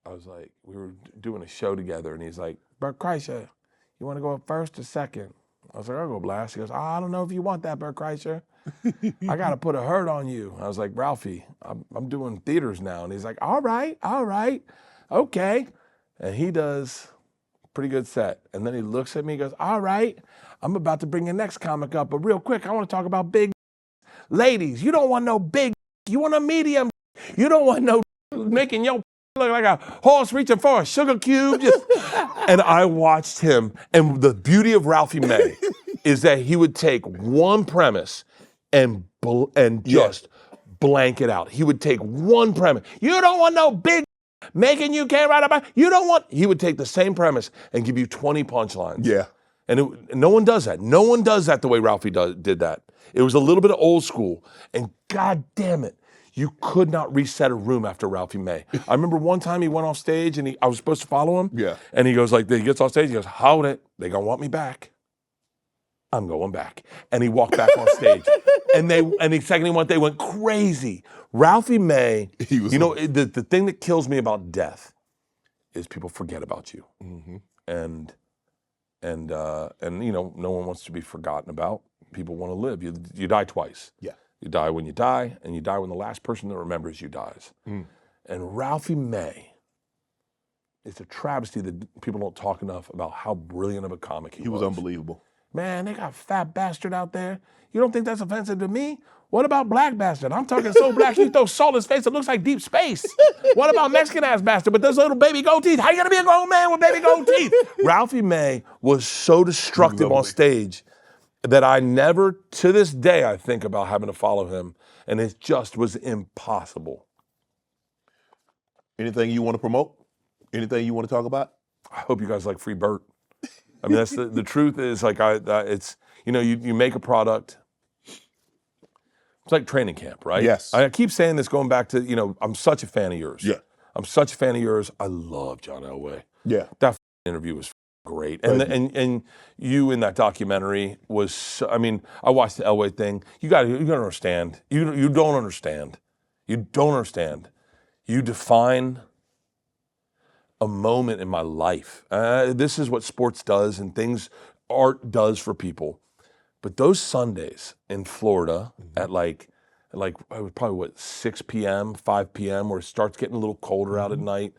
I was like, we were doing a show together, and he's like, Bert Kreischer, you want to go up first or second? I was like, I'll go last. He goes, I don't know if you want that, Bert Kreischer. I got to put a hurt on you. I was like, Ralphie, I'm doing theaters now. And he's like, all right, okay. And he does a pretty good set. And then he looks at me, he goes, all right, I'm about to bring the next comic up, but real quick, I want to talk about big ladies. You don't want no big, you want a medium. You don't want no making your look like a horse reaching for a sugar cube. And I watched him, and the beauty of Ralphie May is that he would take one premise and just blank it out. He would take one premise. You don't want no big making you can't ride a bike. You don't want. He would take the same premise and give you 20 punchlines. Yeah. And no one does that. No one does that the way Ralphie did that. It was a little bit of old school. And God damn it, you could not reset a room after Ralphie May. I remember one time he went off stage and I was supposed to follow him. Yeah. And he goes he gets off stage, he goes, hold it, they gonna want me back. I'm going back. And he walked back on stage. And the second he went, they went crazy. Ralphie May, the thing that kills me about death is people forget about you. Mm-hmm. And no one wants to be forgotten about. People want to live. You die twice. Yeah. You die when you die, and you die when the last person that remembers you dies. Mm. And Ralphie May, it's a travesty that people don't talk enough about how brilliant of a comic he was. He was unbelievable. Man, they got fat bastard out there. You don't think that's offensive to me? What about black bastard? I'm talking so black you throw salt in his face, it looks like deep space. What about Mexican ass bastard with those little baby gold teeth? How you gonna be a grown man with baby gold teeth? Ralphie May was so destructive on stage that I never, to this day, I think about having to follow him, and it just was impossible. Anything you want to promote? Anything you want to talk about? I hope you guys like Free Bert. I mean, that's the truth is like you make a product. It's like training camp, right? Yes. I keep saying this going back to, I'm such a fan of yours. Yeah. I'm such a fan of yours. I love John Elway. Yeah. That interview was great. And you in that documentary was, I watched the Elway thing. You gotta understand. You don't understand. You don't understand. You define a moment in my life. This is what sports does and art does for people. But those Sundays in Florida at like probably 6 p.m., 5 p.m., where it starts getting a little colder out at night,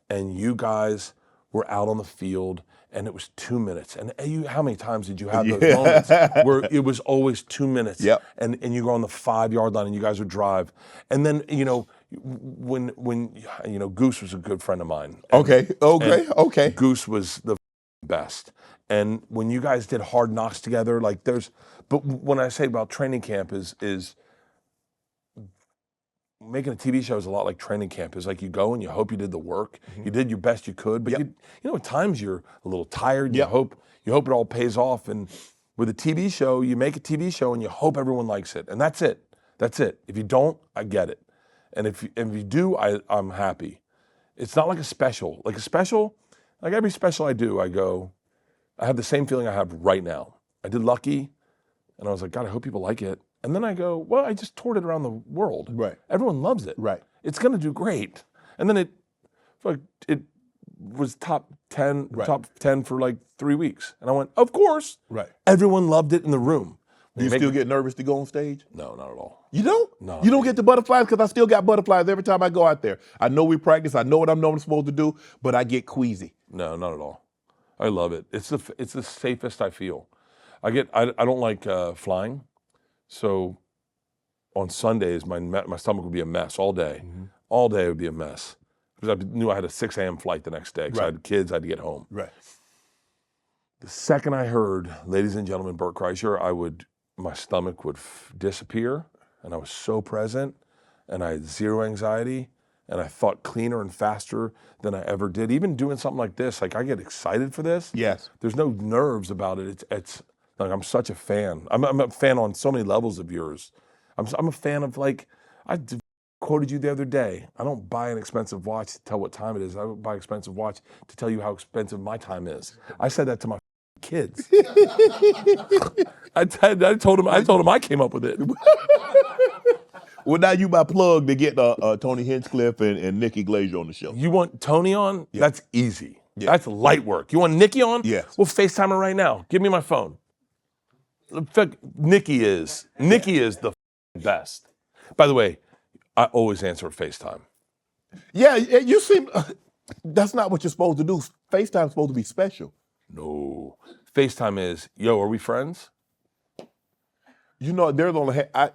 and you guys were out on the field, and it was 2 minutes. And how many times did you have those moments where it was always 2 minutes? Yep. And you go on the 5-yard line, and you guys would drive. And then, when Goose was a good friend of mine. Okay. Goose was the best. And when you guys did Hard Knocks together, but when I say about training camp is making a TV show is a lot like training camp. It's like you go and you hope you did the work. You did your best you could, but you know, at times you're a little tired. And you hope it all pays off. And with a TV show, you make a TV show and you hope everyone likes it, and that's it. That's it. If you don't, I get it. And if you do, I'm happy. It's not like a special. Like a special, like every special I do, I have the same feeling I have right now. I did Lucky, and I was like, God, I hope people like it. And then I go, well, I just toured it around the world. Right. Everyone loves it. Right. It's gonna do great. And then it was top 10 for like 3 weeks. And I went, of course. Right. Everyone loved it in the room. Do you still get nervous to go on stage? No, not at all. You don't? No. You don't get the butterflies? Because I still got butterflies every time I go out there. I know we practice. I know what I'm supposed to do, but I get queasy. No, not at all. I love it. It's the safest I feel. I don't like flying, so on Sundays my stomach would be a mess all day. All day it would be a mess because I knew I had a 6 a.m. flight the next day because I had kids. I had to get home. Right. The second I heard, ladies and gentlemen, Bert Kreischer, my stomach would disappear, and I was so present, and I had zero anxiety, and I thought cleaner and faster than I ever did. Even doing something like this, like I get excited for this. Yes. There's no nerves about it. It's like I'm such a fan. I'm a fan on so many levels of yours. I'm a fan of, like, I quoted you the other day. I don't buy an expensive watch to tell what time it is. I buy an expensive watch to tell you how expensive my time is. I said that to my kids. I told him I came up with it. Well, now you my plug to get Tony Hinchcliffe and Nikki Glaser on the show. You want Tony on? Yeah. That's easy. Yeah. That's light work. You want Nikki on? Yes. We'll FaceTime her right now. Give me my phone. Nikki is the best. By the way, I always answer FaceTime. Yeah, you seem, that's not what you're supposed to do. FaceTime's supposed to be special. No. FaceTime is, yo, are we friends? You know,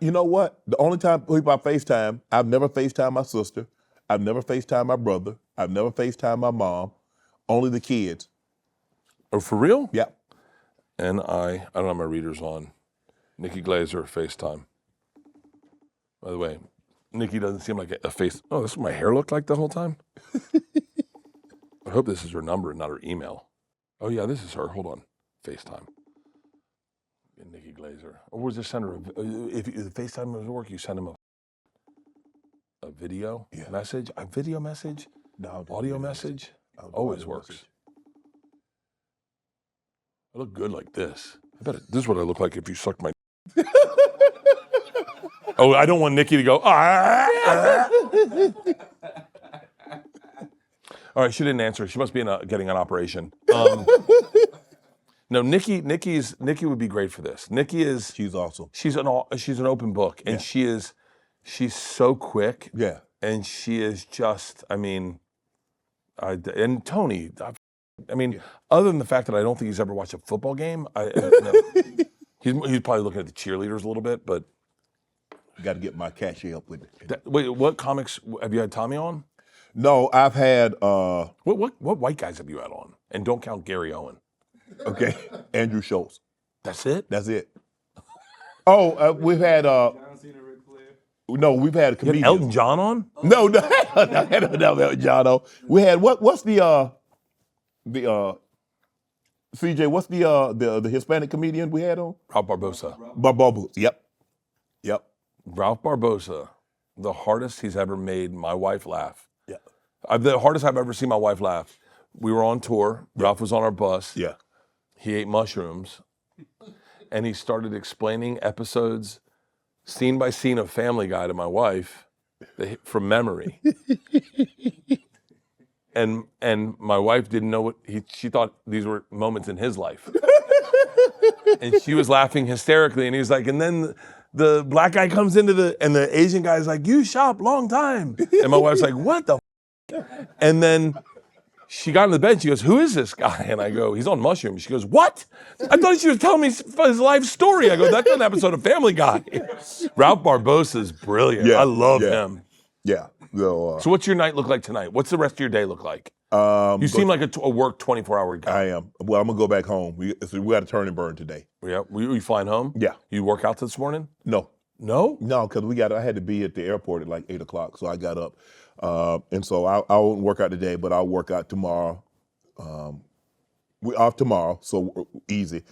you know what? The only time people I FaceTime, I've never FaceTime my sister. I've never FaceTime my brother. I've never FaceTime my mom. Only the kids. Oh, for real? Yeah. And I don't have my readers on. Nikki Glaser, FaceTime. By the way, Nikki doesn't seem like a face. Oh, this is what my hair looked like the whole time? I hope this is her number and not her email. Oh, yeah, this is her. Hold on. FaceTime. And Nikki Glaser. Or was just send her if FaceTime doesn't work, you send him a video message, a video message, audio message. Always works. I look good like this. This is what I look like if you suck my. Oh, I don't want Nikki to go. All right, she didn't answer. She must be getting an operation. No, Nikki would be great for this. She's awesome. She's an open book, and she's so quick. Yeah. And she is just, and Tony, other than the fact that I don't think he's ever watched a football game, he's probably looking at the cheerleaders a little bit, but. Got to get my cachet up with it. Wait, what comics have you had Tommy on? No, I've had. What white guys have you had on? And don't count Gary Owen. Okay, Andrew Schultz. That's it? That's it. Oh, we've had. No, we've had comedians. You had Elton John on? No, Elton John on. We had what's the CJ? What's the Hispanic comedian we had on? Ralph Barbosa. Barbosa. Yep. Ralph Barbosa, the hardest he's ever made my wife laugh. Yeah. The hardest I've ever seen my wife laugh. We were on tour. Ralph was on our bus. Yeah. He ate mushrooms, and he started explaining episodes, scene by scene of Family Guy to my wife, from memory. And my wife didn't know she thought these were moments in his life. And she was laughing hysterically, and he was like, and then the black guy comes into and the Asian guy's like, you shop long time. And my wife's like, what the And then she got in the bed and she goes, who is this guy? And I go, he's on mushrooms. She goes, what? I thought she was telling me his life story. I go, that's an episode of Family Guy. Ralph Barbosa is brilliant. I love him. Yeah. So what's your night look like tonight? What's the rest of your day look like? You seem like a work 24-hour guy. I am. Well, I'm going to go back home. We got a turn and burn today. Yeah. You flying home? Yeah. You work out this morning? No. No? No, because I had to be at the airport at like 8 o'clock, so I got up. And so I won't work out today, but I'll work out tomorrow. We're off tomorrow, so easy.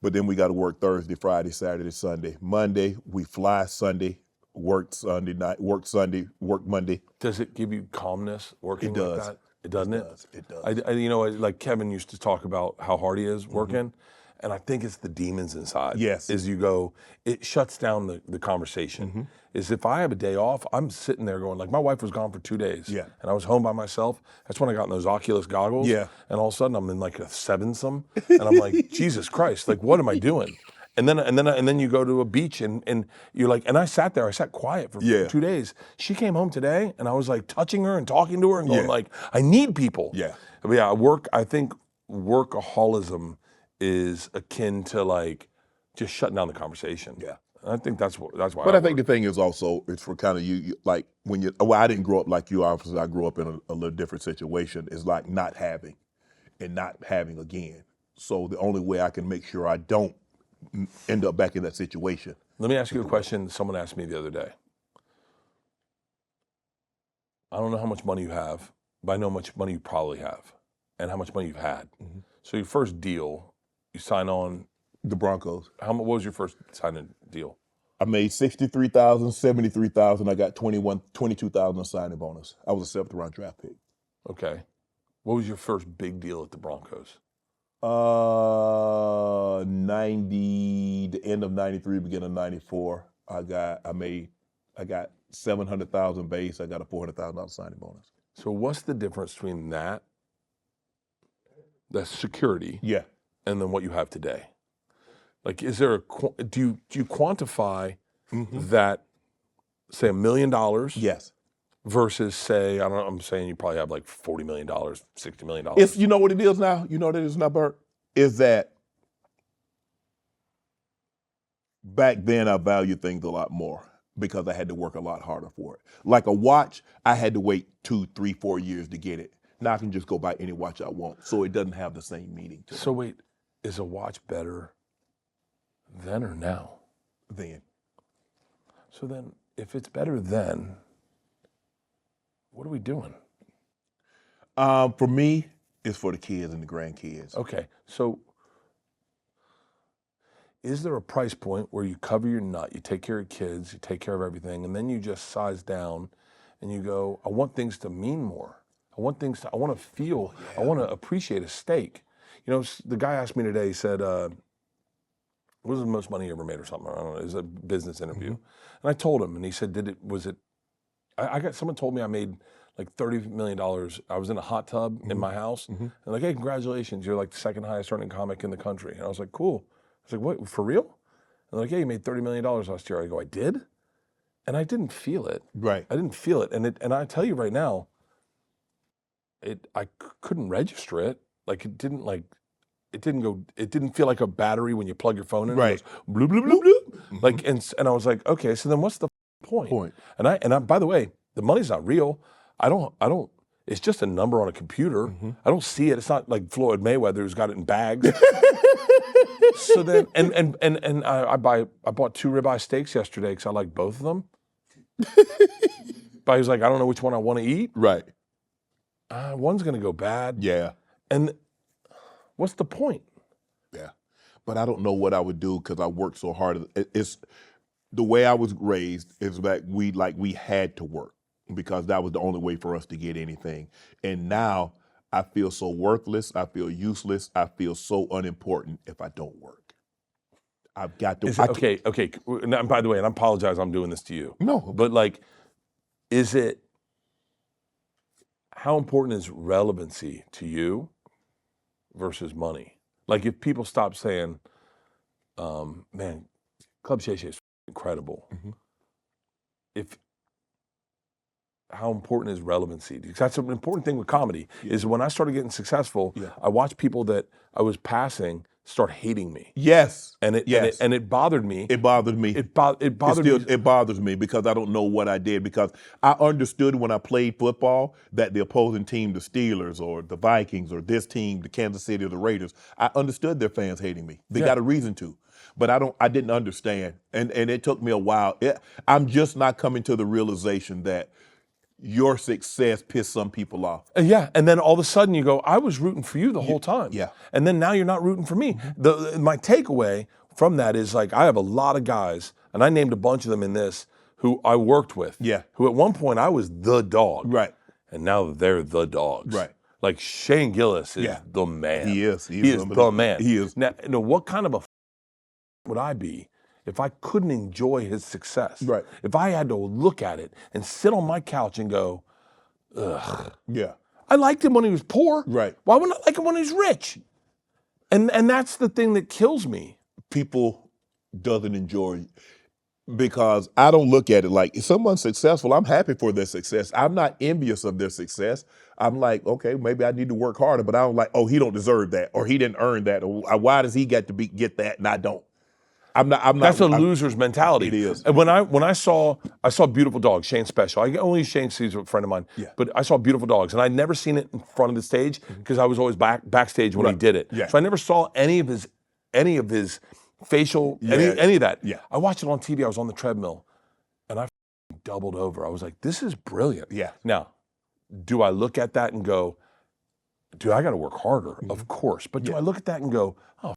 But then we got to work Thursday, Friday, Saturday, Sunday. Monday, we fly Sunday, work Sunday night, work Sunday, work Monday. Does it give you calmness working It does. like that? It doesn't it? It does. You know, like Kevin used to talk about how hard he is working, and I think it's the demons inside. Yes. Is you go, it shuts down the conversation. Is if I have a day off, I'm sitting there going, like my wife was gone for 2 days. Yeah. And I was home by myself. That's when I got in those Oculus goggles. Yeah. And all of a sudden I'm in like a sevensome, and I'm like, Jesus Christ, like what am I doing? And then you go to a beach and you're like, and I sat quiet for 2 days. She came home today and I was like touching her and talking to her and going like, I need people. Yeah. But yeah, I think workaholism is akin to like just shutting down the conversation. Yeah. And I think that's why. But I think the thing is also, it's for kind of you like when you, well, I didn't grow up like you, obviously I grew up in a little different situation. It's like not having and not having again. So the only way I can make sure I don't end up back in that situation. Let me ask you a question someone asked me the other day. I don't know how much money you have, but I know how much money you probably have and how much money you've had. So your first deal, you sign on. The Broncos. What was your first signing deal? I made $63,000, $73,000. I got $22,000 signing bonus. I was a 7th round draft pick. Okay. What was your first big deal at the Broncos? 90, the end of 93, beginning of 94. I got 700,000 base. I got a $400,000 signing bonus. So what's the difference between that, the security, and then what you have today? Like, is there do you quantify that, say $1 million? Yes. Versus say, I don't know, I'm saying you probably have like $40 million, $60 million. It's, you know what it is now? You know what it is now, Bert? Is that back then I valued things a lot more because I had to work a lot harder for it. Like a watch, I had to wait 2, 3, 4 years to get it. Now I can just go buy any watch I want. So it doesn't have the same meaning to me. So wait, is a watch better then or now? Then. So then, if it's better then, what are we doing? For me, it's for the kids and the grandkids. Okay, so is there a price point where you cover your nut, you take care of kids, you take care of everything, and then you just size down and you go, I want things to mean more. I want to feel, I want to appreciate a steak. You know, the guy asked me today, he said, what was the most money you ever made or something? I don't know, it was a business interview. And I told him, and he said, someone told me I made like $30 million. I was in a hot tub in my house. And like, hey, congratulations, you're like the second highest earning comic in the country. And I was like, cool. I was like, what, for real? And they're like, yeah, you made $30 million last year. I go, I did? And I didn't feel it. Right. I didn't feel it. And I tell you right now, I couldn't register it. Like it didn't feel like a battery when you plug your phone in. Right. It goes, bloop, bloop, bloop, bloop. Like, and I was like, okay, so then what's the point? And I, by the way, the money's not real. I don't, it's just a number on a computer. I don't see it. It's not like Floyd Mayweather who's got it in bags. So then, and I bought 2 ribeye steaks yesterday because I like both of them. But he was like, I don't know which one I want to eat. Right. One's going to go bad. Yeah. And what's the point? Yeah. But I don't know what I would do because I worked so hard. It's the way I was raised is that we had to work because that was the only way for us to get anything. And now I feel so worthless. I feel useless. I feel so unimportant if I don't work. I've got to. Okay. And by the way, and I apologize, I'm doing this to you. No. But like, how important is relevancy to you versus money? Like if people stop saying, man, Club Shay Shay is incredible. How important is relevancy? Because that's an important thing with comedy, is when I started getting successful, I watched people that I was passing start hating me. Yes. And it bothered me. It bothered me. It bothered me. It bothers me because I don't know what I did, because I understood when I played football that the opposing team, the Steelers or the Vikings or this team, the Kansas City or the Raiders, I understood their fans hating me. They got a reason to. but I didn't understand, and it took me a while. I'm just not coming to the realization that your success pissed some people off. Yeah, and then all of a sudden you go, I was rooting for you the whole time. Yeah. And then now you're not rooting for me. My takeaway from that is like, I have a lot of guys, and I named a bunch of them in this, who I worked with. Yeah. Who at one point I was the dog. Right. And now they're the dogs. Right. Like Shane Gillis is the man. He is. He is the man. He is. Now, what kind of a would I be if I couldn't enjoy his success? Right. If I had to look at it and sit on my couch and go, ugh. Yeah. I liked him when he was poor. Right. Why wouldn't I like him when he's rich? And that's the thing that kills me. People doesn't enjoy, because I don't look at it like, if someone's successful, I'm happy for their success. I'm not envious of their success. I'm like, okay, maybe I need to work harder, but I don't like, oh, he don't deserve that, or he didn't earn that, or why does he get that and I don't? I'm not. That's a loser's mentality. It is. And when I saw Beautiful Dogs, Shane's special. I only Shane sees a friend of mine. Yeah. But I saw Beautiful Dogs, and I'd never seen it in front of the stage because I was always backstage when he did it. Yeah. So I never saw any of his facial, any of that. Yeah. I watched it on TV. I was on the treadmill, and I doubled over. I was like, this is brilliant. Yeah. Now, do I look at that and go, dude, I got to work harder? Of course. But do I look at that and go, oh,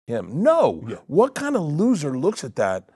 him? No. Yeah. What kind of loser looks at that?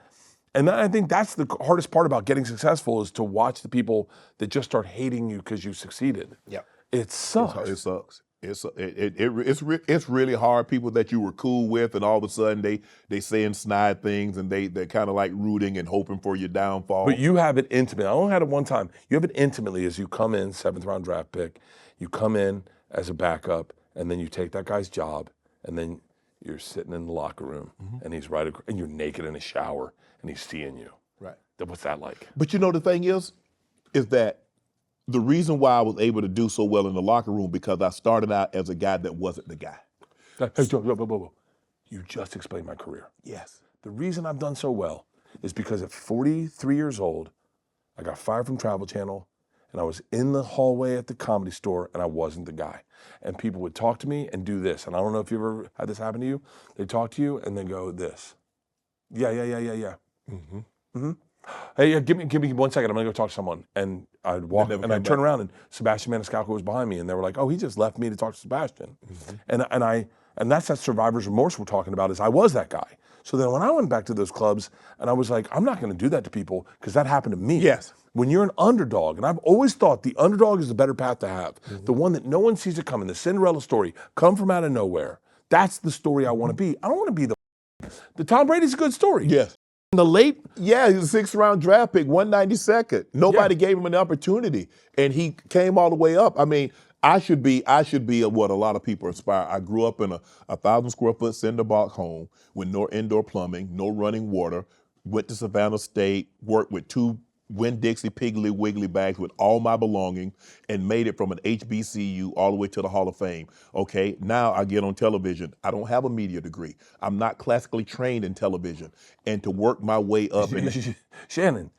And I think that's the hardest part about getting successful, is to watch the people that just start hating you because you succeeded. Yeah. It sucks. It sucks. It's really hard. People that you were cool with, and all of a sudden they saying snide things, and they're kind of like rooting and hoping for your downfall. But you have it intimate. I only had it one time. You have it intimately as you come in, 7th round draft pick. You come in as a backup, and then you take that guy's job, and then you're sitting in the locker room, and he's and you're naked in a shower, and he's seeing you. Right. What's that like? But you know, the thing is that the reason why I was able to do so well in the locker room, because I started out as a guy that wasn't the guy. Hey, whoa. You just explained my career. Yes. The reason I've done so well is because at 43 years old, I got fired from Travel Channel, and I was in the hallway at the Comedy Store, and I wasn't the guy. And people would talk to me and do this. And I don't know if you ever had this happen to you. They talk to you and they go this. Yeah. Hey, give me 1 second. I'm gonna go talk to someone. And I'd walk and I'd turn around, and Sebastian Maniscalco was behind me, and they were like, "Oh, he just left me to talk to Sebastian." And that's that survivor's remorse we're talking about. Is I was that guy. So then when I went back to those clubs, and I was like, I'm not gonna do that to people, because that happened to me. Yes. When you're an underdog, and I've always thought the underdog is the better path to have, the one that no one sees it coming, the Cinderella story, come from out of nowhere. That's the story I want to be. I don't want to be the Tom Brady's a good story. Yes. In the late, yeah, he was a 6th round draft pick, 192nd. Nobody gave him an opportunity, and he came all the way up. I mean, I should be what a lot of people aspire. I grew up in a 1,000 square foot cinder block home with no indoor plumbing, no running water. Went to Savannah State, worked with 2 Winn-Dixie Piggly Wiggly bags with all my belongings, and made it from an HBCU all the way to the Hall of Fame. Okay, now I get on television. I don't have a media degree. I'm not classically trained in television. And to work my way up. Shannon,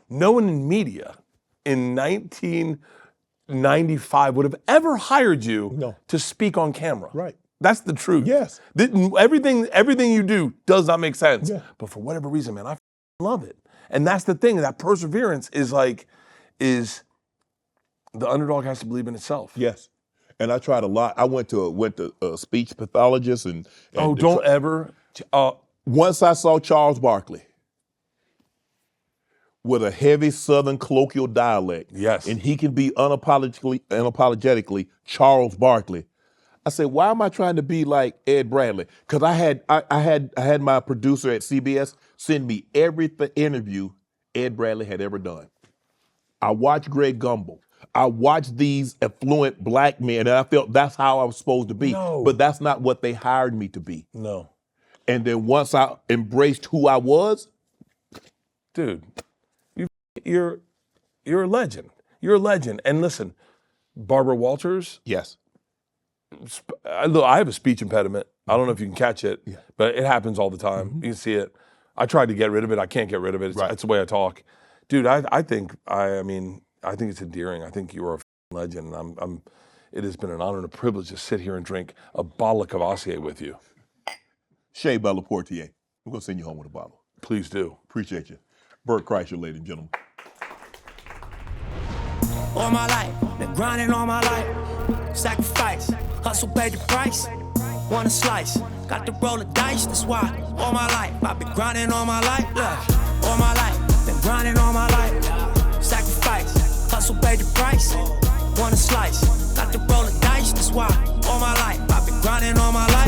no one in media in 1995 would have ever hired you to speak on camera. Right. That's the truth. Yes. Everything you do does not make sense. Yeah. But for whatever reason, man, I love it. And that's the thing. That perseverance is the underdog has to believe in itself. Yes. And I tried a lot. I went to a speech pathologist and don't ever. Once I saw Charles Barkley with a heavy Southern colloquial dialect. Yes. And he can be unapologetically Charles Barkley. I said, why am I trying to be like Ed Bradley? Because I had my producer at CBS send me every interview Ed Bradley had ever done. I watched Greg Gumbel. I watched these affluent black men, and I felt that's how I was supposed to be. No. But that's not what they hired me to be. No. And then once I embraced who I was, dude, you're a legend. You're a legend. And listen, Barbara Walters. yes. Look, I have a speech impediment. I don't know if you can catch it, but it happens all the time. You can see it. I tried to get rid of it. I can't get rid of it. It's the way I talk. Dude, I think it's endearing. I think you're a legend. It has been an honor and a privilege to sit here and drink a bottle of Cavassier with you. Shay Bella Portier. We're going to send you home with a bottle. Please do. Appreciate you. Bert Kreischer, ladies and gentlemen. All my life, been grinding all my life. Sacrifice, hustle, pay the price. Want a slice, got to roll the dice. That's why all my life, I've been grinding all my life. Look, all my life, been grinding all my life. Sacrifice, hustle, pay the price. Want a slice, got to roll the dice. That's why all my life, I've been grinding all my life.